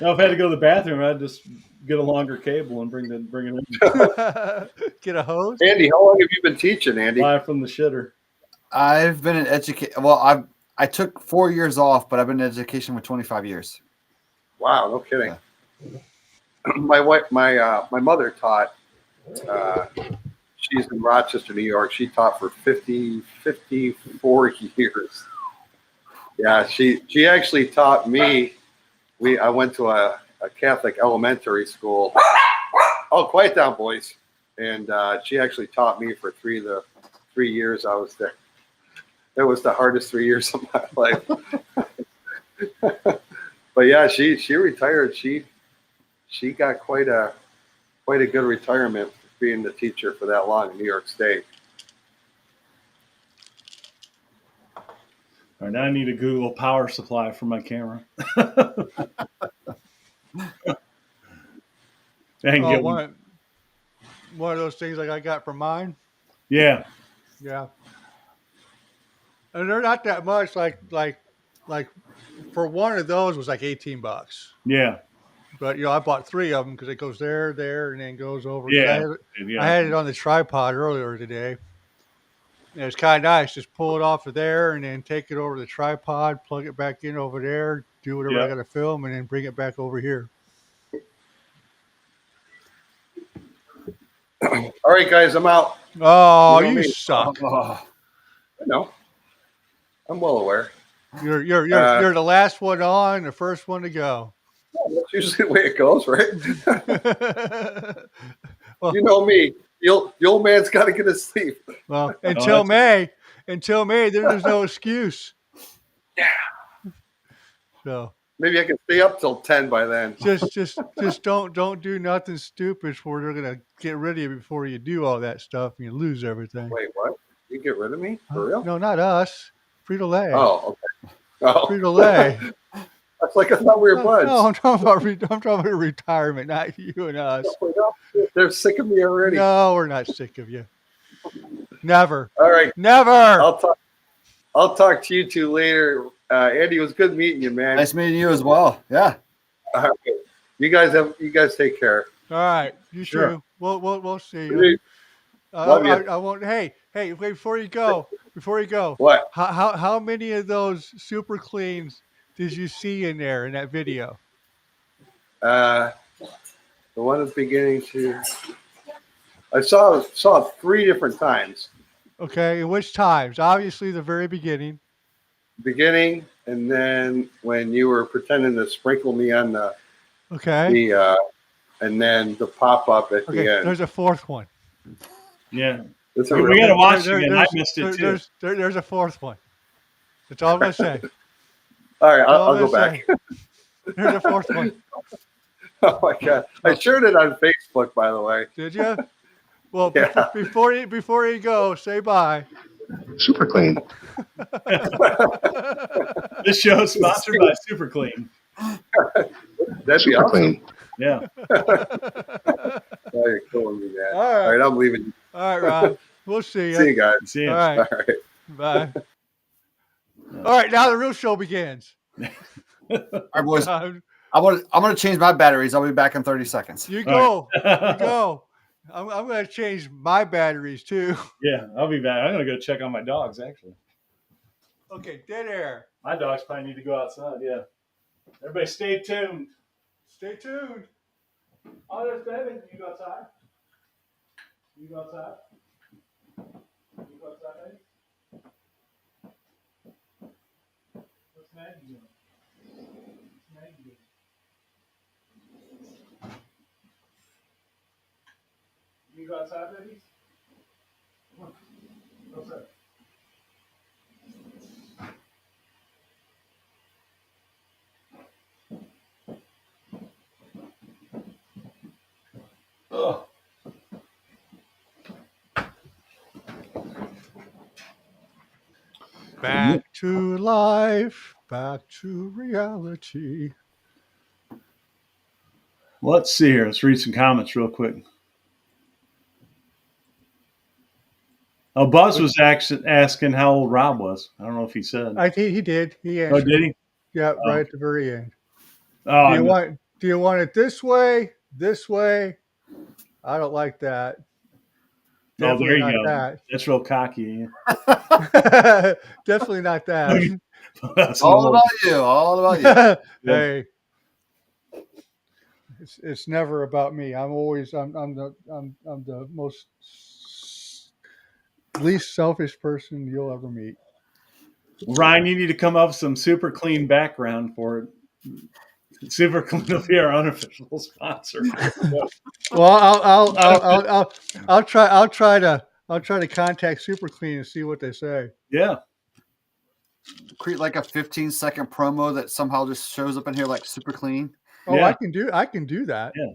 now if I had to go to the bathroom, I'd just get a longer cable and bring it in. Get a hose. Andy, how long have you been teaching, Andy? Live from the shitter. I've been in education. Well, I took 4 years off, but I've been in education for 25 years. Wow, no kidding. My wife, my mother taught. She's in Rochester, New York. She taught for 54 years. Yeah, she actually taught me. I went to a Catholic elementary school. Oh, quiet down, boys. And she actually taught me for 3 years I was there. It was the hardest 3 years of my life. But yeah, she retired. She got quite a good retirement for being the teacher for that long in New York State. All right, now I need a Google power supply for my camera. One of those things like I got for mine. Yeah. Yeah. And they're not that much. Like for one of those was like $18. Yeah. But I bought 3 of them because it goes there, and then goes over. Yeah. I had it on the tripod earlier today. And it's kind of nice. Just pull it off of there and then take it over to the tripod, plug it back in over there, do whatever I got to film, and then bring it back over here. All right, guys, I'm out. Oh, you suck. I know. I'm well aware. You're the last one on, the first one to go. That's usually the way it goes, right? Well, you know me. The old man's got to get his sleep. Well, until May, there's no excuse. Yeah. So maybe I can stay up till 10 by then. Just don't do nothing stupid where they're gonna get rid of you before you do all that stuff and you lose everything. Wait, what? You get rid of me? For real? No, not us. Frito-Lay. Oh, okay. Oh. Frito-Lay. That's like I thought we were buds. No, I'm talking about retirement, not you and us. They're sick of me already. No, we're not sick of you. Never. All right. Never. I'll talk to you two later. Andy, it was good meeting you, man. Nice meeting you as well. Yeah. All right. You guys take care. All right. You sure. Too. We'll see you. Love you. I won't. Hey, wait before you go. What? How many of those super cleans did you see in there in that video? The one at the beginning to. I saw 3 different times. Okay, in which times? Obviously, the very beginning. Beginning, and then when you were pretending to sprinkle me on the. Okay. And then the pop up at the end. There's a 4th one. Yeah. We got to watch it again. I missed it too. There's a 4th one. That's all I'm gonna say. All right, I'll go back. There's a 4th one. Oh my god! I shared it on Facebook, by the way. Did you? Well, yeah. before you go, say bye. Super clean. This show is sponsored by Super Clean. That'd be awesome. Clean. Yeah. Oh, you're killing me, man. All right, I'm leaving. All right, Rob. We'll see you. See you guys. See you. All right. All right. Bye. All right, now the real show begins. All right, boys. I'm gonna change my batteries. I'll be back in 30 seconds. You go. You go. I'm gonna change my batteries too. Yeah, I'll be back. I'm gonna go check on my dogs actually. Okay, dead air. My dogs probably need to go outside. Yeah. Everybody, stay tuned. Stay tuned. Oh, there's David. You go outside. You go outside. You go outside, baby. What's Maggie doing? What's Maggie doing? You go outside, baby? Oh. Back to life, back to reality. Let's see here. Let's read some comments real quick. Oh, Buzz was asking how old Rob was. I don't know if he said. I think he did. He Oh, answered. did he? Yeah, right at the very end. Oh, Do you want it this way? This way? I don't like that. there Definitely you not go. that. That's real cocky. Definitely not that. That's All about you. All about you. Hey, it's never about me. I'm the most least selfish person you'll ever meet. Ryan, you need to come up with some super clean background for it. Super Clean will be our unofficial sponsor. Well, I'll try to contact Super Clean and see what they say. Yeah. Create like a 15-second promo that somehow just shows up in here like super clean. Oh, Yeah. I can do that. Yeah.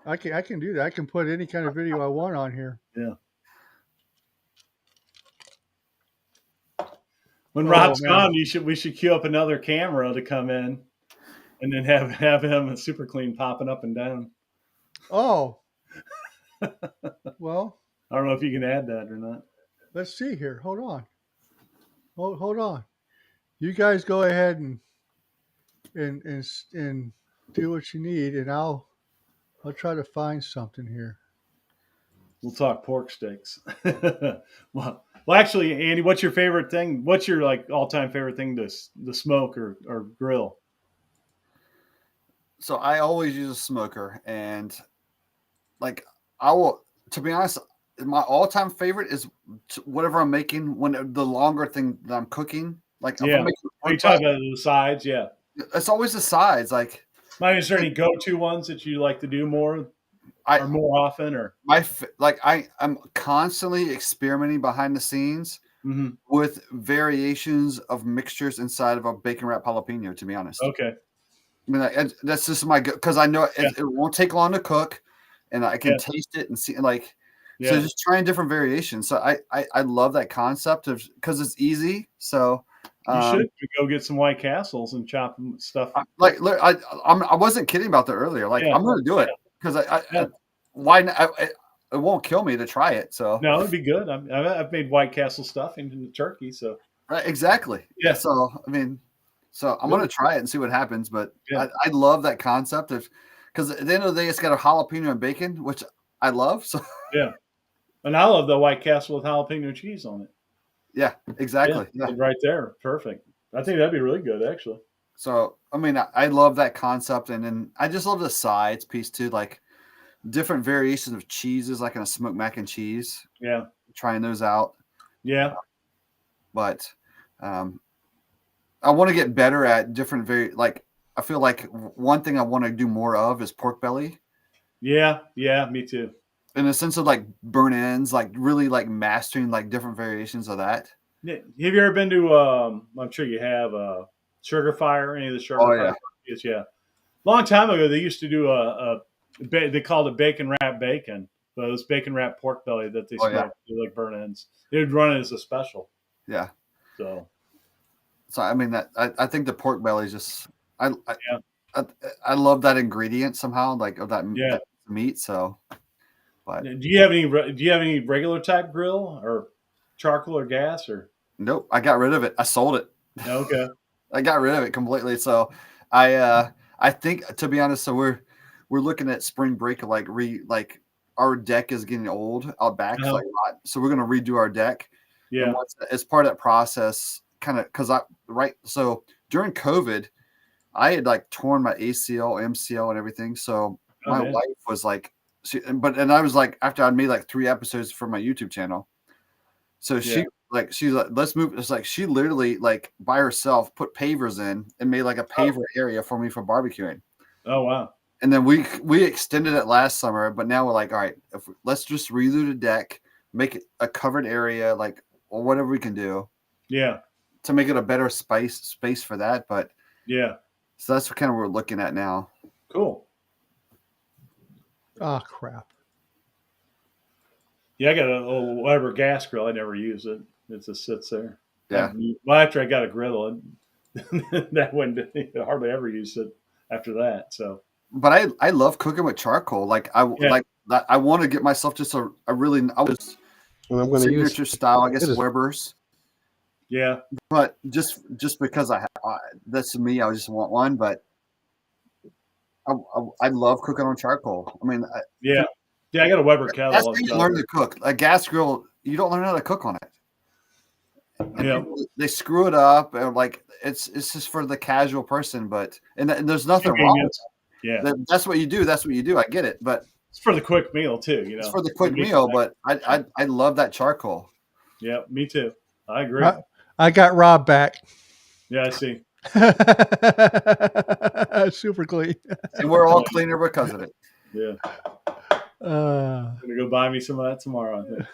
I can do that. I can put any kind of video I want on here. Yeah. When Rob's man. gone, we should queue up another camera to come in, and then have him and Super Clean popping up and down. Oh, well, I don't know if you can add that or not. let's see here. Hold on. Hold on. You guys go ahead and do what you need, and I'll try to find something here. We'll talk pork steaks. well, actually, Andy, what's your favorite thing? What's your like all-time favorite thing to smoke or grill? So I always use a smoker, and like I will, to be honest, my all-time favorite is whatever I'm making when the longer thing that I'm cooking. Like, if I'm making are you talking about the sides? Yeah, it's always the sides. Like, is there any go-to ones that you like to do more often, or I'm constantly experimenting behind the scenes with variations of mixtures inside of a bacon wrap jalapeno. To be honest, okay. I mean, that's just my because I know it won't take long to cook, and I can taste it and see like. So just trying different variations. So I love that concept of because it's easy. So you should go get some White Castles and chop stuff. I wasn't kidding about that earlier. Like I'm going to do it because why not? It won't kill me to try it. So no, it'd be good. I've made White Castle stuffing into turkey. So right, exactly. Yeah. So I mean. So I'm going to try it and see what happens, but I love that concept of because at the end of the day, it's got a jalapeno and bacon, which I love. So yeah, and I love the White Castle with jalapeno cheese on it. Yeah, exactly. Yeah. Right there, perfect. I think that'd be really good, actually. So I mean, I love that concept, and then I just love the sides piece too, like different variations of cheeses, like in a smoked mac and cheese. Yeah, trying those out. Yeah, but I want to get better at different I feel like one thing I want to do more of is pork belly. Yeah, me too. In the sense of like burn ends, like really like mastering like different variations of that. Yeah. Have you ever been to I'm sure you have Sugar Fire, any of the Sugar Fire? Yeah. Long time ago they used to do they called it bacon wrap bacon, but it was bacon wrap pork belly that they smoked like burn ends. They would run it as a special. Yeah. So I mean that I think the pork belly is just I love that ingredient somehow, like of that meat. So, but do you have any regular type grill or charcoal or gas or? Nope, I got rid of it. I sold it. Okay. I got rid of it completely. So I think, to be honest, so we're looking at spring break, like our deck is getting old out back, so we're gonna redo our deck. Yeah. As part of that process, kind of so during COVID, I had like torn my ACL, MCL, and everything. So my wife was like, I was like, after I made like 3 episodes for my YouTube channel. So she's like, let's move. It's like she literally like by herself put pavers in and made like a paver area for me for barbecuing. Oh wow! And then we extended it last summer, but now we're like, all right, let's just redo the deck, make it a covered area, like or whatever we can do. Yeah. To make it a better space for that, but yeah. So that's what kind of we're looking at now. Cool. Oh crap! Yeah, I got a old Weber gas grill. I never use it. It just sits there. Yeah. Well, after I got a griddle, that one I hardly ever used it after that. So, But I love cooking with charcoal. Like Yeah. I want to get myself just a really I was And I'm going to use signature style, I guess it is- Weber's. yeah, But just because that's me, I just want one. But I love cooking on charcoal. I mean, yeah, I got a Weber that's kettle. how you learn to cook. A gas grill, you don't learn how to cook on it. And Yeah. people, they screw it up, and like it's just for the casual person. But and there's nothing wrong with Yeah, that. That's what you do. That's what you do. I get it, but it's for the quick meal too. You know, it's for the quick meal. But I love that charcoal. Yeah, me too. I agree. I got Rob back. Yeah, I see. Super clean. And we're all cleaner because of it. Yeah, Uh, I'm gonna go buy me some of that tomorrow. I think.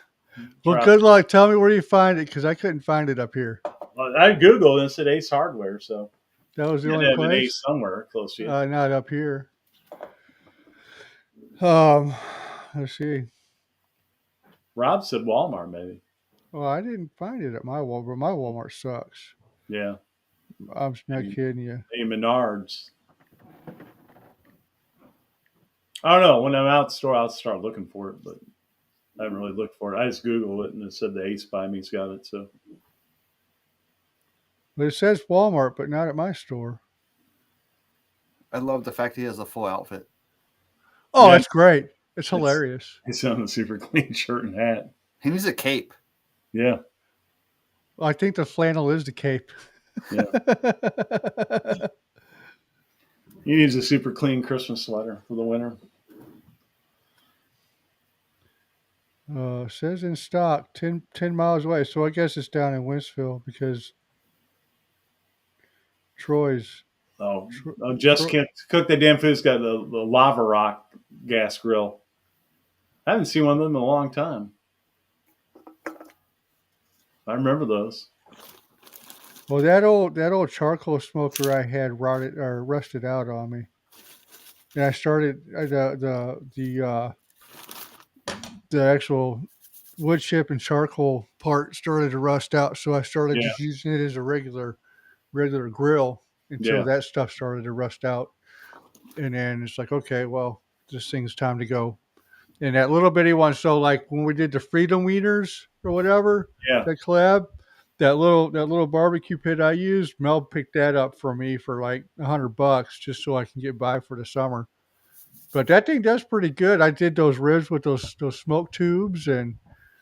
well, Try- good luck. Tell me where you find it because I couldn't find it up here. I googled and it said Ace Hardware, so That was the you only have an place. Ace somewhere close to you. Not up here. Let's see. Rob said Walmart, maybe. Well, I didn't find it at my Walmart. My Walmart sucks. Yeah, I'm not kidding you. hey, Menards. I don't know. When I'm out the store, I'll start looking for it, but I haven't really looked for it. I just Googled it and it said the Ace by me's got it. So But it says Walmart, but not at my store. I love the fact he has a full outfit. Oh, Yeah. that's great. It's hilarious. he's on a super clean shirt and hat. He needs a cape. Yeah, I think the flannel is the cape. Yeah. He needs a super clean Christmas sweater for the winter. Says in stock, 10 miles away. So I guess it's down in Winsville because Troy's. Oh, just can't cook that damn food. It's got the lava rock gas grill. I haven't seen one of them in a long time. I remember those. Well, that old charcoal smoker I had rusted out on me, and I started the actual wood chip and charcoal part started to rust out. So I started just using it as a regular grill until that stuff started to rust out, and then it's like, okay, well, this thing's time to go. And that little bitty one, so like when we did the Freedom Wieners or whatever, that collab, that little barbecue pit I used, Mel picked that up for me for like $100 just so I can get by for the summer. But that thing does pretty good. I did those ribs with those smoke tubes, and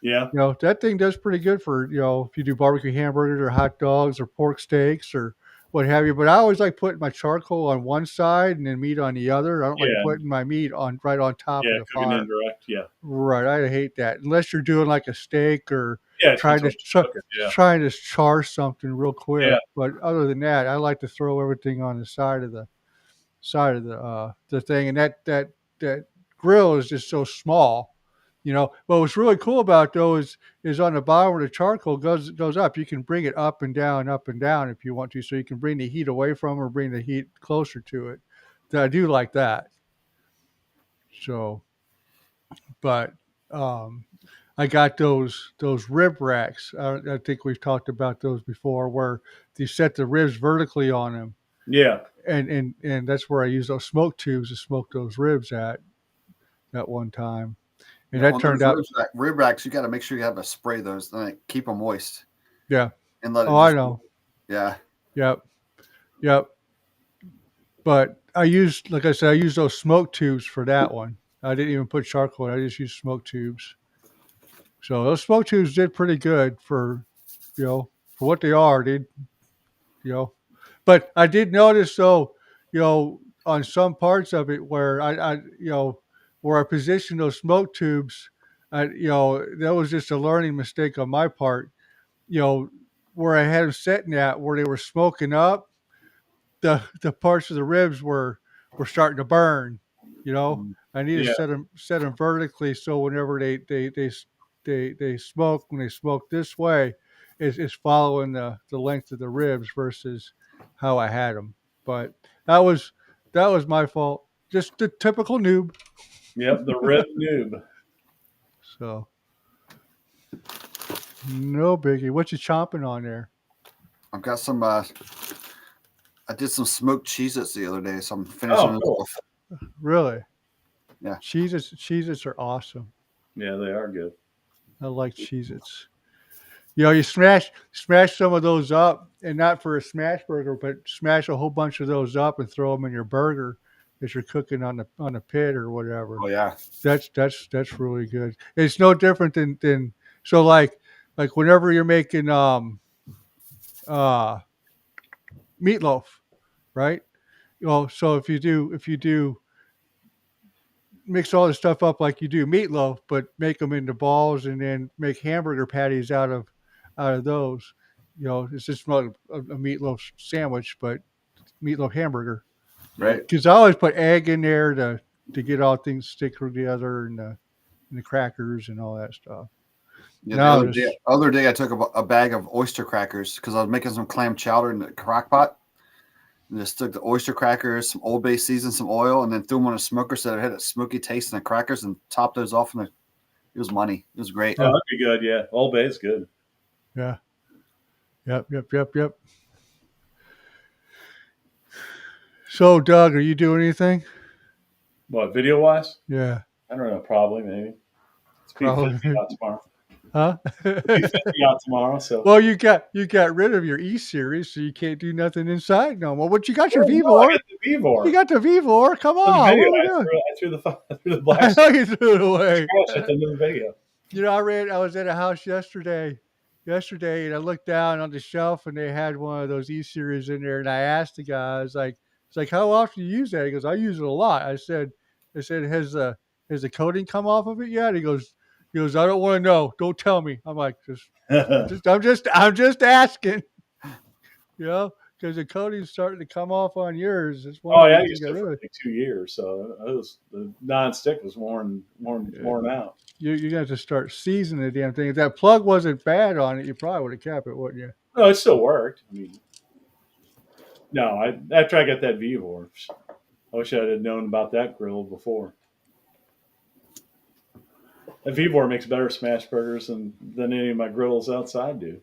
that thing does pretty good for if you do barbecue hamburgers or hot dogs or pork steaks or what have you. But I always like putting my charcoal on one side and then meat on the other. I don't like putting my meat right on top of the fire. Indirect, Right, I hate that unless you're doing like a steak or trying to char something real quick. Yeah. But other than that, I like to throw everything on the side of the thing, and that grill is just so small. But what's really cool about those is on the bottom where the charcoal goes up, you can bring it up and down if you want to. So you can bring the heat away from or bring the heat closer to it. I do like that. So, but I got those rib racks. I think we've talked about those before, where you set the ribs vertically on them. Yeah. And that's where I use those smoke tubes to smoke those ribs at one time. And that turned out rib racks. You got to make sure you have a spray those, then keep them moist. Yeah. And let it. I know. Yeah. Yep. But I used those smoke tubes for that one. I didn't even put charcoal in. I just used smoke tubes. So those smoke tubes did pretty good for what they are. But I did notice though, on some parts of it where where I positioned those smoke tubes, that was just a learning mistake on my part. Where I had them sitting at, where they were smoking up, the parts of the ribs were starting to burn. I need to set them vertically so whenever they smoke, when they smoke this way, it's following the length of the ribs versus how I had them. But that was my fault. Just the typical noob. Yep, the rib noob. So, no biggie. What you chomping on there? I've got some. I did some smoked Cheez-Its the other day, so I'm finishing Oh, those cool. off. Really? Yeah. Cheez-Its are awesome. Yeah, they are good. I like Cheez-Its. You know, you smash some of those up, and not for a smash burger, but smash a whole bunch of those up and throw them in your burger as you're cooking on the pit or whatever. Oh yeah. That's really good. It's no different than so like whenever you're making uh meatloaf, right? Well, so if you do mix all the stuff up like you do meatloaf, but make them into balls and then make hamburger patties out of those. You know, it's just not a meatloaf sandwich, but meatloaf hamburger. Right. Because I always put egg in there to get all things stick together and the crackers and all that stuff. Yeah. No, The other day I took a bag of oyster crackers because I was making some clam chowder in the crock pot. And just took the oyster crackers, some Old Bay season, some oil, and then threw them on a smoker so it had a smoky taste in the crackers and topped those off. And it was money. It was great. Oh, that'd be good. Yeah, Old Bay is good. yeah. Yep. So, Doug, are you doing anything? What, video wise? Yeah. I don't know. Probably, maybe. It's Probably. P50 out tomorrow. Huh? P50 out tomorrow. So. Well, you got rid of your E series, so you can't do nothing inside no more. But you got your Oh, no, Vivor. I got the Vivor. You got the Vivor. Come On the on, video, what are we doing? I threw the I black know you threw it away. trash at the end of the video. You know, I was at a house yesterday, and I looked down on the shelf and they had one of those E series in there, and I asked the guy, I was like, "It's like how often do you use that?" He goes, "I use it a lot." I said, "Has the coating come off of it yet?" He goes, "I don't want to know. Don't tell me." I'm like, I'm just asking, you know, because the coating's starting to come off on yours. It's one Oh of yeah, I the used things it for like 2 years, so the non-stick was worn out. You're gonna have to start seasoning the damn thing. If that plug wasn't bad on it, you probably would have kept it, wouldn't you? No, it still worked. I mean, no, after I got that Vivor, I wish I'd have known about that grill before. That Vivor makes better smash burgers than any of my grills outside do.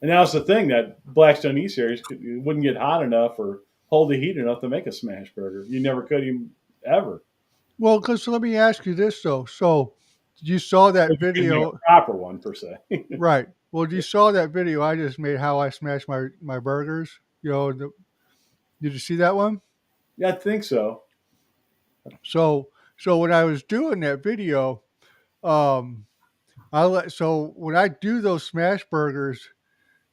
And that was the thing, that Blackstone E Series wouldn't get hot enough or hold the heat enough to make a smash burger. You never could even ever. Well, because let me ask you this though. So you saw that You couldn't make a video, proper one per se. right? Well, you saw that video I just made how I smash my burgers. You know, did you see that one? Yeah, I think so. So when I was doing that video, um, so when I do those smash burgers,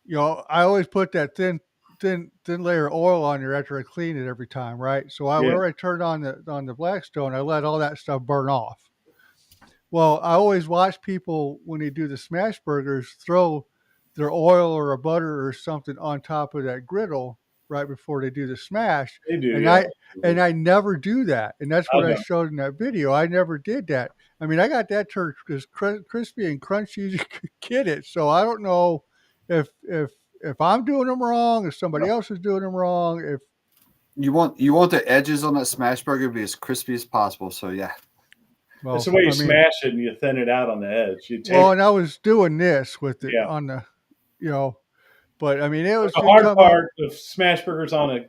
you know, I always put that thin layer of oil on there after I clean it every time, right? So Yeah, whenever I turn on the Blackstone, I let all that stuff burn off. Well, I always watch people when they do the smash burgers throw their oil or a butter or something on top of that griddle right before they do the smash. they do. And Yeah, I never do that. And that's what I okay. showed in that video. I never did that. I mean, I got that turd as crispy and crunchy as you could get it. So I don't know if I'm doing them wrong, if somebody else is doing them wrong, if You want the edges on that smash burger to be as crispy as possible. So yeah. well, It's the way you I mean, smash it and you thin it out on the edge. You take well, and I was doing this with it yeah. on the, you know, but I mean, The it hard come out. part of smash burgers on a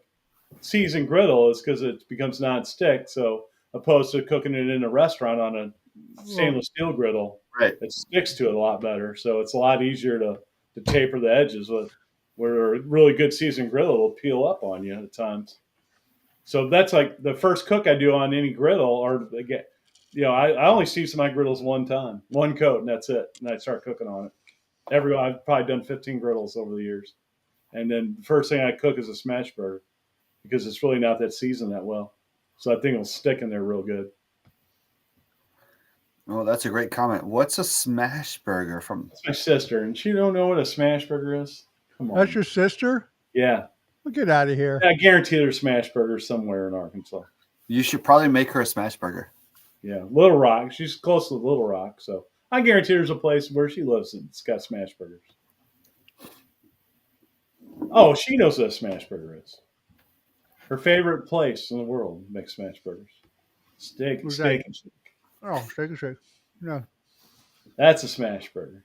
seasoned griddle is because it becomes non-stick. So opposed to cooking it in a restaurant on a stainless steel griddle, Right. it sticks to it a lot better. So it's a lot easier to taper the edges with. Where a really good seasoned griddle will peel up on you at times. So that's like the first cook I do on any griddle, or I only season my griddles one time, one coat, and that's it. And I start cooking on it. I've probably done 15 griddles over the years, and then the first thing I cook is a smash burger because it's really not that seasoned that well. So I think it'll stick in there real good. Oh, that's a great comment. What's a smash burger from? That's my sister, and she don't know what a smash burger is. Come on, That's your sister? yeah. Well, get out of here. I guarantee there's smash burgers somewhere in Arkansas. You should probably make her a smash burger. Yeah, Little Rock. She's close to Little Rock, so I guarantee there's a place where she lives that's got smash burgers. Oh, she knows what a smash burger is. Her favorite place in the world makes smash burgers. Steak Was and that- shake. Oh, Steak and Shake. No. That's a smash burger.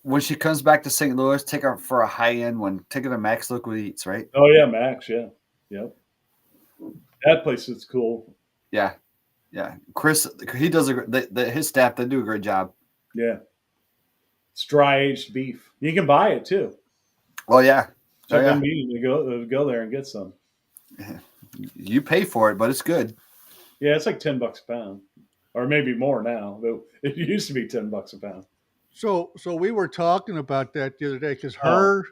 When she comes back to St. Louis, take her for a high end one. Take her to Max Liquid Eats, right? Oh yeah, Max. Yeah, yep. That place is cool. Yeah, Chris, he does his staff. They do a great job. Yeah, it's dry aged beef. You can buy it too. Oh yeah, So I've been meaning to go there and get some. You pay for it, but it's good. Yeah, it's like $10 a pound, or maybe more now. But it used to be $10 a pound. So we were talking about that the other day because Oh.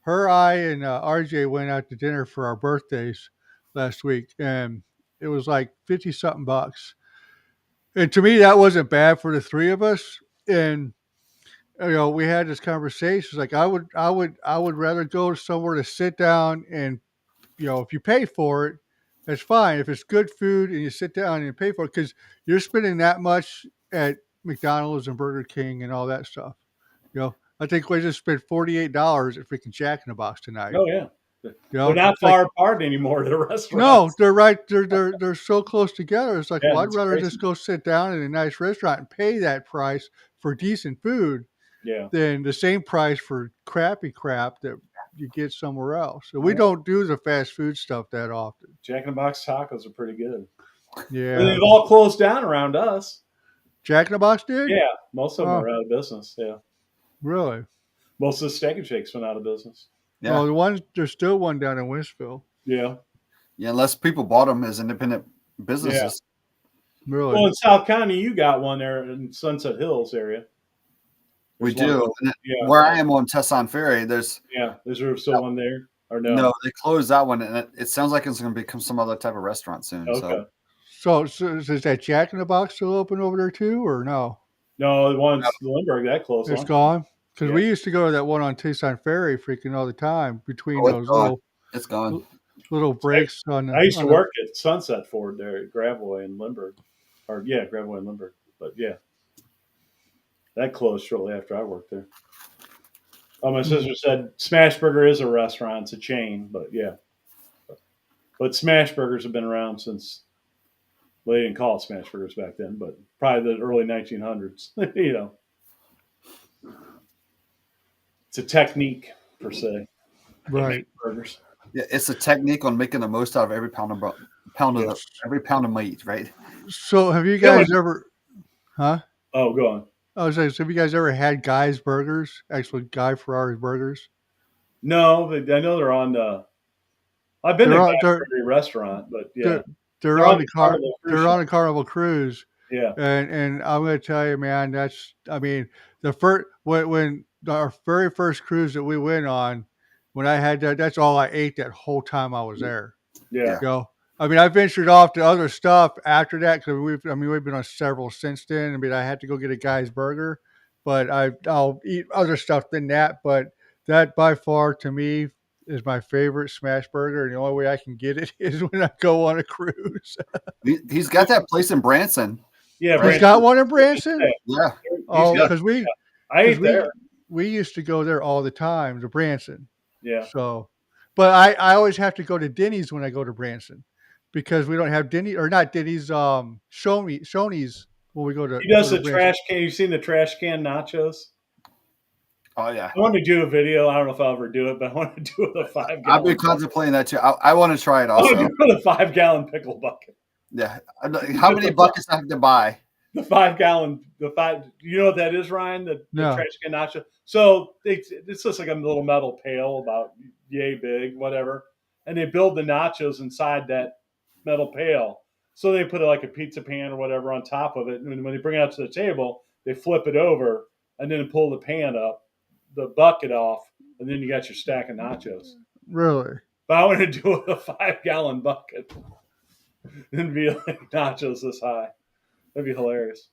I and RJ went out to dinner for our birthdays last week, and it was like 50 something bucks. And to me, that wasn't bad for the three of us. And we had this conversation. It's like I would rather go somewhere to sit down and if you pay for it, that's fine. If it's good food and you sit down and you pay for it, because you're spending that much at McDonald's and Burger King and all that stuff. I think we just spent $48 at freaking Jack in the Box tonight. Oh yeah, they're not far apart anymore. The restaurants. No, they're right. They're so close together. It's like, Yeah, well, I'd it's rather crazy. just go sit down in a nice restaurant and pay that price for decent food Yeah, than the same price for crappy crap that you get somewhere else. So we don't do the fast food stuff that often. Jack in the Box tacos are pretty good. Yeah, And they've all closed down around us. Jack in the Box did. Yeah, most of them are out of business. Yeah, Really? most of the Steak and Shakes went out of business. Yeah, Well, there's still one down in Winsville. Yeah. yeah. Unless people bought them as independent businesses. Really? Well, in South County, you got one there in Sunset Hills area. We There's one- do. Yeah. Where I am on Tesson Ferry, there's Yeah. Is there still one there or no? no. They closed that one, and it sounds like it's going to become some other type of restaurant soon. Okay. So is that Jack in the Box still open over there too, or no? No, the one's Lindbergh that close. It's Huh? gone. Because Yeah. we used to go to that one on Tucson Ferry freaking all the time between Oh, it's those gone. It's gone. little breaks on the. I used to on the- work at Sunset Ford there at Gravois in Lindbergh. Gravois in Lindbergh. But yeah. That closed shortly after I worked there. My sister said Smash Burger is a restaurant, it's a chain, but yeah. But Smash Burgers have been around since, well, they didn't call it Smash Burgers back then, but probably the early 1900s. It's a technique per se. Right. Burgers. Yeah, it's a technique on making the most out of every pound of every pound of meat, right? So have you guys ever? Huh? Oh, go on. I was saying, so have you guys ever had Guy's Burgers? Actually, Guy Ferrari's Burgers. No, I know they're on the. I've been to a restaurant, but yeah, they're on the Carnival cruise they're on a Carnival cruise. yeah, And I'm going to tell you, man, the first when our very first cruise that we went on, when I had that's all I ate that whole time I was there. yeah. I ventured off to other stuff after that because we've been on several since then. I had to go get a Guy's Burger, but I'll eat other stuff than that. But that by far to me is my favorite smash burger, and the only way I can get it is when I go on a cruise. He's got that place in Branson. Yeah, He's got one in Branson. Yeah. Oh, because I ate there. We used to go there all the time to Branson. Yeah. So, but I always have to go to Denny's when I go to Branson because we don't have Denny's or not Denny's. Shoney's when we go to. He does go the to trash can. You've seen the trash can nachos? Oh yeah. I want to do a video. I don't know if I'll ever do it, but I want to do it with a 5 gallon. I've been contemplating that too. I want to try it I also. want to do it with a 5 gallon pickle bucket. Yeah. How many buckets I have to buy? The 5 gallon, you know what that is, Ryan? The trash can nacho. So it's just like a little metal pail about yay big, whatever. And they build the nachos inside that metal pail. So they put like a pizza pan or whatever on top of it. And when they bring it out to the table, they flip it over and then pull the pan up, the bucket off, and then you got your stack of nachos. Really? But I want to do it with a 5 gallon bucket and be like nachos this high. That'd be hilarious.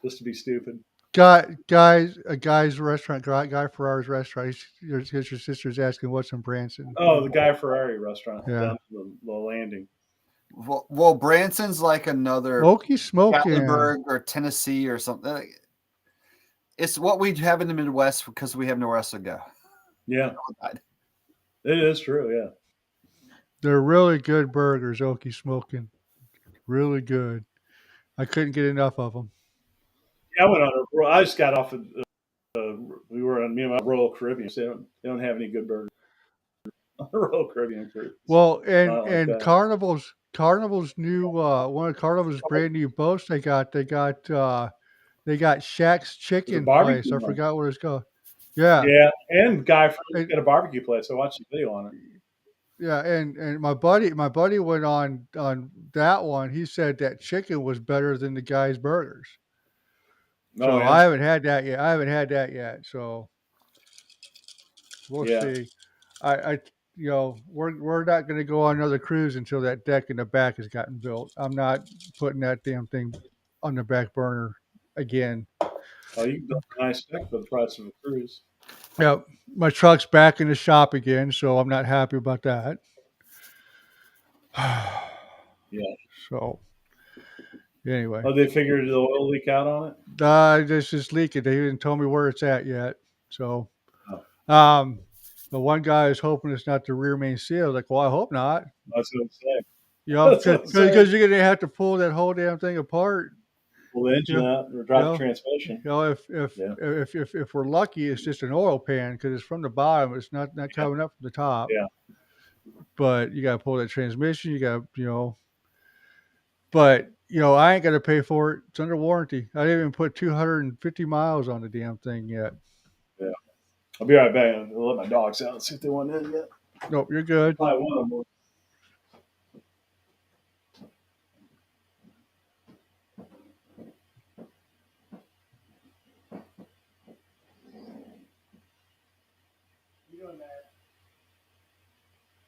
Just to be stupid. A guy's restaurant, Guy Ferrari's restaurant. Your sister's asking what's in Branson. Oh, the Guy Ferrari restaurant Yeah. down the landing. Well, Branson's like another Okie smoking. Gatlinburg or Tennessee or something. It's what we have in the Midwest because we have nowhere else to go. Yeah. It is true, yeah. They're really good burgers, Okie smoking. Really good. I couldn't get enough of them. Yeah, I went on a. I just got off of. We were on me and my Royal Caribbean. So they don't have any good burgers on the Royal Caribbean cruise. Well, Not like and that. Carnival's new one of Carnival's brand new boats they got Shaq's There's a Chicken Place. barbecue I one. forgot what it's called. Yeah, Yeah, and Guy Fieri's and, got a barbecue place. I watched the video on it. yeah, and my buddy went on that one. He said that chicken was better than the guy's burgers. Oh So yeah, I haven't had that yet. So we'll yeah, see. I we're not going to go on another cruise until that deck in the back has gotten built. I'm not putting that damn thing on the back burner again. Oh, you can build a nice deck for the price of a cruise. Yep, my truck's back in the shop again, so I'm not happy about that. Yeah. So anyway, Oh, they figured the oil leak out on it. this is leaking. They didn't tell me where it's at yet. So, Oh, the one guy is hoping it's not the rear main seal. Like, well, I hope not. that's what I'm saying. You know, That's what I'm saying. because you're gonna have to pull that whole damn thing apart. Pull the engine Yeah. out or drop Yeah. the transmission. You know, if Yeah. if we're lucky, it's just an oil pan because it's from the bottom. It's not coming up from the top. Yeah. But you got to pull that transmission. You got but I ain't got to pay for it. It's under warranty. I didn't even put 250 miles on the damn thing yet. Yeah. I'll be right back. I'll let my dogs out and see if they want in yet. Nope, you're good. Probably one of them will.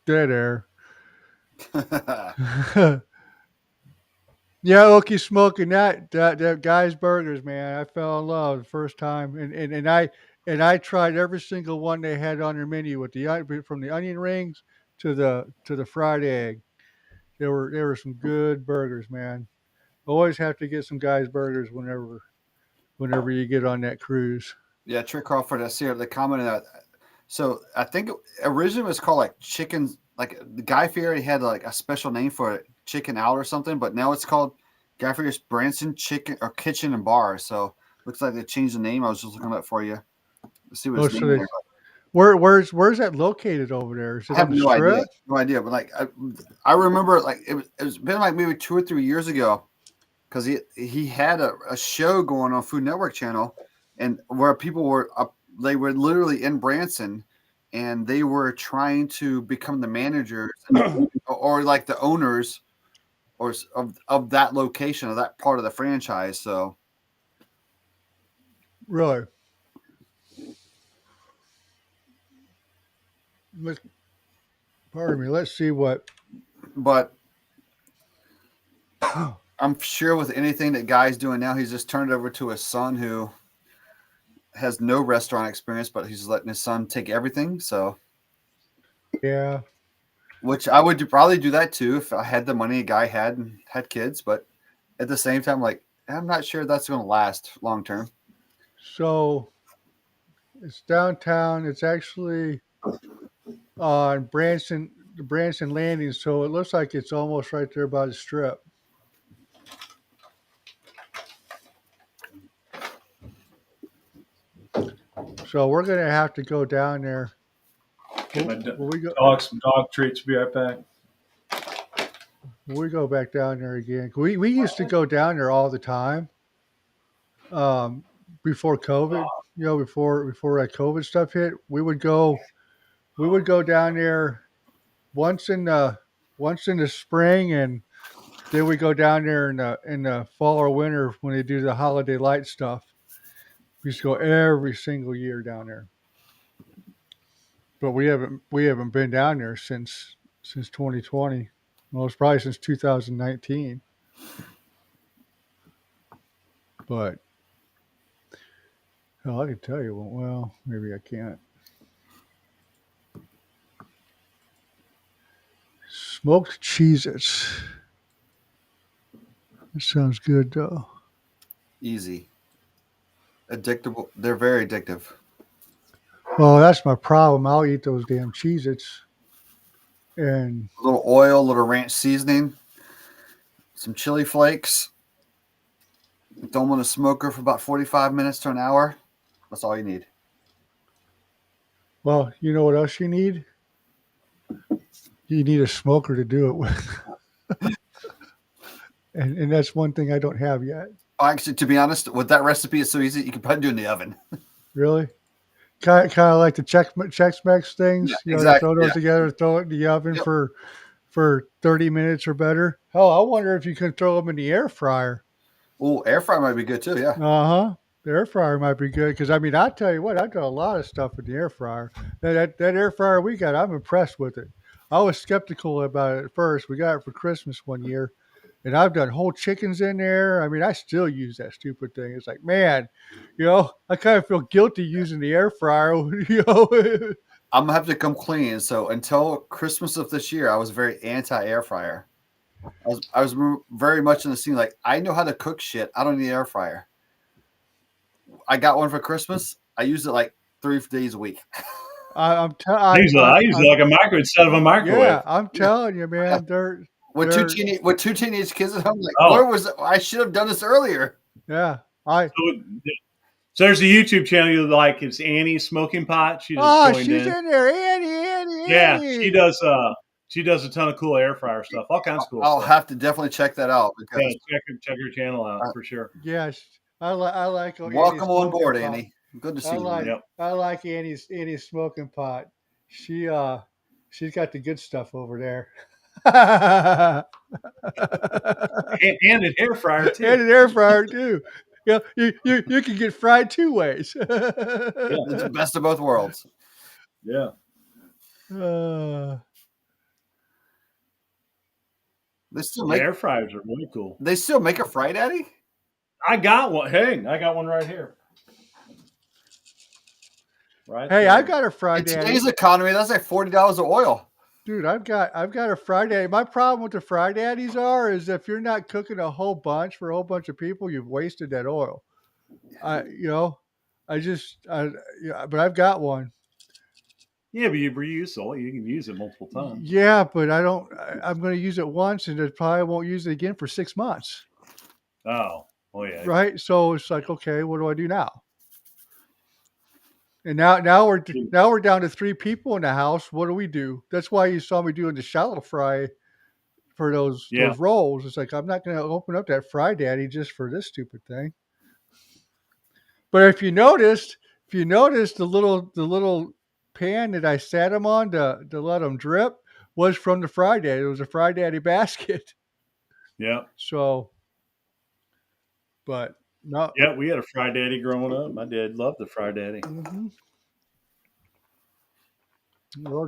Dead air. Yeah, Okie smoking that guy's burgers, man. I fell in love the first time, and I tried every single one they had on their menu with from the onion rings to the fried egg. There were some good burgers, man. Always have to get some guys burgers whenever you get on that cruise. Yeah, Trick Crawford, I see the comment that. So I think originally it was called like chicken, like the Guy Fieri had like a special name for it, Chicken Out or something, but now it's called Guy Fieri's Branson Chicken or Kitchen and Bar. So looks like they changed the name. I was just looking up for you. Let's see what it's named. Where's that located over there? Is it I have on the no idea. strip? No idea. But like I remember like it's been like maybe 2 or 3 years ago because he had a show going on Food Network channel and where people were up, they were literally in Branson and they were trying to become the managers or like the owners or of that location of that part of the franchise. So Really? Pardon me. Let's see what. but I'm sure with anything that Guy's doing now, he's just turned it over to his son who has no restaurant experience, but he's letting his son take everything. So, Yeah. which I would probably do that too if I had the money a guy had and had kids. But at the same time, like I'm not sure that's going to last long term. So it's downtown. It's actually on the Branson Landing. So it looks like it's almost right there by the strip. So we're gonna have to go down there. Get my Will we go? dog some dog treats. Be right back. We go back down there again. We used to go down there all the time. Before COVID, before that COVID stuff hit, we would go down there once in the spring, and then we go down there in the fall or winter when they do the holiday light stuff. We used to go every single year down there, but we haven't been down there since 2020. Well, it's probably since 2019. But hell, I can tell you. Well, maybe I can't. Smoked Cheez-Its. That sounds good, though. Easy, addictable. They're very addictive. Well, that's my problem. I'll eat those damn Cheez-Its. And A little oil, a little ranch seasoning. some chili flakes. Throw them in a smoker for about 45 minutes to an hour. That's all you need. Well, you know what else you need? You need a smoker to do it with. and that's one thing I don't have yet. Actually, to be honest, with that recipe, it's so easy. You can probably do it in the oven. Really? Kind of like the Chex-Mex things. Yeah, You exactly. throw those together, throw it in the oven for 30 minutes or better. Hell, I wonder if you can throw them in the air fryer. Oh, air fryer might be good too. Yeah. Uh-huh. The air fryer might be good because, I mean, I'll tell you what, I've done a lot of stuff in the air fryer. That air fryer we got, I'm impressed with it. I was skeptical about it at first. We got it for Christmas one year, and I've done whole chickens in there. I mean, I still use that stupid thing. It's like, man, I kind of feel guilty using the air fryer. I'm gonna have to come clean. So until Christmas of this year, I was very anti air fryer. I was very much in the scene. Like, I know how to cook shit. I don't need an air fryer. I got one for Christmas. I use it like 3 days a week. I use it like a microwave instead of a microwave. Yeah, I'm telling you, man. With two teenage kids at home, like, where was it? I should have done this earlier. Yeah, So there's a YouTube channel you like. It's Annie's Smoking Pot. She just joined she's in there, Annie. Yeah, she does. She does a ton of cool air fryer stuff. All kinds of cool I'll stuff. have to definitely check that out. Because check her channel out for sure. Yes, I like. Welcome on board, Annie. Good to see you. I like Annie's Smoking Pot. She's got the good stuff over there. and an air fryer too. And an air fryer too. You can get fried 2 ways. It's the best of both worlds. Yeah. They still make air fryers are really cool. They still make a Fry Daddy? I got one. Hey, I got one right here. Right. Hey, I've got a Fry In Daddy. today's economy, that's like $40 of oil. Dude, I've got a Fry Daddy. My problem with the Fry Daddies is if you're not cooking a whole bunch for a whole bunch of people, you've wasted that oil. But I've got one. Yeah, but you reuse oil. You can use it multiple times. Yeah, but I'm going to use it once and I probably won't use it again for 6 months. Oh, yeah. Right. So it's like, okay, what do I do now? And now we're down to 3 people in the house. What do we do? That's why you saw me doing the shallow fry for those rolls. It's like, I'm not going to open up that Fry Daddy just for this stupid thing. But if you noticed the little pan that I sat them on to let them drip was from the Fry Daddy. It was a Fry Daddy basket. Yeah. So, but no. Yeah, we had a Fry Daddy growing up. My dad loved the Fry Daddy. Mm-hmm.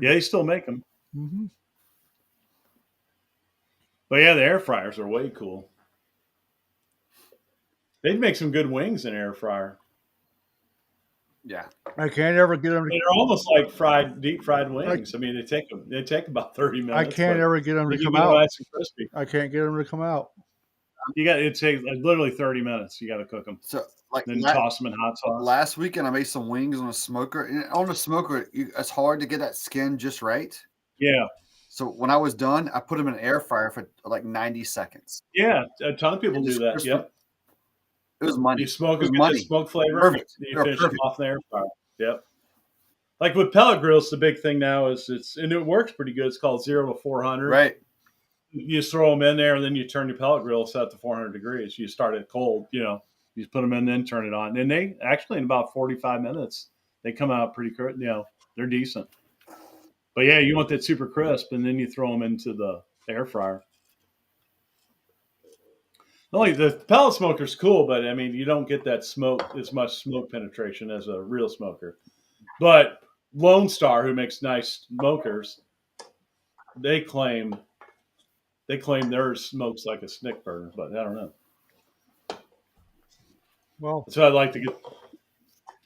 Yeah, they still make them. Mm-hmm. But yeah, the air fryers are way cool. They'd make some good wings in air fryer. Yeah, I can't ever get them. They're almost like deep fried wings. I mean, they take about 30 minutes. I can't ever get them to come out. Nice and crispy. I can't get them to come out. It takes literally 30 minutes. You got to cook them. So then toss them in hot sauce. Last weekend, I made some wings on a smoker. And on a smoker, it's hard to get that skin just right. Yeah. So when I was done, I put them in an air fryer for like 90 seconds. Yeah, a ton of people do that. Crispy. Yep. It was money. You smoke it them, get the smoke flavor. Perfect. You finish them off in the air fryer. Yep. Like with pellet grills, the big thing now is and it works pretty good. It's called 0 to 400. Right. You just throw them in there, and then you turn your pellet grill set to 400 degrees. You start it cold, you just put them in, then turn it on. And they actually, in about 45 minutes, they come out pretty, they're decent. But yeah, you want that super crisp, and then you throw them into the air fryer. Only the pellet smoker's cool, but I mean, you don't get that as much smoke penetration as a real smoker. But Lone Star, who makes nice smokers, they claim theirs smokes like a stick burner, but I don't know. Well, so I'd like to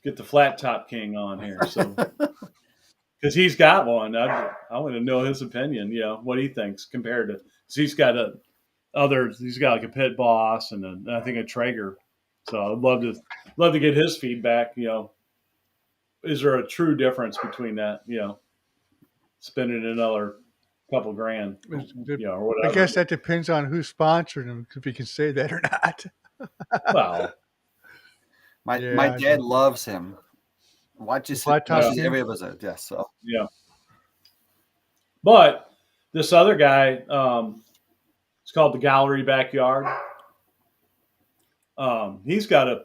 get the Flat Top King on here, so because he's got one. I want to know his opinion. What he thinks compared to. Cause he's got He's got like a Pit Boss and I think a Traeger. So I'd love to get his feedback. Is there a true difference between that? Spending another couple grand, or whatever. I guess that depends on who's sponsoring them, if you can say that or not. Well, My Yeah, dad loves him. Watches every episode. Yeah, so yeah. But this other guy, it's called the Gallery Backyard. He's got a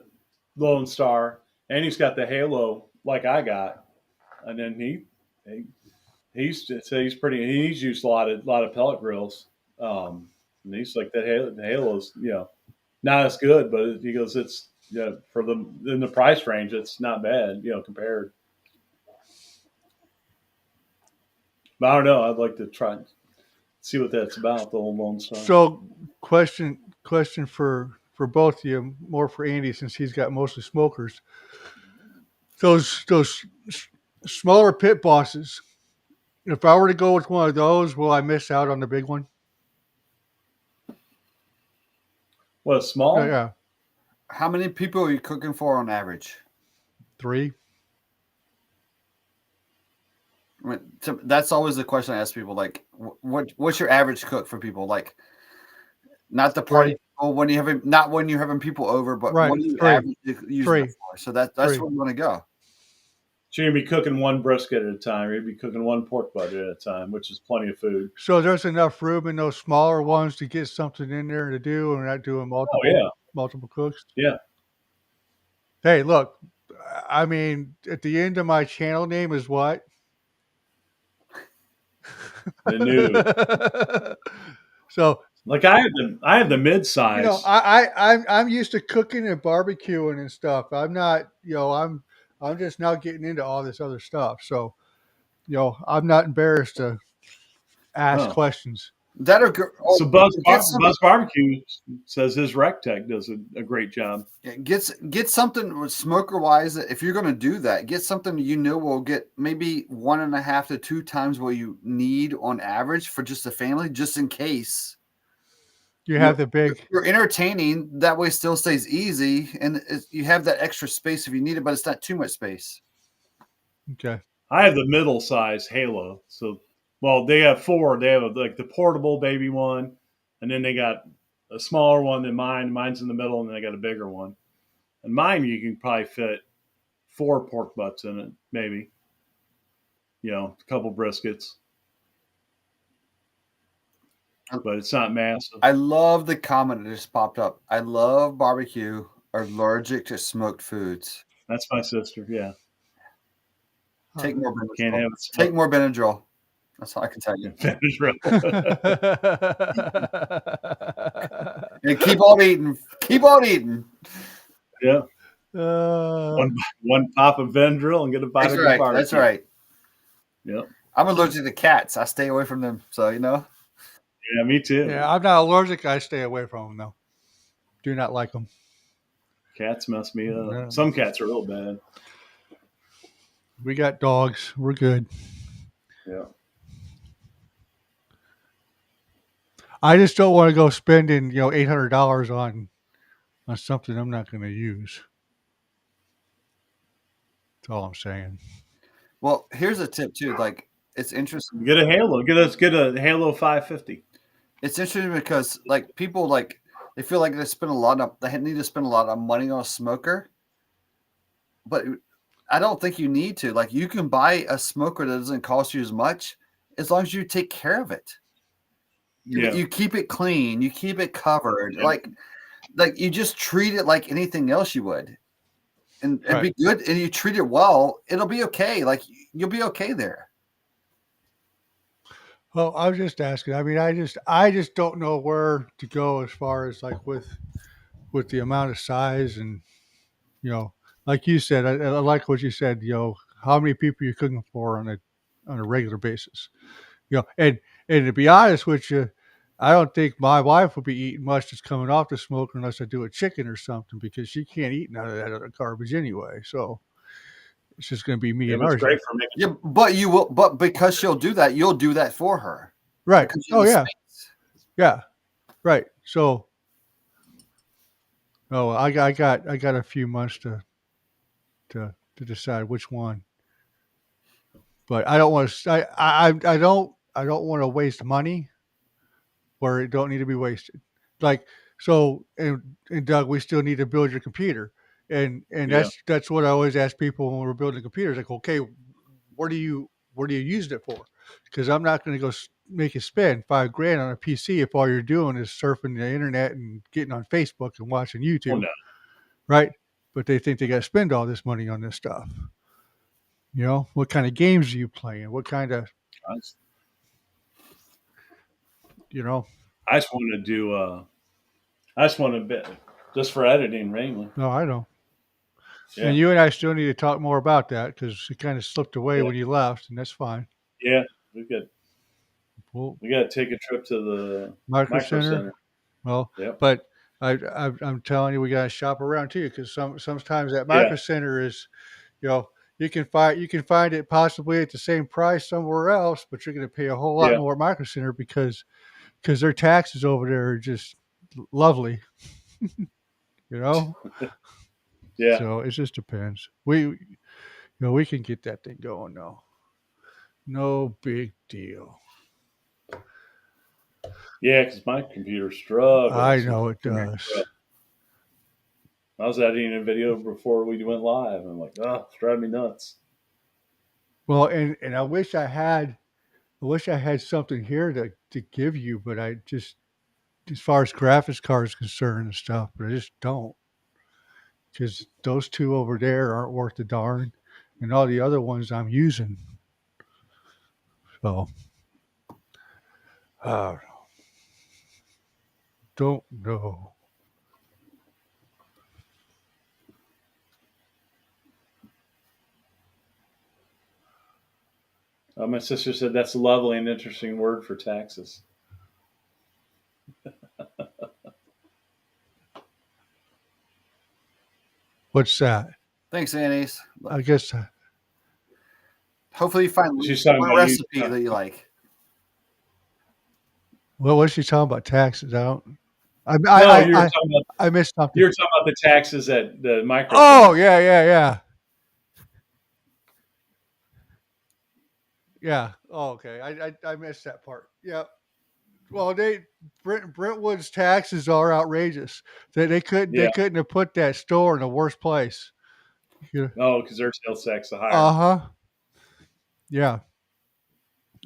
Lone Star, and he's got the Halo like I got, and then he's used a lot of pellet grills. And he's like the Halo's not as good, but he goes it's for in the price range it's not bad compared. But I don't know. I'd like to try and see what that's about, the old Lone Star. So, question for both of you, more for Andy since he's got mostly smokers. Those smaller pit bosses. If I were to go with one of those, will I miss out on the big one? What, small? Yeah. how many people are you cooking for on average? 3. I mean, that's always the question I ask people. Like, what's your average cook for people? Like, not the party people when not when you're having people over, but right. what do you 3. average usually for? So that's 3. where we want to go. So you're going to be cooking one brisket at a time. You're going to be cooking one pork butt at a time, which is plenty of food. So there's enough room in those smaller ones to get something in there to do, and not doing multiple cooks. Yeah. Hey, look, I mean, at the end of my channel name is what? The new. So, like I have the mid size. I'm used to cooking and barbecuing and stuff. I'm not, I'm just now getting into all this other stuff. So, I'm not embarrassed to ask questions. So Buzz Barbecue says his Rec Tech does a great job. Get something smoker wise. If you're going to do that, get something will get maybe 1.5 to 2 times what you need on average for just a family, just in case. You have the big. You're entertaining that way. Still stays easy, and you have that extra space if you need it, but it's not too much space. Okay. I have the middle size Halo. So, well, they have 4. They have like the portable baby one, and then they got a smaller one than mine. Mine's in the middle, and then they got a bigger one. And mine, you can probably fit 4 pork butts in it, maybe. A couple briskets. But it's not massive. I love the comment that just popped up. I love barbecue. Allergic to smoked foods. That's my sister. Yeah. Take more Benadryl. Can't have it. Take more Benadryl. That's all I can tell you. And keep on eating. Keep on eating. Yeah. One pop of Benadryl and get a bite of barbecue. Barbecue. That's right. Yep. I'm allergic to cats. I stay away from them. So, Yeah, me too. Yeah, I'm not allergic. I stay away from them, though. Do not like them. Cats mess me up. Yeah. Some cats are real bad. We got dogs. We're good. Yeah. I just don't want to go spending, $800 on something I'm not going to use. That's all I'm saying. Well, here's a tip too. Like, it's interesting. Get a Halo. Get a Halo 550. It's interesting because people they feel like they need to spend a lot of money on a smoker, but I don't think you need to. Like, you can buy a smoker that doesn't cost you as much as long as you take care of it. You keep it clean, you keep it covered, like you just treat it like anything else you would, and be good. And you treat it well, it'll be okay. Like, you'll be okay there. Well, I was just asking. I mean, I just don't know where to go as far as with the amount of size and like you said. I like what you said. How many people you're cooking for on a regular basis. And to be honest with you, I don't think my wife will be eating much that's coming off the smoker unless I do a chicken or something, because she can't eat none of that other garbage anyway. So it's just going to be me and her. Great for making. Yeah, but you will. But because she'll do that, you'll do that for her. Right. Oh yeah. Space. Yeah. Right. So. Oh, I got a few months to decide which one. But I don't want to. I don't. I don't want to waste money where it don't need to be wasted. Like so, and Doug, we still need to build your computer, and Yeah. that's what I always ask people when we're building computers. Like, okay, what are you using it for? Because I'm not going to go make you spend $5,000 on a PC if all you're doing is surfing the internet and getting on Facebook and watching Well, YouTube, no. right? But they think they got to spend all this money on this stuff. You know, what kind of games are you playing? What kind of, I just, you know? I just want to do. I just want to bit just for editing mainly. No, I know. Yeah. And you and I still need to talk more about that because it kind of slipped away Yeah. when you left, and that's fine. Yeah. We Well, got to take a trip to the Micro Micro Center. Center. Well, Yep. but I'm telling you, we got to shop around too because sometimes that Yeah. Micro Center is, you know, you can find it possibly at the same price somewhere else, but you're going to pay a whole lot Yeah. more at Micro Center because their taxes over there are just lovely, you know. Yeah. So it just depends. We can get that thing going though. No big deal. Yeah, because my computer struggles. I know it does. I was editing a video before we went live. And I'm like, oh, it's driving me nuts. Well, and I wish I had something here to give you, but I just as far as graphics cards concerned and stuff, but I just don't because those two over there aren't worth a darn, and all the other ones I'm using. So, uh, don't know. My sister said that's a lovely and interesting word for taxes. What's that? Thanks, Annie's. I guess. Hopefully, you find She's talking one about recipe that you like. Well, what's she talking about? Taxes? I don't. No, you were talking about I missed something. you were talking about the taxes at the Micro Oh Center. yeah. Yeah. Oh, okay. I missed that part. Yeah. Well, Brentwood's taxes are outrageous. They Yeah. couldn't have put that store in the worst place. Yeah. Oh, because their sales tax are higher. Uh-huh. Yeah.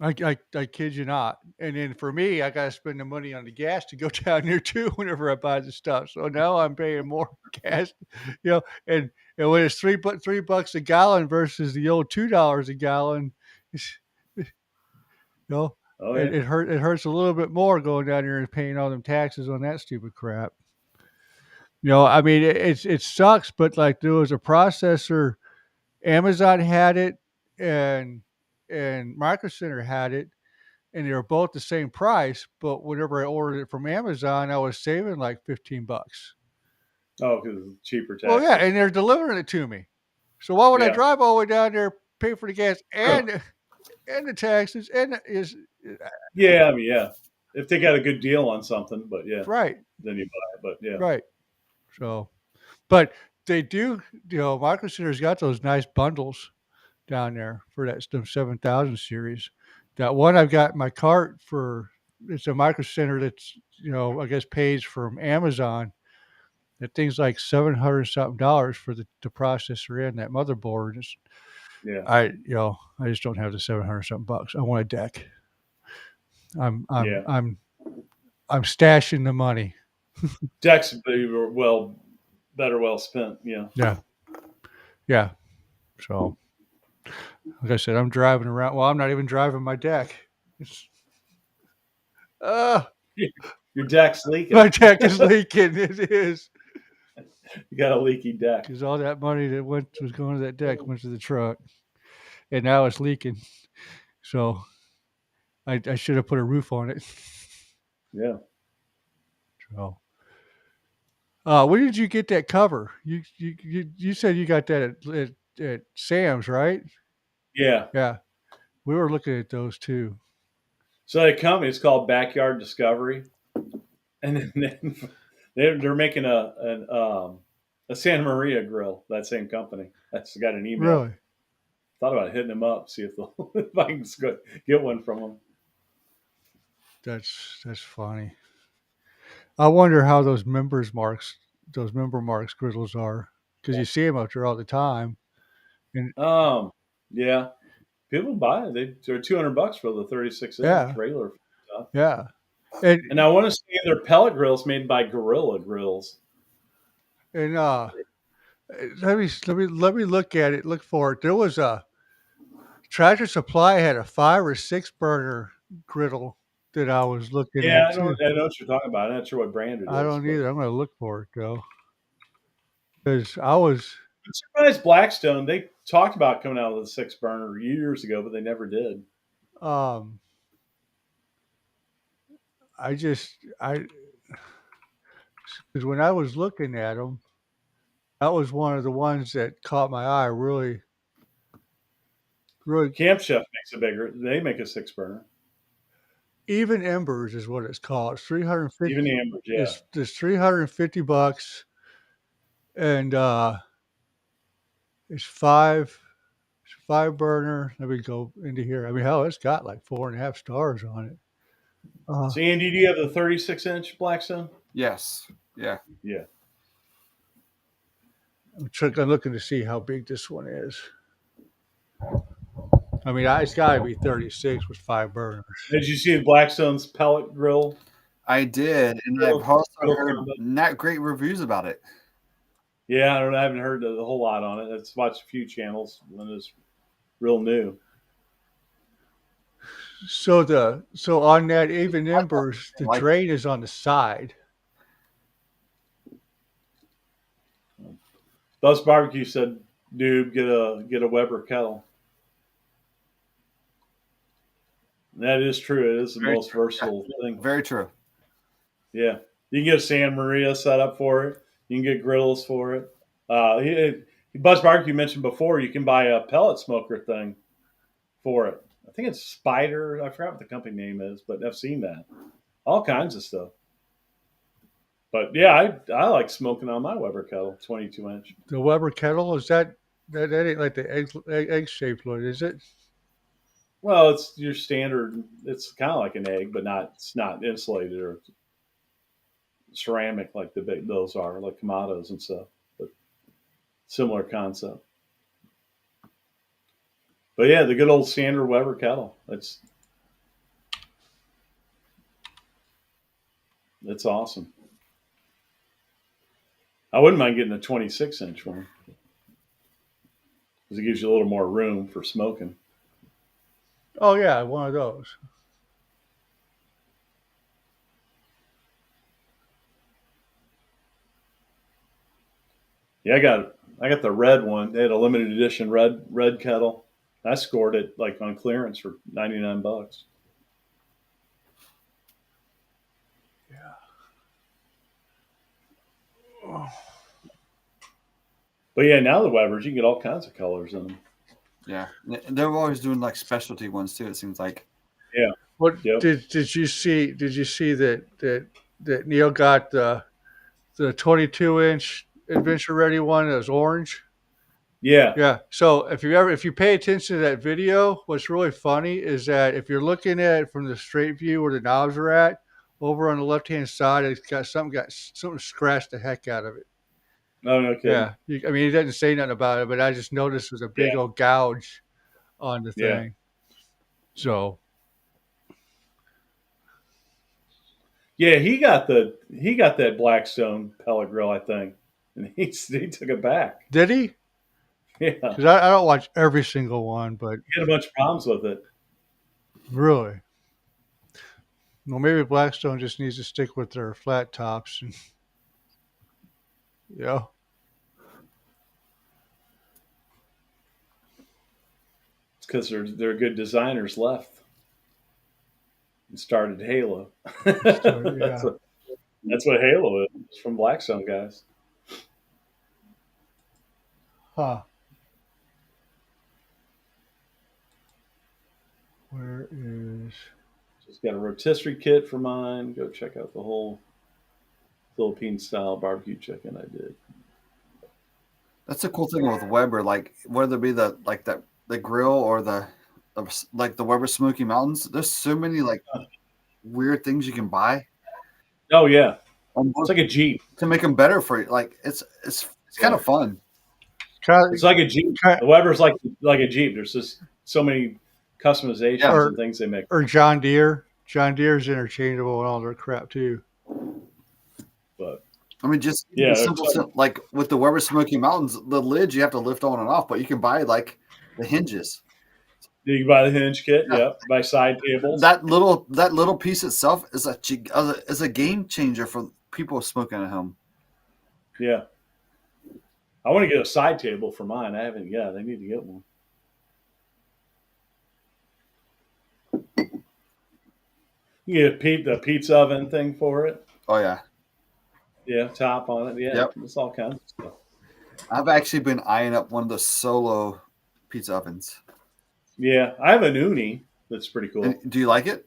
I kid you not. And then for me, I gotta spend the money on the gas to go down there too whenever I buy the stuff. So now I'm paying more gas, and when it's $3 a gallon versus the old $2 a gallon, you know, Oh, yeah. it hurts a little bit more going down there and paying all them taxes on that stupid crap. I mean it sucks, but like there was a processor, Amazon had it and Micro Center had it, and they were both the same price, but whenever I ordered it from Amazon, I was saving like $15. Oh, because of cheaper taxes. Well, yeah, and they're delivering it to me. So why would I Yeah. drive all the way down there, pay for the gas and the taxes and Yeah, I mean, yeah. If they got a good deal on something, but yeah, right, then you buy it. But yeah, right. So, but they do, Micro Center's got those nice bundles down there for that 7000 series. That one I've got in my cart for, it's a Micro Center that's, I guess pays from Amazon. That thing's like $700 something for the processor and that motherboard. yeah, I just don't have the $700 something bucks. I want a deck. I'm stashing the money. decks would be better well spent. Yeah, Yeah. So, like I said, I'm driving around. Well, I'm not even driving my deck. It's, your deck's leaking. my deck is leaking. It is. You got a leaky deck. Because all that money that was going to that deck went to the truck, and now it's leaking. So I should have put a roof on it. Yeah. So, where did you get that cover? You said you got that at Sam's, right? Yeah. Yeah, we were looking at those too. So the company is called Backyard Discovery, and then they're making a Santa Maria grill. That same company. I just got an email. Really? Thought about hitting them up, see if I can get one from them. That's funny. I wonder how those member marks griddles are, because you see them out there all the time. And Yeah, people buy it. They're $200 for the 36 inch yeah, regular stuff. yeah, and And I want to say they're pellet grills made by Gorilla Grills. and let me look at it. Look for it. There was a Tractor Supply had a 5 or 6 burner griddle that I was looking Yeah, at too. I know what you're talking about. I'm not sure what brand it I is. don't But either. I'm gonna look for it though, because I was I'm surprised Blackstone. They talked about coming out with a 6 burner years ago, but they never did. um I just I because when I was looking at them, that was one of the ones that caught my eye. Really, really, Camp Chef makes a bigger. They make a 6 burner. even embers is what it's called. It's 350. Even the Ambers, yeah. It's $350, and it's five burner. Let me go into here. I mean, hell, it's got like 4.5 stars on it. So Andy, do you have the 36-inch Blackstone? Yes. Yeah. Yeah. I'm looking to see how big this one is. I mean, it's got to be 36 with 5 burners. Did you see Blackstone's pellet grill? I did, and Grill- I've also grill heard combo? not great reviews about it. Yeah, I haven't heard a whole lot on it. I've watched a few channels when it's real new. So on that even embers, the Like- drain is on the side. Bus Barbecue said, "Noob, get a Weber kettle." And that is true. It is the Very most versatile thing. Very true. Yeah, you can get a San Maria set up for it. You can get griddles for it. Buzz Barbecue mentioned before you can buy a pellet smoker thing for it. I think it's Spider. I forgot what the company name is, but I've seen that. All kinds of stuff. But yeah, I like smoking on my Weber kettle, 22-inch. The Weber kettle, is that ain't like the egg shaped one, is it? Well, it's your standard. It's kind of like an egg, but it's not insulated or ceramic like those are, like Kamados and stuff. But similar concept. But yeah, the good old standard Weber kettle. That's awesome. I wouldn't mind getting a 26-inch one because it gives you a little more room for smoking. Oh yeah, one of those. Yeah, I got the red one. They had a limited edition red kettle. I scored it like on clearance for $99. Oh. But yeah, now the Webers, you can get all kinds of colors in them. Yeah, they're always doing like specialty ones too. It seems like. Yeah. What Yep. did you see? Did you see that Neil got the 22-inch adventure ready one that was orange? Yeah. Yeah. So if you pay attention to that video, what's really funny is that if you're looking at it from the straight view where the knobs are at, over on the left hand side, it's got something scratched the heck out of it. Oh, no kidding. Yeah. I mean, he doesn't say nothing about it, but I just noticed there's a big old gouge on the Yeah. thing. So Yeah, he got that Blackstone pellet grill, I think, and he took it back. did he? Yeah, Because I don't watch every single one, but he had a bunch of problems with it. really. Well, maybe Blackstone just needs to stick with their flat tops. And, yeah. It's because they're good designers left and started Halo. Yeah. That's what Halo is. It's from Blackstone guys. Huh. Where is? Just got a rotisserie kit for mine. Go check out the whole Philippine style barbecue chicken I did. That's the cool thing with Weber, like whether it be the grill or the Weber Smoky Mountains. There's so many like weird things you can buy Oh yeah, on it's like a Jeep. to make them better for you. Like it's kind of fun. It's like a Jeep. The Weber's like a Jeep. There's just so many customizations and things they make. Or John Deere. John Deere's interchangeable and all their crap too. But I mean, just yeah, simple, like with the Weber Smoky Mountains, the lids you have to lift on and off, but you can buy like the hinges. You can buy the hinge kit. Yeah, buy side tables. That little piece itself is a game changer for people smoking at home. Yeah, I want to get a side table for mine. I haven't yet. I need to get one. You get the pizza oven thing for it. Oh yeah. Yeah, top on it. Yeah, Yep. It's all kinds of stuff. I've actually been eyeing up one of the solo pizza ovens. Yeah, I have an Uni that's pretty cool. And do you like it?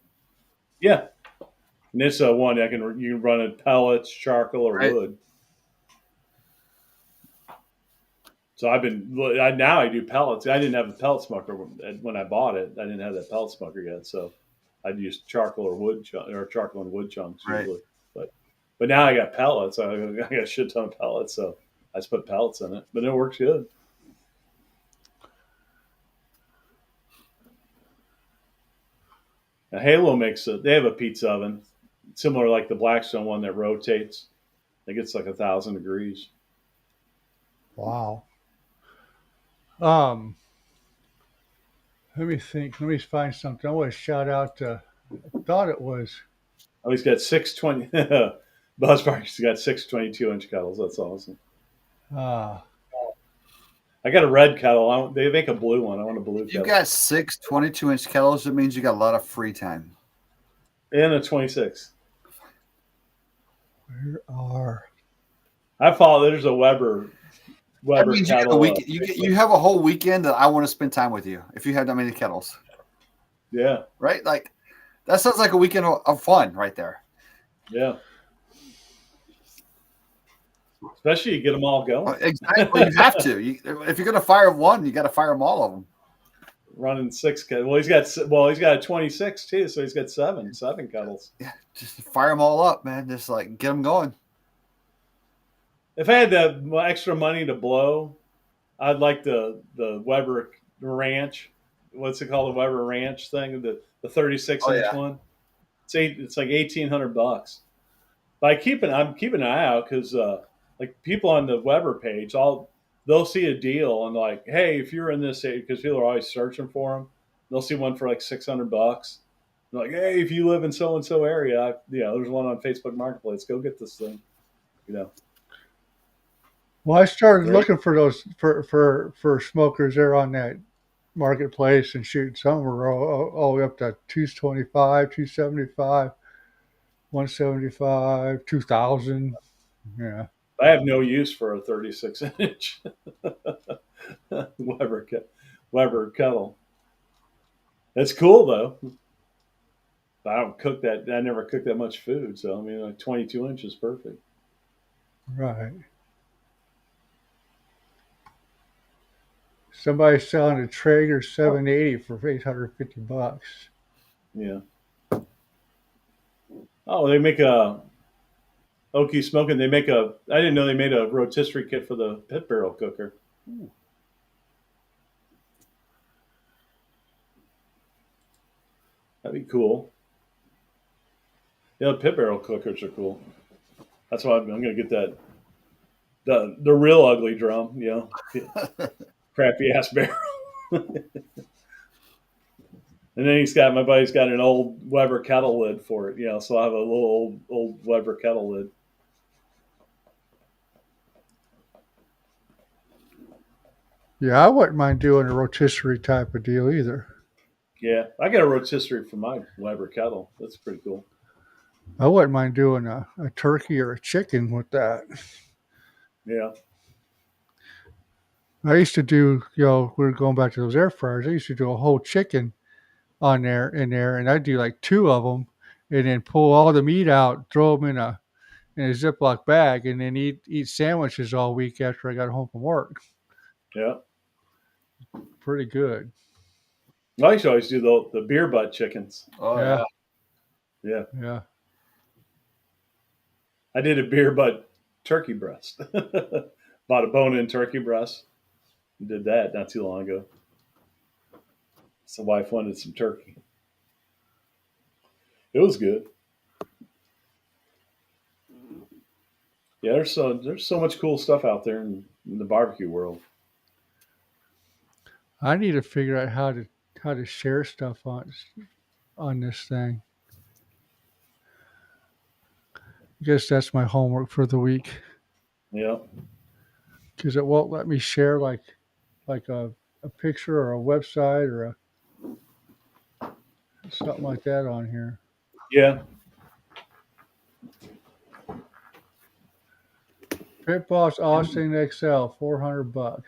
Yeah, and it's a one you can run it pellets, charcoal, or wood. So now I do pellets. I didn't have a pellet smoker when I bought it. I didn't have that pellet smoker yet, so I'd use charcoal or wood or charcoal and wood chunks usually. But now I got pellets. I got a shit ton of pellets, so I just put pellets in it. But it works good. Now, Halo they have a pizza oven similar like the Blackstone one that rotates. It gets like 1,000 degrees. Wow. Let me think. Let me find something. I want to shout out. I thought it was. Oh, he's got 620. Buzzbar's got 622-inch kettles. That's awesome. I got a red kettle. They make a blue one. I want a blue kettle. You got 6 22-inch kettles. It means you got a lot of free time. And a 26. Where are? I follow. There's a Weber kettle. You have a whole weekend that I want to spend time with you if you have that many kettles. Yeah. Right? Like, that sounds like a weekend of fun right there. Yeah. Especially you get them all going. Exactly. You have to. If you're going to fire one, you got to fire them all of them. Running 6 kettles. Well, he's got a 26 too, so he's got seven kettles. Yeah, just fire them all up, man. Just like get them going. If I had the extra money to blow, I'd like the Weber Ranch. What's it called? The Weber Ranch thing, the 36-inch one. It's like $1,800. But I'm keeping an eye out because like people on the Weber page, they'll see a deal and like, hey, if you're in this area, because people are always searching for them, they'll see one for like $600. They're like, hey, if you live in so and so area, there's one on Facebook Marketplace. Go get this thing. Well, I started looking for those for smokers there on that marketplace and shoot. Some were all the way up to 225, 275, 175, 2,000. Yeah. I have no use for a 36-inch Weber kettle. It's cool though. I don't cook that. I never cook that much food, so I mean, like 22 inches, perfect. Right. Somebody's selling a Traeger 780 for $850. Yeah. Oh, they make a Okie smoking. I didn't know they made a rotisserie kit for the pit barrel cooker. Ooh. That'd be cool. Yeah, pit barrel cookers are cool. That's why I'm going to get that. The real ugly drum, crappy ass barrel. And then my buddy's got an old Weber kettle lid for it, so I have a little old Weber kettle lid. Yeah, I wouldn't mind doing a rotisserie type of deal either. Yeah, I got a rotisserie for my Weber kettle. That's pretty cool. I wouldn't mind doing a turkey or a chicken with that. Yeah. I used to do, we're going back to those air fryers. I used to do a whole chicken in there, and I'd do like 2 of them, and then pull all the meat out, throw them in a Ziploc bag, and then eat sandwiches all week after I got home from work. Yeah. Pretty good. I used to always do the beer butt chickens. Oh yeah. Yeah. Yeah. I did a beer, but turkey breast. Bought a bone-in turkey breast. Did that not too long ago. So wife wanted some turkey. It was good. Yeah, there's so much cool stuff out there in the barbecue world. I need to figure out how to share stuff on this thing. I guess that's my homework for the week Yeah. because it won't let me share like a picture or a website or something like that on here. Yeah. Pit Boss Austin XL, $400.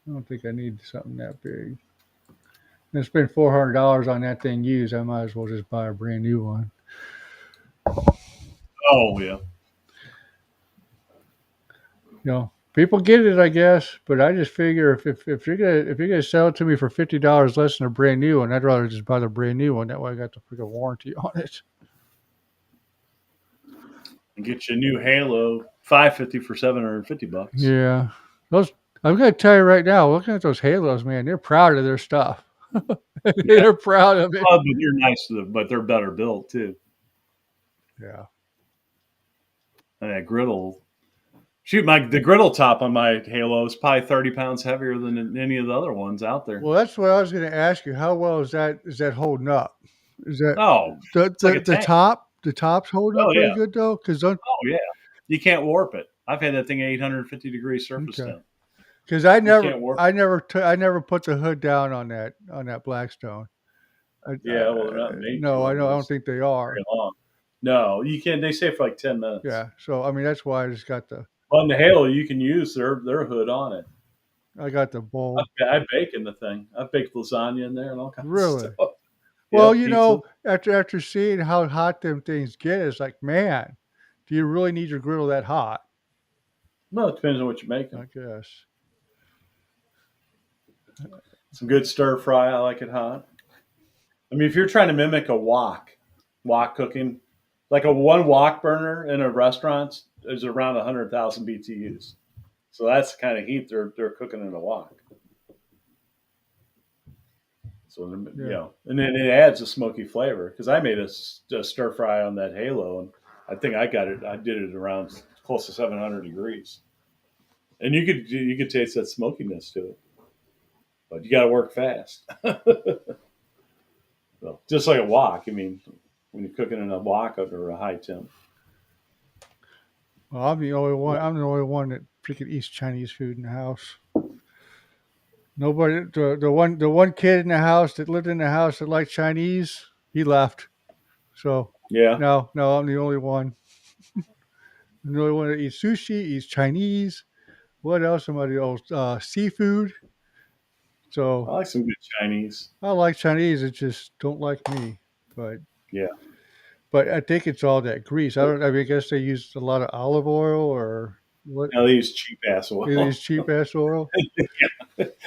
I don't think I need something that big. And spend $400 on that thing used. I might as well just buy a brand new one. Oh yeah. You know, people get it, I guess, but I just figure if you're gonna sell it to me for $50 less than a brand new one, I'd rather just buy the brand new one. That way, I got the freaking warranty on it. And get you a new Halo 550 for $750. Yeah, those. I'm gonna tell you right now. Looking at those Halos, man, they're proud of their stuff. Yeah. They're proud of it. Oh, but they're nice to them, but they're better built too. Yeah. And that griddle. Shoot, the griddle top on my Halo is probably 30 pounds heavier than any of the other ones out there. Well, that's what I was going to ask you. How well is that holding up? Is that Oh, it's like a the tank. top? The top's holding up Oh, pretty yeah. good though, because Oh yeah, you can't warp it. I've had that thing 850 degrees surface Okay. temp. because I can't warp I never put the hood down on that Blackstone. Yeah, well, they're not made No, to. I know. I don't think they are. Very long. No, you can. They say for like 10 minutes. Yeah. So I mean, that's why I just got On the Halo, you can use their hood on it. I got the bowl. I bake in the thing. I baked lasagna in there and all kinds Really? of stuff. Well, Yeah, you know, after seeing how hot them things get, it's like, man, do you really need your griddle that hot? No, it depends on what you're making. I guess. Some good stir fry. I like it hot. I mean, if you're trying to mimic a wok cooking, like a one wok burner in a restaurant is around 100,000 BTUs. So that's the kind of heat they're cooking in a wok. So and then it adds a smoky flavor because I made a stir fry on that Halo, and I think I did it around close to 700 degrees, and you could taste that smokiness to it, but you got to work fast. So, just like a wok, I mean, when you're cooking in a wok under a high temp. Well, I'm the only one. I'm the only one that freaking eats Chinese food in the house. Nobody. The one kid in the house that lived in the house that liked Chinese, he left. So Yeah, no, I'm the only one. I'm the only one that eats sushi, eats Chinese. What else am I the old seafood? I So like some good Chinese. I like Chinese. It just don't like me. But Yeah, I think it's all that grease. I don't. I mean, I guess they use a lot of olive oil or what? now they use cheap ass They oil. use cheap ass oil.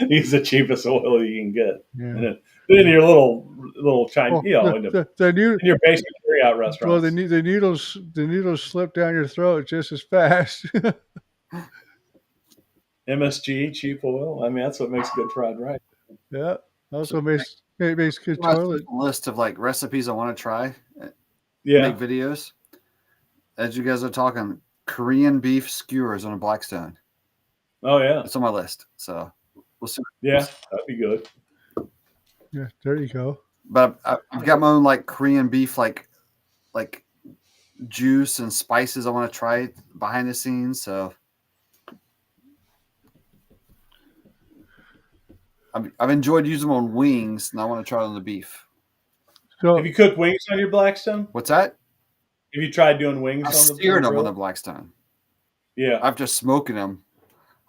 Use the cheapest oil you can get. Yeah. And then in your little Chinese, Well, in the your basic carryout restaurants. well, the needles slip down your throat just as fast. MSG, cheap oil. I mean, that's what makes good fried rice. Yeah. Also makes good My toilet. list of like recipes I want to try, Yeah. make videos. As you guys are talking, Korean beef skewers on a Blackstone. Oh yeah. It's on my list, so we'll see. Yeah, that'd be good. Yeah, there you go. But I've got my own like Korean beef, like juice and spices I want to try behind the scenes. So I've enjoyed using them on wings, and I want to try it on the beef. So Have you cooked wings on your Blackstone? What's that? Have you tried doing wings I on the seared them grill? on the Blackstone. Yeah. After smoking them,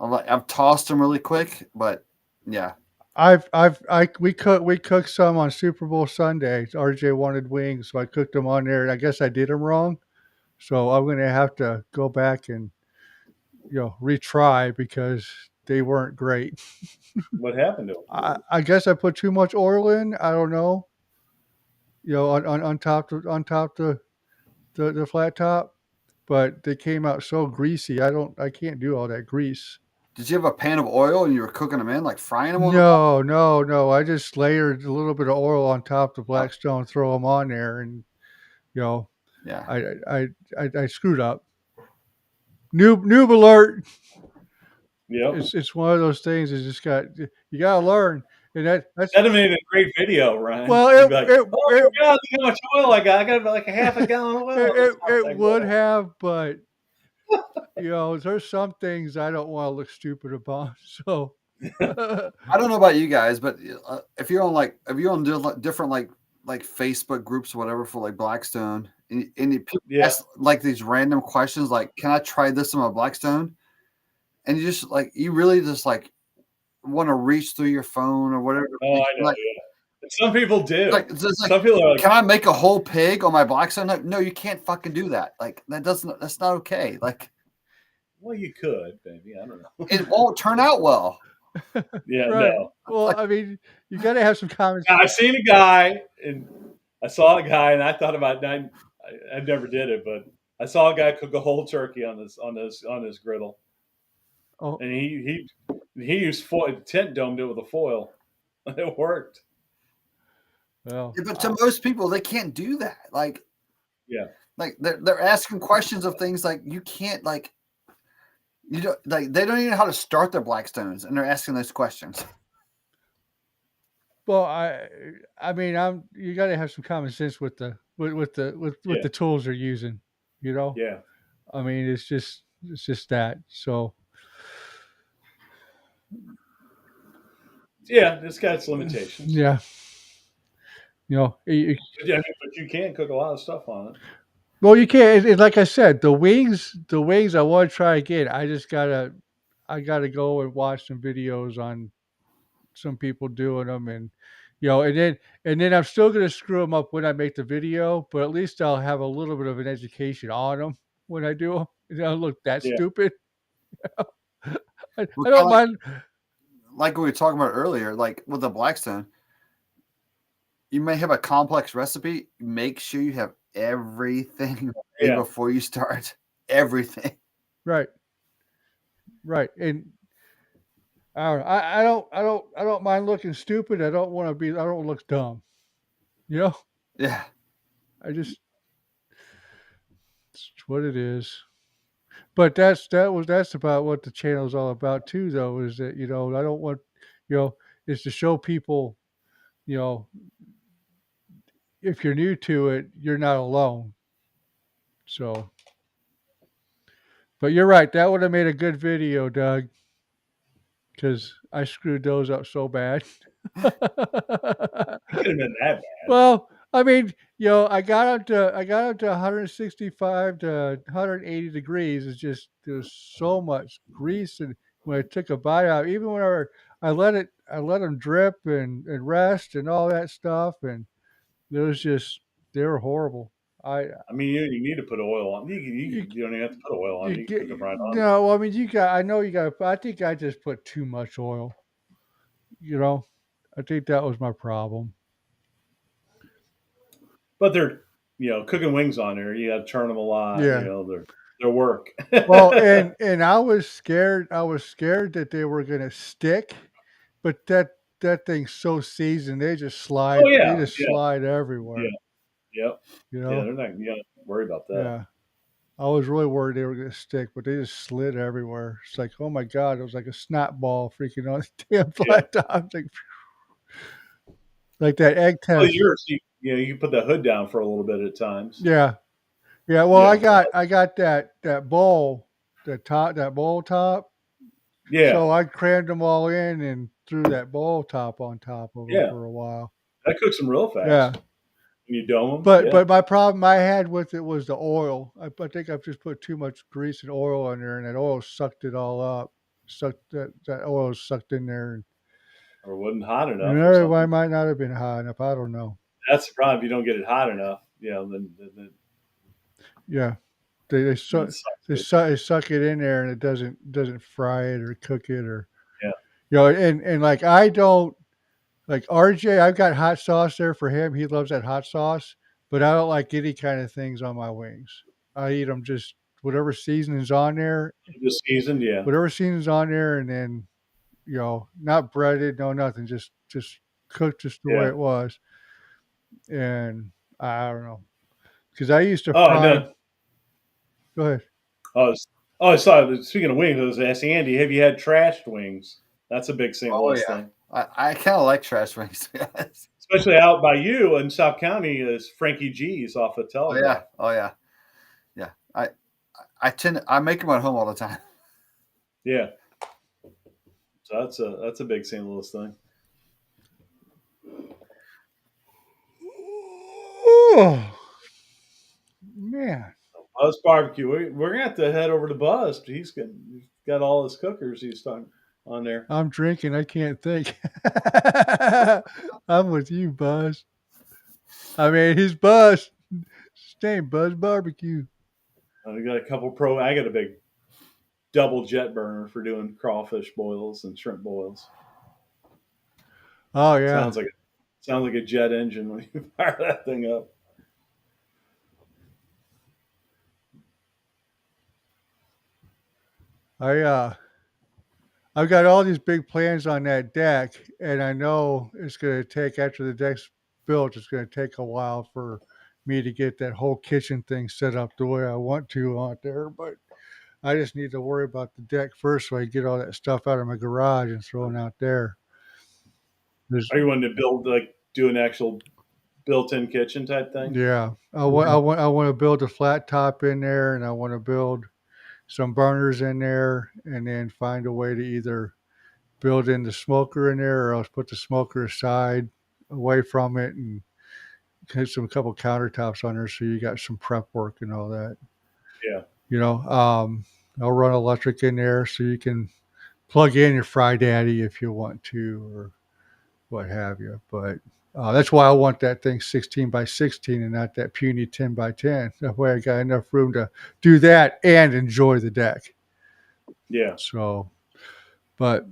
I've tossed them really quick, but yeah. we cooked some on Super Bowl Sunday. RJ wanted wings, so I cooked them on there, and I guess I did them wrong. So I'm gonna have to go back and retry because they weren't great. What happened to them? I guess I put too much oil in. I don't know. on top the flat top, but they came out so greasy. I can't do all that grease. Did you have a pan of oil and you were cooking them in, like frying them on the No. I just layered a little bit of oil on top of the Blackstone, throw them on there, and Yeah. I screwed up. Noob alert. Yep. It's one of those things. It's just you gotta learn, and that's That'd have made a great video, Ryan. well. You'd be like, oh my God, look how much oil I got. I got like a half a gallon of oil. it would have, but there's some things I don't want to look stupid about. So I don't know about you guys, but if you're on different like Facebook groups or whatever for like Blackstone, and people ask like these random questions like, "Can I try this on my Blackstone?" And you just like you really just like want to reach through your phone or whatever. Oh, I know. Like, some people do. Some people are like, "Can I make a whole pig on my Blackstone?" No, you can't fucking do that. Like that's not okay. Like, well, you could, maybe. I don't know. It won't turn out well. Yeah, right. no. Well, I mean, you got to have some common sense. I seen a guy, and I saw a guy, and I thought about it. I never did it, but I saw a guy cook a whole turkey on his griddle. Oh. And he used tent domed it with a foil. It worked. Well, but to most people, they can't do that. Like, yeah, like they're asking questions of things like you can't like. You don't like they don't even know how to start their Blackstones, and they're asking those questions. Well, I mean, you got to have some common sense with the tools they're using. Yeah. I mean, it's just that. So. Yeah, it's got its limitations. Yeah. But you can cook a lot of stuff on it. Well, you can't. Like I said, the wings. I want to try again. I gotta go and watch some videos on some people doing them, and and then I'm still gonna screw them up when I make the video, but at least I'll have a little bit of an education on them when I do them. It don't look that stupid. I don't mind. Like we were talking about earlier, like with the Blackstone, you may have a complex recipe. Make sure you have everything before you start. Everything. Right. And I don't mind looking stupid. I don't look dumb. Yeah. It's what it is. But that's about what the channel's all about too, though, is that, I don't want, is to show people, if you're new to it, you're not alone. So, but you're right. That would have made a good video, Doug, because I screwed those up so bad. It could have been that bad. Well, I mean, I got up to 165 to 180 degrees. It's just there's so much grease, and when I took a bite out, even when I let them drip and rest and all that stuff, and it was just they were horrible. I mean, you need to put oil on. You don't even have to put oil on. You can cook them right on. No, I mean I know you got. I think I just put too much oil. I think that was my problem. But they're, cooking wings on there. You got to turn them a lot. Yeah. Their work. Well, and I was scared. I was scared that they were gonna stick, but that thing's so seasoned, they just slide. Oh, yeah. They just slide everywhere. Yeah. Yep. Yeah, they're not. You don't worry about that. Yeah. I was really worried they were gonna stick, but they just slid everywhere. It's like, oh my God, it was like a snot ball freaking on the damn flat top. Like that egg test. Well, you can put the hood down for a little bit at times. Yeah. Well, I got that bowl, that bowl top. Yeah. So I crammed them all in and threw that bowl top on top of them for a while. That cooks them real fast. Yeah. When you dome them. But my problem I had with it was the oil. I think I've just put too much grease and oil in there, and that oil sucked it all up. That oil sucked in there. Or wasn't hot enough. It might not have been hot enough. I don't know. That's the problem. If you don't get it hot enough, then yeah, they suck it in there, and it doesn't fry it or cook it or and like I don't Like RJ, I've got hot sauce there for him. He loves that hot sauce, but I don't like any kind of things on my wings. I eat them just whatever seasoning's on there, This season, yeah, whatever seasoning's on there, and then not breaded, no nothing, just cooked just the way yeah. it was. And I don't know because I used to Oh fry. no. Go ahead. Oh, I saw. Speaking of wings, I was asking Andy, have you had trashed wings? That's a big St. Oh Louis yeah, thing, I kind of like trash wings. To be honest. especially out by you in South County. Is Frankie G's off of Oh yeah, Telegraph? oh yeah, yeah. I make them at home all the time. Yeah, so that's a big St. Louis thing. Oh man, Buzz Barbecue. We're gonna have to head over to Buzz. He's got all his cookers he's talking on there. I'm drinking. I can't think. I'm with you, Buzz. I mean, he's Buzz. His name Buzz Barbecue. We got a couple pro. I got a big double jet burner for doing crawfish boils and shrimp boils. Oh yeah. Sounds like a jet engine when you fire that thing up. I've got all these big plans on that deck, and I know it's going to take after the deck's built. It's going to take a while for me to get that whole kitchen thing set up the way I want to out there. But I just need to worry about the deck first, so I get all that stuff out of my garage and throw it out there. Are you wanting to do an actual built-in kitchen type thing? Yeah, I want to build a flat top in there, and I want to build some burners in there, and then find a way to either build in the smoker in there, or else put the smoker aside away from it and get a couple countertops on there, so you got some prep work and all that. Yeah, I'll run electric in there so you can plug in your Fry Daddy if you want to, or what have you. But that's why I want that thing 16 by 16 and not that puny 10 by 10. That way I got enough room to do that and enjoy the deck. yeah, So, but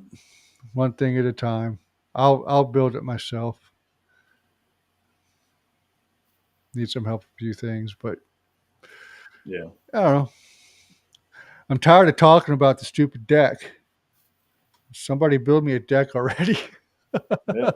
one thing at a time. I'll build it myself. Need some help with a few things, but yeah. I don't know. I'm tired of talking about the stupid deck. Somebody build me a deck already. Yeah.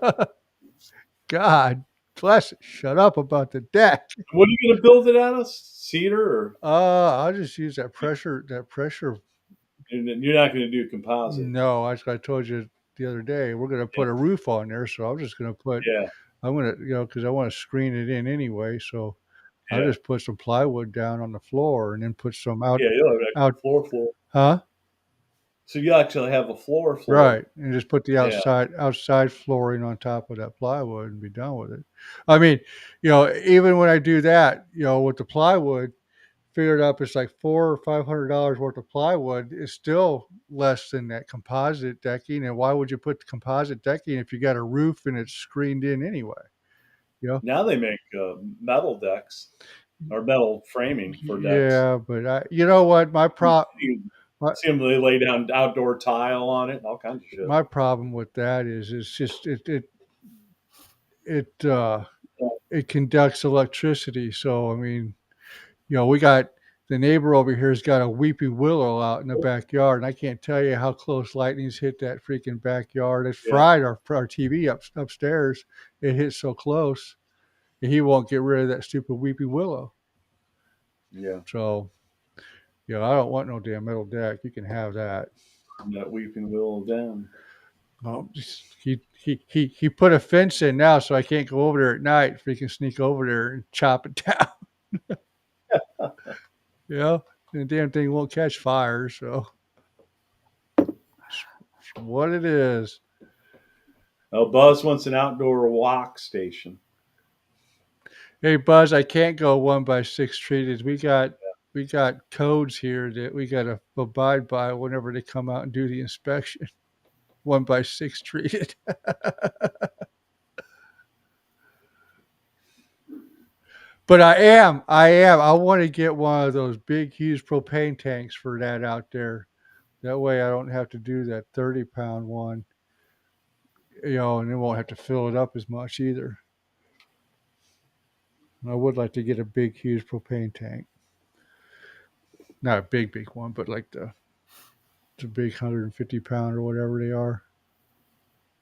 God bless it. Shut up about the deck. What are you going to build it out of? Cedar, or I'll just use that pressure. you're not going to do composite? No, as I told you the other day, we're going to Yeah, put a roof on there. So I'm just going to put. yeah, I'm going to, because I want to screen it in anyway. So I'll yeah. just put some plywood down on the floor and then put some out. Yeah, you'll have an Out, actual floor. huh? So you actually have a floor. Right, and just put the Yeah, outside flooring on top of that plywood and be done with it. I mean, even when I do that, with the plywood, figured up it's like $400 or $500 worth of plywood is still less than that composite decking. And why would you put the composite decking if you got a roof and it's screened in anyway? You know? now they make metal decks or metal framing for decks. Yeah, but you know what? You My, see them, they lay down outdoor tile on it and all kinds of shit. my problem with that is it's just it conducts electricity. So I mean, we got the neighbor over here's got a weeping willow out in the backyard, and I can't tell you how close lightning's hit that freaking backyard. It Yeah, fried our TV upstairs. It hit so close, and he won't get rid of that stupid weeping willow. yeah. So, I don't want no damn metal deck. You can have that. From that weeping willow down. He put a fence in now, so I can't go over there at night. If he can sneak over there and chop it down, and the damn thing won't catch fire. So, it's what it is. Oh, Buzz wants an outdoor walk station. Hey Buzz, I can't go 1x6 treated. We got codes here that we got to abide by whenever they come out and do the inspection. 1x6 treated. But I am. I want to get one of those big, huge propane tanks for that out there. That way I don't have to do that 30-pound one. and it won't have to fill it up as much either. I would like to get a big, huge propane tank. Not a big one, but like the big 150-pound or whatever they are.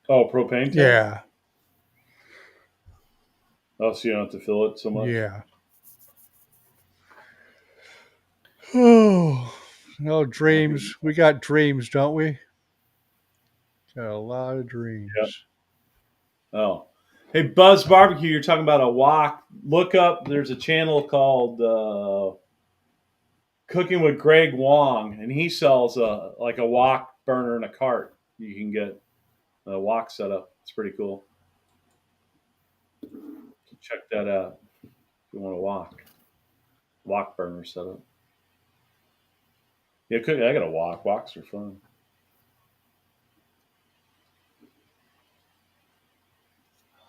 Oh, propane tank? Yeah. Oh, so you don't have to fill it so much? Yeah. Oh, no dreams. We got dreams, don't we? Got a lot of dreams. Yep. Oh. Hey, Buzz Barbecue, you're talking about a wok. Look up, there's a channel called Cooking with Greg Wong, and he sells like a wok burner in a cart. You can get a wok set up. It's pretty cool. Check that out if you want a wok burner set up. Yeah, I got a wok. Woks are fun.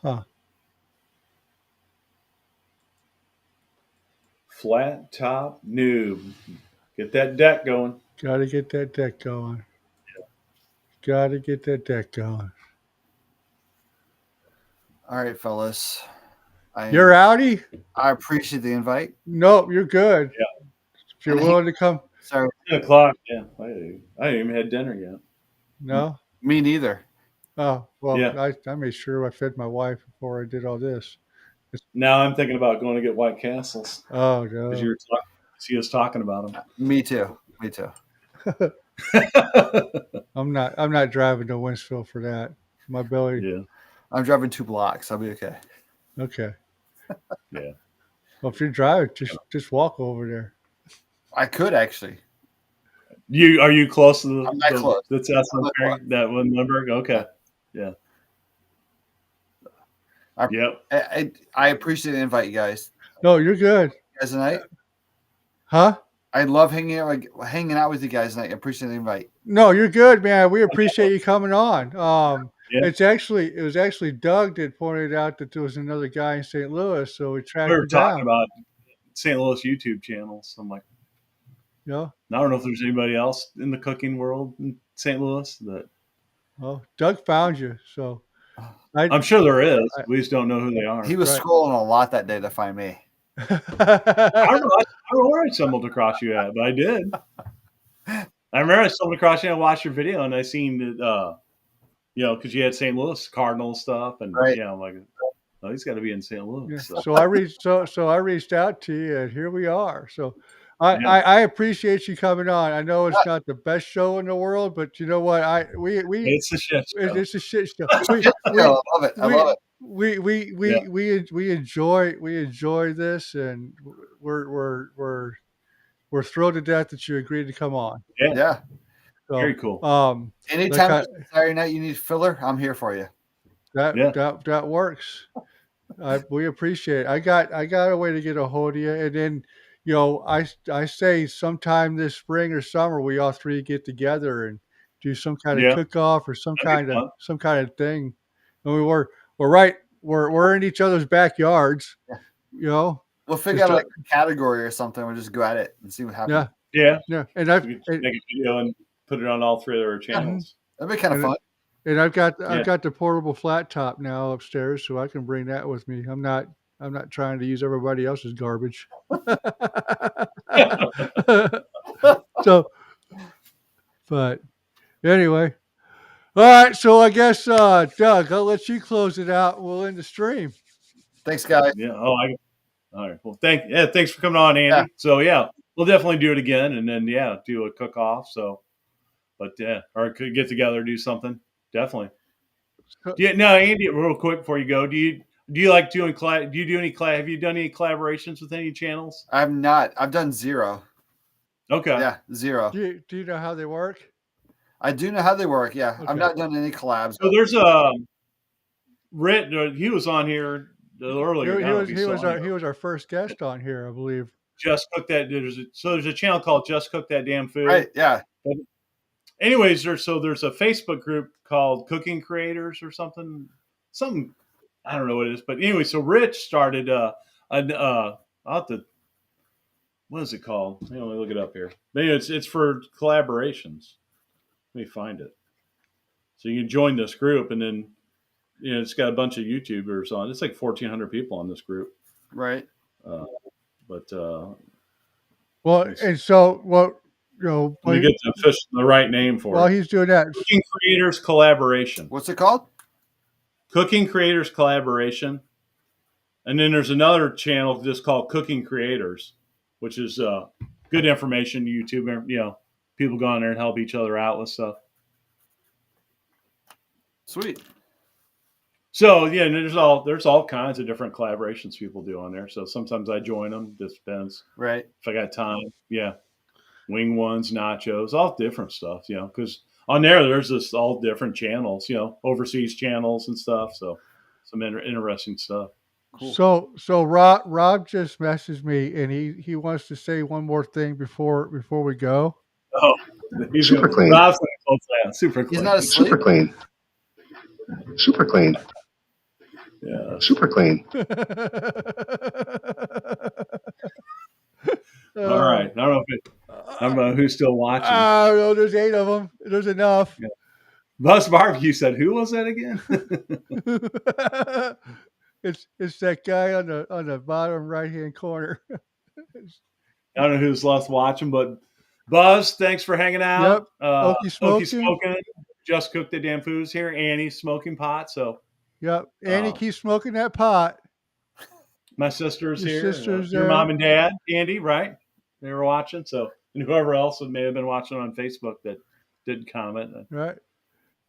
Huh. Flat top noob. Get that deck going. Got to get that deck going. Got to get that deck going. All right, fellas. You're outie? I appreciate the invite. Nope, you're good. Yeah. If you're willing to come. Sorry. 10 o'clock. Yeah. I ain't even had dinner yet. No? Me neither. Oh, well, Yeah. I made sure I fed my wife before I did all this. Now I'm thinking about going to get White Castles. Oh, no. Because you were see us talking about them. Me too. Me too. I'm not driving to Winsville for that. My belly. Yeah. I'm driving 2 blocks. I'll be okay. Okay. Yeah. Well, if you're driving, just walk over there. I could actually. Are you close to the? I'm not close. That's that one Limburg. Okay. Yeah. Yep. I appreciate the invite, you guys. No, you're good. You guys tonight. Huh? I love hanging out with you guys tonight. I appreciate the invite. No, you're good, man. We appreciate you coming on. Yeah. It was actually Doug that pointed out that there was another guy in St. Louis, so we tracked We were him down. talking about St. Louis YouTube channels. I'm like, Yeah. I don't know if there's anybody else in the cooking world in St. Louis that. Well, Doug found you, so I'm sure there is. We just don't know who they are. He was Right. scrolling a lot that day to find me. I don't know where I stumbled across you at, but I did. I remember I stumbled across you and watched your video, and I seen that, because you had St. Louis Cardinal stuff, and Right. I'm like, oh, he's got to be in St. Louis. Yeah. So. So I reached out to you, and here we are. So I appreciate you coming on. I know it's not the best show in the world, but you know what? It's a shit show. It's a shit show. I love it. I love it. We enjoy this, and we're thrilled to death that you agreed to come on. Yeah. So, Very cool. Anytime Saturday night you need filler, I'm here for you. That works. We appreciate it. I got a way to get a hold of you, and then I say sometime this spring or summer we all three get together and do some kind of cook-off or some kind of thing. And we're in each other's backyards. Yeah. We'll figure out like a category or something. We'll just go at it and see what happens. Yeah. And make a video and put it on all 3 of our channels. That'd be kind of fun. And I've got the portable flat top now upstairs, so I can bring that with me. I'm not trying to use everybody else's garbage. So, but anyway, all right. So I guess Doug, I'll let you close it out. We'll end the stream. Thanks, guys. Yeah. All right. Well, thanks for coming on, Andy. Yeah. So we'll definitely do it again, and then do a cook off. So, but or could get together, do something. Definitely. Now, Andy, real quick before you go, do you like doing have you done any collaborations with any channels? I've not. I've done 0. Okay. Yeah, 0. Do you know how they work? I do know how they work. Yeah, Okay. I've not done any collabs. So there's he was on here earlier. He was our first guest on here, I believe. Just Cook That. There's a channel called Just Cook That Damn Food. Right. Yeah. But anyways, there's a Facebook group called Cooking Creators or something. I don't know what it is, but anyway, so Rich started what is it called? Let me look it up here. Maybe it's for collaborations. Let me find it. So you can join this group, and then it's got a bunch of YouTubers on. It's like 1,400 people on this group. Right. But Well, and so what? let me get the right name for while it. he's doing that, Cooking Creators Collaboration. What's it called? Cooking Creators Collaboration. And then there's another channel just called Cooking Creators, which is good information. YouTube, people go on there and help each other out with stuff. Sweet. So yeah, and there's all kinds of different collaborations people do on there. So sometimes I join them. Just depends. Right. If I got time, yeah. Wing ones, nachos, all different stuff. Because on there's just all different channels. Overseas channels and stuff. So some interesting stuff. Cool. So Rob just messaged me, and he wants to say one more thing before we go. Oh, he's Super clean. Rob's gonna close that. Super clean. He's not asleep. Super clean. Super clean. Yeah. Super clean. All right. I don't know who's still watching. I don't know. There's 8 of them. There's enough. Yeah. Bus Barbecue said, "Who was that again?" It's that guy on the bottom right hand corner. I don't know who's left watching, but Buzz, thanks for hanging out. Yep. Okie Okie smoking. smoking. Just cooked the damn foods here. Annie's smoking pot. So Yep. Andy keeps smoking that pot. my sister's Your here. sister's Your there. mom and dad, Andy, right? They were watching. So and whoever else may have been watching on Facebook that didn't comment. Right.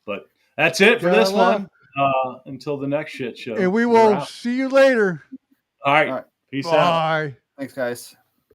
But that's it for Yeah, this well. one. Until the next shit show. And we We're will out. see you later. All right. All right. Peace out. Bye. Thanks, guys.